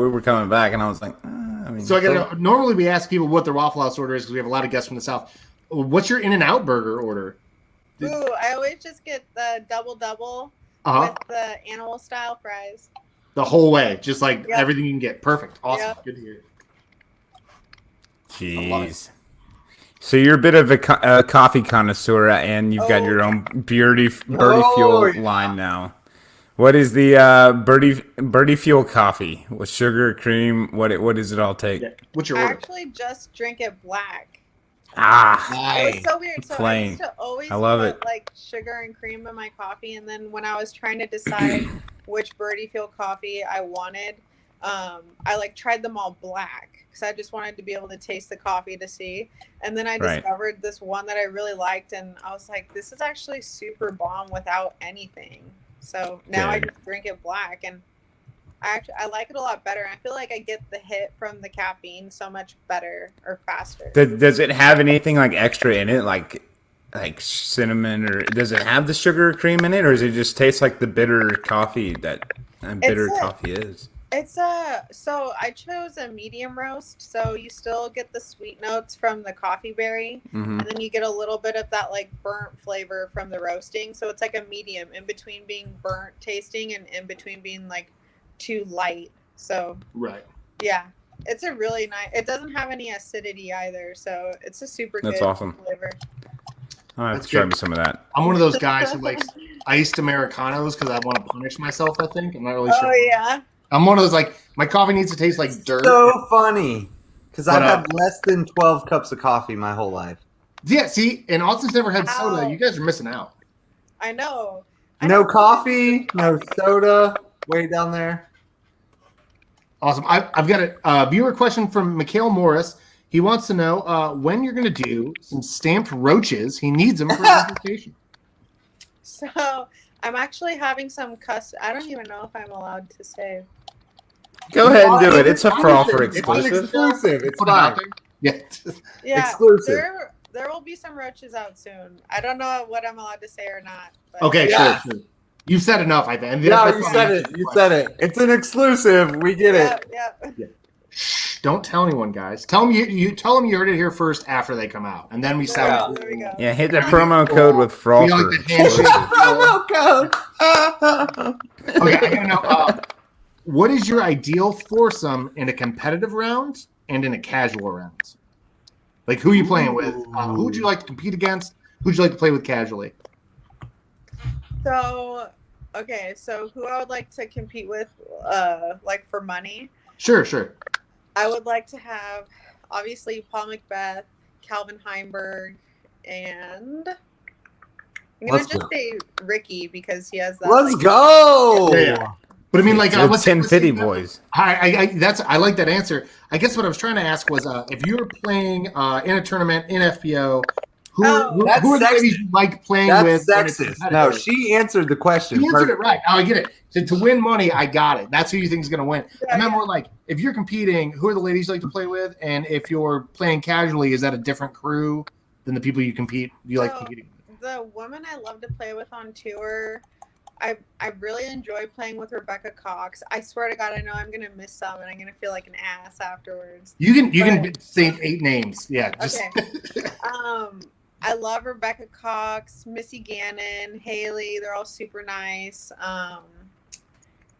were coming back. And I was like, normally we ask people what their Waffle House order is because we have a lot of guests from the South. What's your In-N-Out burger order? Ooh, I always just get the double Uh-huh. with the animal style fries. The whole way, just like everything you can get. Perfect. Awesome. Yep. Good to hear. Jeez. So you're a bit of a coffee connoisseur, and you've got your own Birdie Fuel line now. What is the Birdie Fuel coffee with sugar, cream? What does it all take? Yeah. What's your I order? actually just drink it black. Ah, It was so weird. So I used to always put like sugar and cream in my coffee, and then when I was trying to decide which Birdie Fuel coffee I wanted, I like tried them all black because I just wanted to be able to taste the coffee to see. And then I discovered this one that I really liked, and I was like, this is actually super bomb without anything. So now I just drink it black, and I like it a lot better. I feel like I get the hit from the caffeine so much better or faster. Does it have anything like extra in it, like cinnamon, or does it have the sugar or cream in it, or does it just taste like the bitter coffee that coffee is? So I chose a medium roast, so you still get the sweet notes from the coffee berry, and then you get a little bit of that like burnt flavor from the roasting. So it's like a medium in between being burnt tasting and in between being like too light. So yeah, it's a really nice. It doesn't have any acidity either, so it's a super good awesome flavor. Let's try me some of that. I'm one of those guys who likes iced Americanos because I want to punish myself. I think I'm not really sure. Oh yeah. I'm one of those like my coffee needs to taste like dirt. So funny because I've had less than 12 cups of coffee my whole life. Yeah, see, and Austin's never had soda. You guys are missing out. I know. No coffee, no soda. Way down there. Awesome. I've got a viewer question from Mikhail Morris. He wants to know when you're going to do some stamped roaches. He needs them for his presentation. So I'm actually having some I don't even know if I'm allowed to say. Go ahead and do it. It's a Frolfer exclusive. It's exclusive. It's fine. Yeah. Exclusive. There will be some roaches out soon. I don't know what I'm allowed to say or not. But okay, sure. You've said enough, I think. No, you said it. You said it. It's an exclusive. We get it. Yeah. Shh, don't tell anyone, guys. Tell them you heard it here first after they come out, and then we sell it. There we go. Yeah, hit the promo code with Frolfer. Promo code. Okay, I gotta know. What is your ideal foursome in a competitive round and in a casual round? Like, who are you playing with? Who would you like to compete against? Who would you like to play with casually? So who I would like to compete with, like for money? Sure. I would like to have, obviously, Paul Macbeth, Calvin Heimberg, and I'm going to just say Ricky because he has that. Let's go! Yeah. But I mean, like, let's 1050 boys. I like that answer. I guess what I was trying to ask was, if you were playing in a tournament in FPO, who are the ladies you like playing with? That's sexist. No, she answered the question. She answered it right. I get it. To win money, I got it. That's who you think is going to win. Yeah, and then we're like, if you're competing, who are the ladies you like to play with? And if you're playing casually, is that a different crew than the people you like competing with? The woman I love to play with on tour, I really enjoy playing with Rebecca Cox. I swear to God, I know I'm gonna miss some, and I'm gonna feel like an ass afterwards. You can say 8 names. Yeah. Just... Okay. I love Rebecca Cox, Missy Gannon, Haley. They're all super nice.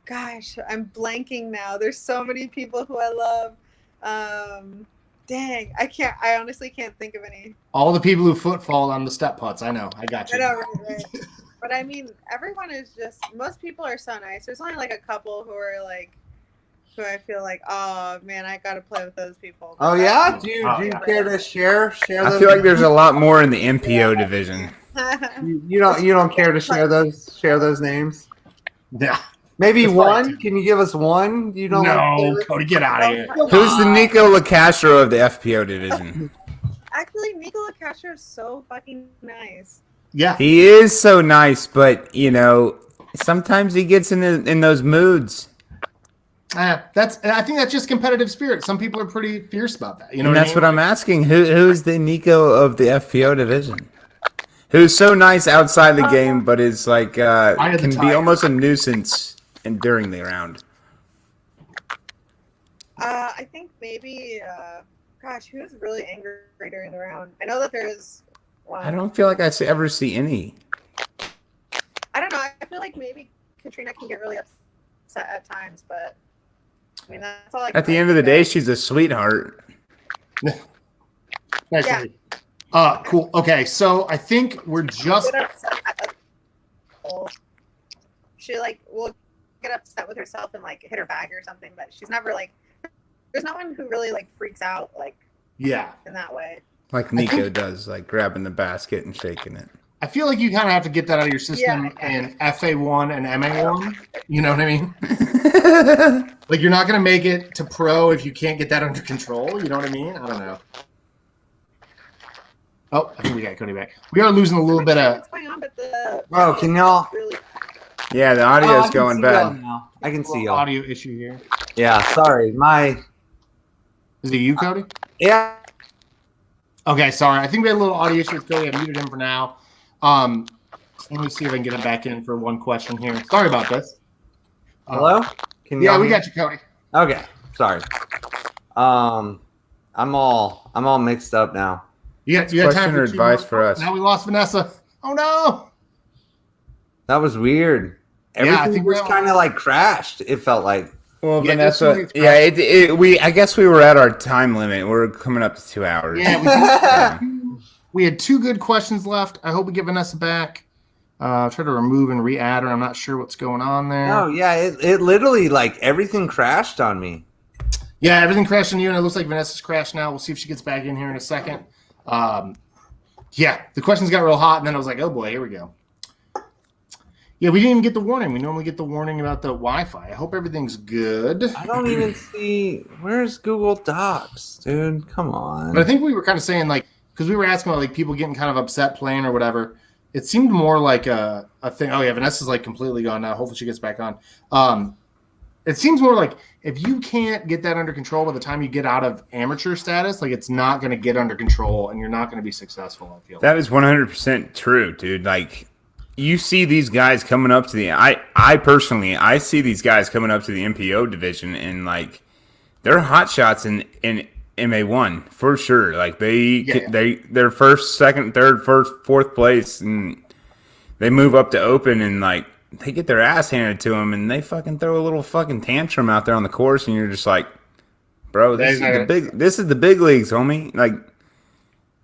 Gosh, I'm blanking now. There's so many people who I love. Dang, I honestly can't think of any. All the people who footfall on the step putts. I know. I got you. I know, right. But I mean, everyone is most people are so nice. There's only like a couple who are like, who I feel like, oh man, I got to play with those people. Oh yeah? Do you care to share I feel like there's a lot more in the MPO division. You don't care to share those names? Yeah. Maybe one? Can you give us one? You don't No, Cody, get out of here. Who's the Nico LaCastro of the FPO division? Actually, Nico LaCastro is so fucking nice. Yeah. He is so nice, but sometimes he gets in those moods. I think that's just competitive spirit. Some people are pretty fierce about that. That's what I'm asking. Who's the Nico of the FPO division? Who's so nice outside the game, but is like can be almost a nuisance during the round. I think maybe, who's really angry during the round? I know that there's I don't feel like ever see any. I don't know. I feel like maybe Katrina can get really upset at times, but I mean that's all. At the end of the day, she's a sweetheart. Nice. Yeah. Cool. Okay, so I think we're just. She like will get upset with herself and like hit her bag or something, but she's never like. There's no one who really like freaks out like. Yeah. In that way. Like Nico does, like grabbing the basket and shaking it. I feel like you kind of have to get that out of your system in FA1 and MA1. You know what I mean? Like you're not going to make it to pro if you can't get that under control. You know what I mean? I don't know. Oh, I think we got Cody back. We are losing a little bit of. Bro, can y'all? Yeah, the audio's going bad. Now. I can see y'all. Audio issue here. Yeah, sorry. Is it you, Cody? Yeah. Okay, sorry. I think we had a little audio issue with Cody. I muted him for now. Let me see if I can get him back in for one question here. Sorry about this. Hello? We got you, Cody. Okay, sorry. I'm all mixed up now. You got time for advice for us? Now we lost Vanessa. Oh no! That was weird. Everything was kind of like crashed. It felt like. Well, Vanessa, I guess we were at our time limit. We're coming up to 2 hours. Yeah, we had 2 good questions left. I hope we get Vanessa back. Try to remove and re-add her. I'm not sure what's going on there. No, yeah, it literally like everything crashed on me. Yeah, everything crashed on you, and it looks like Vanessa's crashed now. We'll see if she gets back in here in a second. Yeah, the questions got real hot, and then I was like, oh boy, here we go. Yeah, we didn't even get the warning. We normally get the warning about the Wi-Fi. I hope everything's good. I don't even see. Where's Google Docs, dude? Come on. But I think we were kind of saying, like, because we were asking about, like, people getting kind of upset playing or whatever. It seemed more like a thing. Oh, yeah, Vanessa's, like, completely gone now. Hopefully she gets back on. It seems more like if you can't get that under control by the time you get out of amateur status, like, it's not going to get under control and you're not going to be successful, I feel. That is 100% true, dude. Like, you see these guys coming up to the I personally see these guys coming up to the MPO division and like they're hot shots in MA1 for sure. Like they're first, second, third, first, fourth place, and they move up to open and like they get their ass handed to them and they fucking throw a little fucking tantrum out there on the course and you're just like, bro, this is the big leagues, homie. Like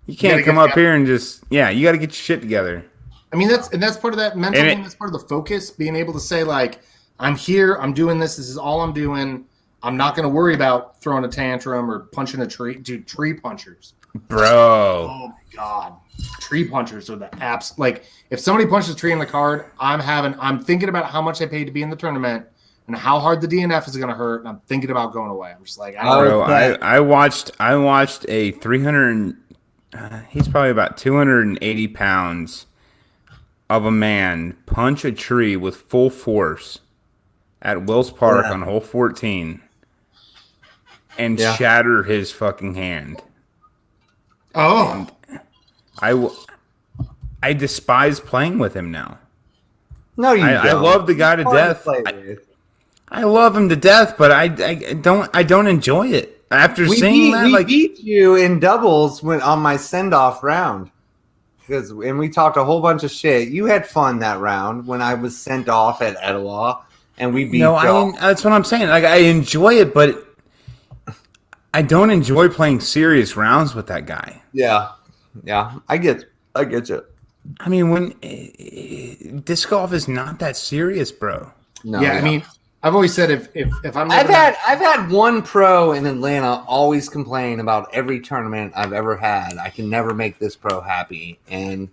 you can't come up here and just you got to get your shit together. I mean, that's part of that mental thing. That's part of the focus, being able to say, like, I'm here, I'm doing this is all I'm doing. I'm not going to worry about throwing a tantrum or punching a tree. Dude, tree punchers. Bro. Oh, my God. Tree punchers are the apps. Like, if somebody punches a tree in the card, I'm thinking about how much I paid to be in the tournament and how hard the DNF is going to hurt, and I'm thinking about going away. I'm just like, I watched a 300, he's probably about 280 pounds of a man punch a tree with full force at Wills Park on hole 14 and shatter his fucking hand. Oh. And I despise playing with him now. No, you don't. I love the guy to death. I love him to death, but I don't enjoy it. After seeing that, we beat you in doubles on my send-off round. And we talked a whole bunch of shit. You had fun that round when I was sent off at Etowah, and we beat. That's what I'm saying. Like I enjoy it, but I don't enjoy playing serious rounds with that guy. Yeah, I get you. I mean, when disc golf is not that serious, bro. No, I mean, I've always said if I'm I've had one pro in Atlanta always complain about every tournament I've ever had. I can never make this pro happy, and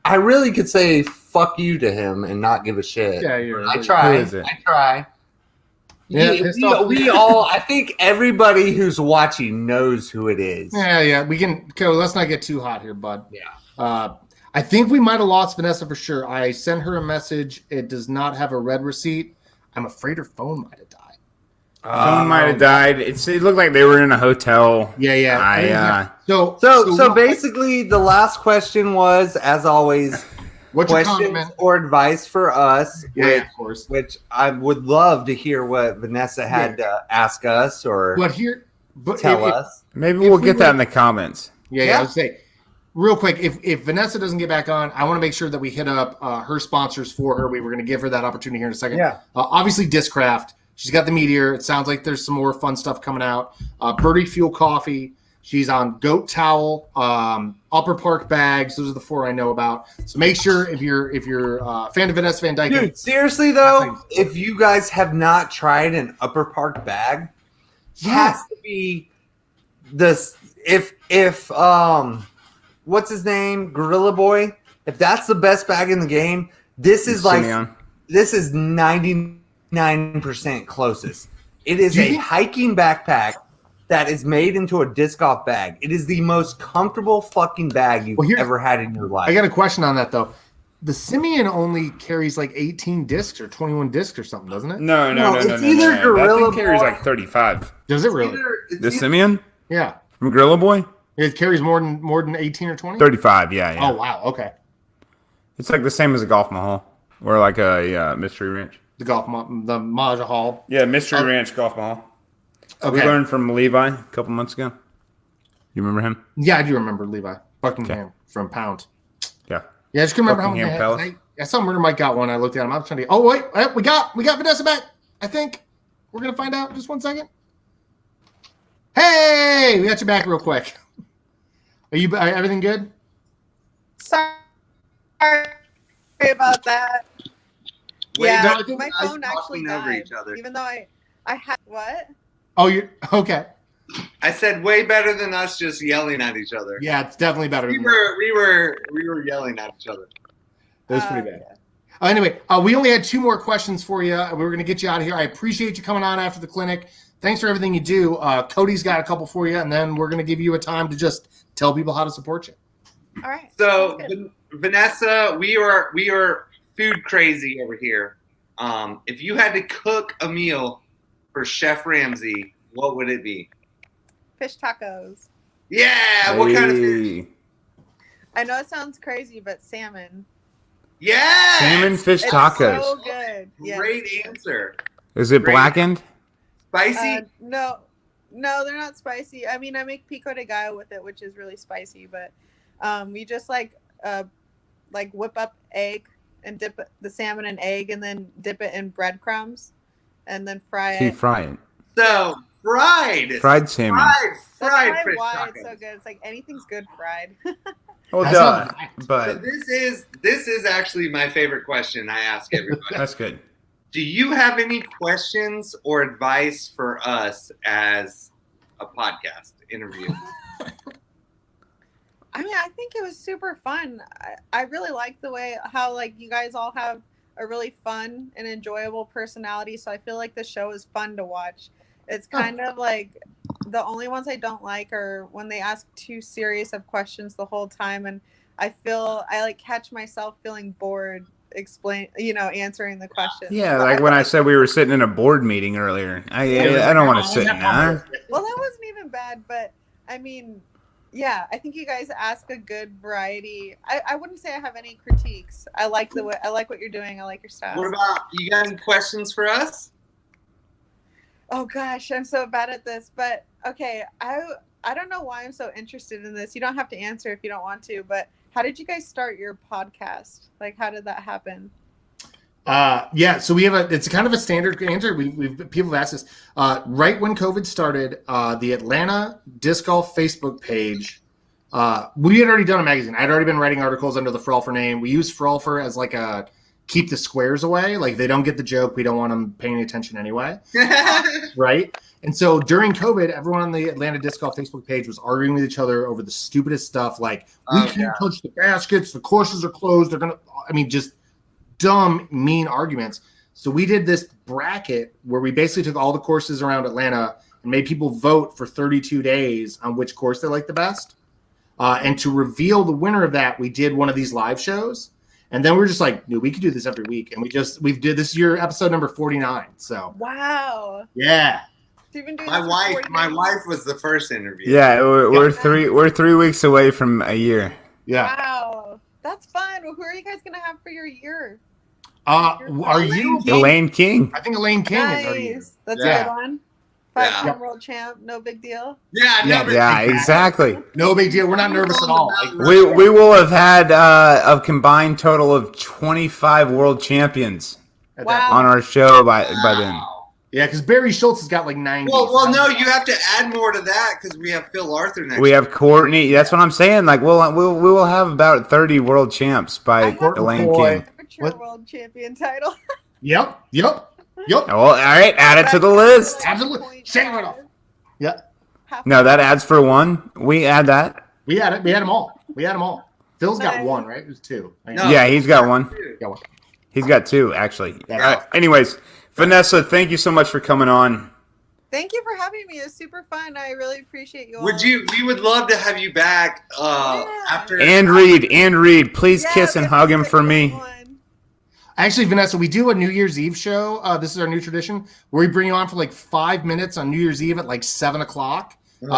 I really could say fuck you to him and not give a shit. Yeah, I try. I try. Yeah, we all. I think everybody who's watching knows who it is. Yeah. We can. Okay, let's not get too hot here, bud. Yeah. I think we might have lost Vanessa for sure. I sent her a message. It does not have a red receipt. I'm afraid her phone might have died. Phone might have died. It looked like they were in a hotel. Yeah. So basically, the last question was, as always, what's questions or advice for us. Yeah, of course. Which I would love to hear what Vanessa had to ask us or tell us. Maybe we'll get that in the comments. Yeah. I would say real quick, if Vanessa doesn't get back on, I want to make sure that we hit up her sponsors for her. We were going to give her that opportunity here in a second. Yeah. Obviously, Discraft. She's got the Meteor. It sounds like there's some more fun stuff coming out. Birdie Fuel Coffee. She's on Goat Towel, Upper Park Bags. Those are the 4 I know about. So make sure if you're a fan of Vanessa Van Dyken. Dude, seriously though, if you guys have not tried an Upper Park bag, it has to be this. If what's his name, Gorilla Boy? If that's the best bag in the game, this is this is 99% closest. It is a hiking backpack that is made into a disc golf bag. It is the most comfortable fucking bag you've ever had in your life. I got a question on that though. The Simeon only carries like 18 discs or 21 discs or something, doesn't it? No. It's either Gorilla That thing carries like 35. Does it really? The Simeon? Yeah. From Gorilla Boy? It carries more than 18 or 20? 35, yeah. Oh, wow. Okay. It's like the same as a Golf Mahal or like a Mystery Ranch. The Mahal. Yeah, Mystery Ranch Golf Mahal. Okay. We learned from Levi a couple months ago. You remember him? Yeah, I do remember Levi. Buckingham from Pound. Yeah. Yeah, I just couldn't remember how many. I saw Murder Mike got one. I looked at him. I was trying to. Oh wait, we got Vanessa back. I think we're gonna find out. Just 1 second. Hey, we got you back real quick. Are everything good? Sorry about that. Yeah, my phone actually died. Even though I had what? Oh, you're okay. I said way better than us just yelling at each other. Yeah, it's definitely better. We were yelling at each other. That was pretty bad. Anyway, we only had 2 more questions for you. We were going to get you out of here. I appreciate you coming on after the clinic. Thanks for everything you do. Cody's got a couple for you, and then we're going to give you a time to just tell people how to support you. All right. So, Vanessa, we are food crazy over here. If you had to cook a meal for Chef Ramsay, what would it be? Fish tacos. Yeah. What kind of fish? I know it sounds crazy, but salmon. Yeah. Salmon fish tacos. So good. Great answer. Is it blackened? Spicy? No, they're not spicy. I mean, I make pico de gallo with it, which is really spicy, but we just like whip up egg and dip the salmon in egg and then dip it in breadcrumbs and then fry it. Fry it. So fried salmon. Fried fish why tacos. it's so good. It's like anything's good fried. Well, duh. But so this is actually my favorite question I ask everybody. That's good. Do you have any questions or advice for us as a podcast interview? I mean, I think it was super fun. I really like the way how like you guys all have a really fun and enjoyable personality. So I feel like the show is fun to watch. It's kind of like the only ones I don't like are when they ask too serious of questions the whole time, and I like catch myself feeling bored answering the questions. Yeah, like when I said we were sitting in a board meeting earlier. I don't want to sit in that. Well, that wasn't even bad, but I mean, yeah, I think you guys ask a good variety. I wouldn't say I have any critiques. I like what you're doing. I like your style. What about you? Got any questions for us? Oh gosh, I'm so bad at this, but okay, I don't know why I'm so interested in this. You don't have to answer if you don't want to, but how did you guys start your podcast? Like, how did that happen? Yeah, so it's kind of a standard answer. People have asked us right when COVID started, the Atlanta Disc Golf Facebook page. We had already done a magazine. I'd already been writing articles under the Frolfer name. We use Frolfer as like a keep the squares away. Like they don't get the joke. We don't want them paying attention anyway. Right. And so during COVID, everyone on the Atlanta Disc Golf Facebook page was arguing with each other over the stupidest stuff. Like we can't touch the baskets. The courses are closed. Just dumb, mean arguments. So we did this bracket where we basically took all the courses around Atlanta and made people vote for 32 days on which course they liked the best. And to reveal the winner of that, we did one of these live shows. And then we're just like, we could do this every week. And we've did this year, episode number 49. So wow. Yeah. My wife was the first interview. Yeah, we're 3 weeks away from a year. Yeah. Wow. That's fun. Well, who are you guys gonna have for your year? Are you Elaine King? I think Elaine King is our year. That's a good one. 5-time world champ, no big deal. Yeah, exactly. No big deal. We're not nervous at all. We will have had a combined total of 25 world champions on our show by then. Yeah, because Barry Schultz has got like 90. Well, no, you have to add more to that because we have Phil Arthur next. We have Courtney. That's what I'm saying. Like we will have about 30 world champs by Elaine King. World champion title. Yep. Well, all right, add it to the list. Absolutely. Shake it off. Yeah. No, that adds for one. We add that. We had it. We had them all. Phil's got one, right? It was two. No, yeah, he's got one. He's got two, actually. Anyways, Vanessa, thank you so much for coming on. Thank you for having me. It was super fun. I really appreciate you all. We would love to have you back after. And Reed, please kiss and hug him for me. Actually, Vanessa, we do a New Year's Eve show. This is our new tradition where we bring you on for like 5 minutes on New Year's Eve at like 7 o'clock.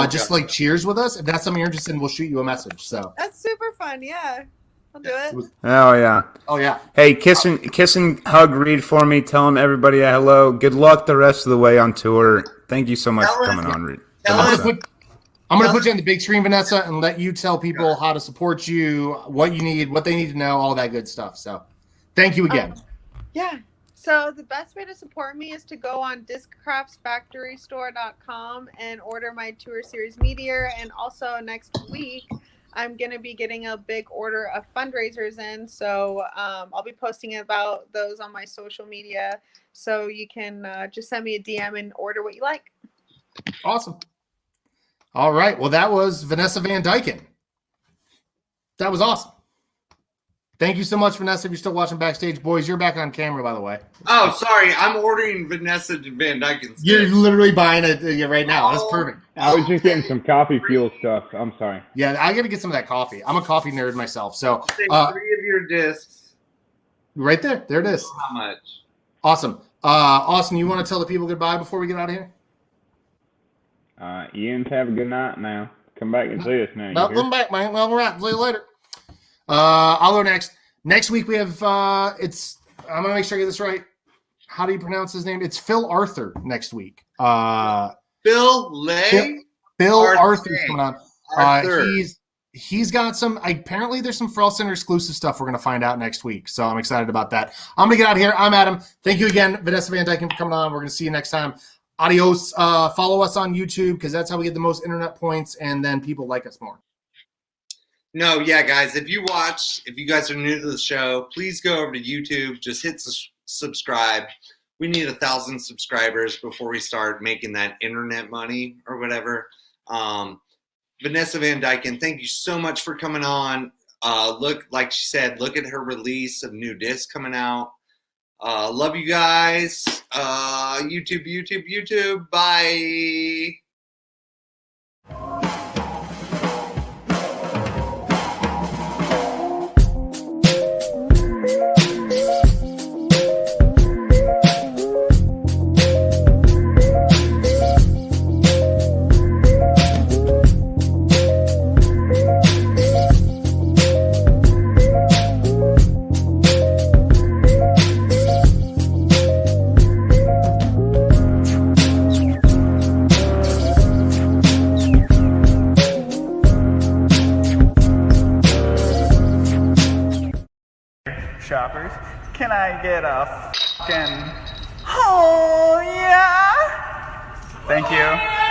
Just like cheers with us. If that's something you're interested in, we'll shoot you a message. So that's super fun. Yeah. I'll do it. Oh yeah. Hey, kiss and hug Reed for me. Tell him everybody hello. Good luck the rest of the way on tour. Thank you so much for coming on, Reed. I'm going to put you on the big screen, Vanessa, and let you tell people how to support you, what you need, what they need to know, all that good stuff. So thank you again. Yeah. So the best way to support me is to go on discraftsfactorystore.com and order my tour series media. And also next week, I'm going to be getting a big order of fundraisers in. So I'll be posting about those on my social media. So you can just send me a DM and order what you like. Awesome. All right. Well, that was Vanessa Van Dyken. That was awesome. Thank you so much, Vanessa. If you're still watching Backstage, boys, you're back on camera, by the way. Oh, sorry. I'm ordering Vanessa Van Dyken. You're literally buying it right now. That's perfect. I was just getting some coffee fuel stuff. I'm sorry. Yeah, I got to get some of that coffee. I'm a coffee nerd myself. So, 3 of your discs. Right there. There it is. How much? Awesome. Austin, you want to tell the people goodbye before we get out of here? Ian's have a good night now. Come back and see us now. No, come back, man. Well, all right. See you later. I'll go next. Next week we have I'm gonna make sure I get this right. How do you pronounce his name? It's Phil Arthur next week. Phil Arthur's coming on. He's got some. Apparently, there's some Frolfcenter exclusive stuff we're gonna find out next week. So I'm excited about that. I'm gonna get out of here. I'm Adam. Thank you again, Vanessa Van Dyken, for coming on. We're gonna see you next time. Adios. Follow us on YouTube because that's how we get the most internet points, and then people like us more. No, yeah, guys. If you guys are new to the show, please go over to YouTube. Just hit subscribe. We need 1,000 subscribers before we start making that internet money or whatever. Vanessa Van Dyken, thank you so much for coming on. Like she said, look at her release of new disc coming out. Love you guys. YouTube. Bye. Shoppers, can I get a fucking oh yeah? Thank you.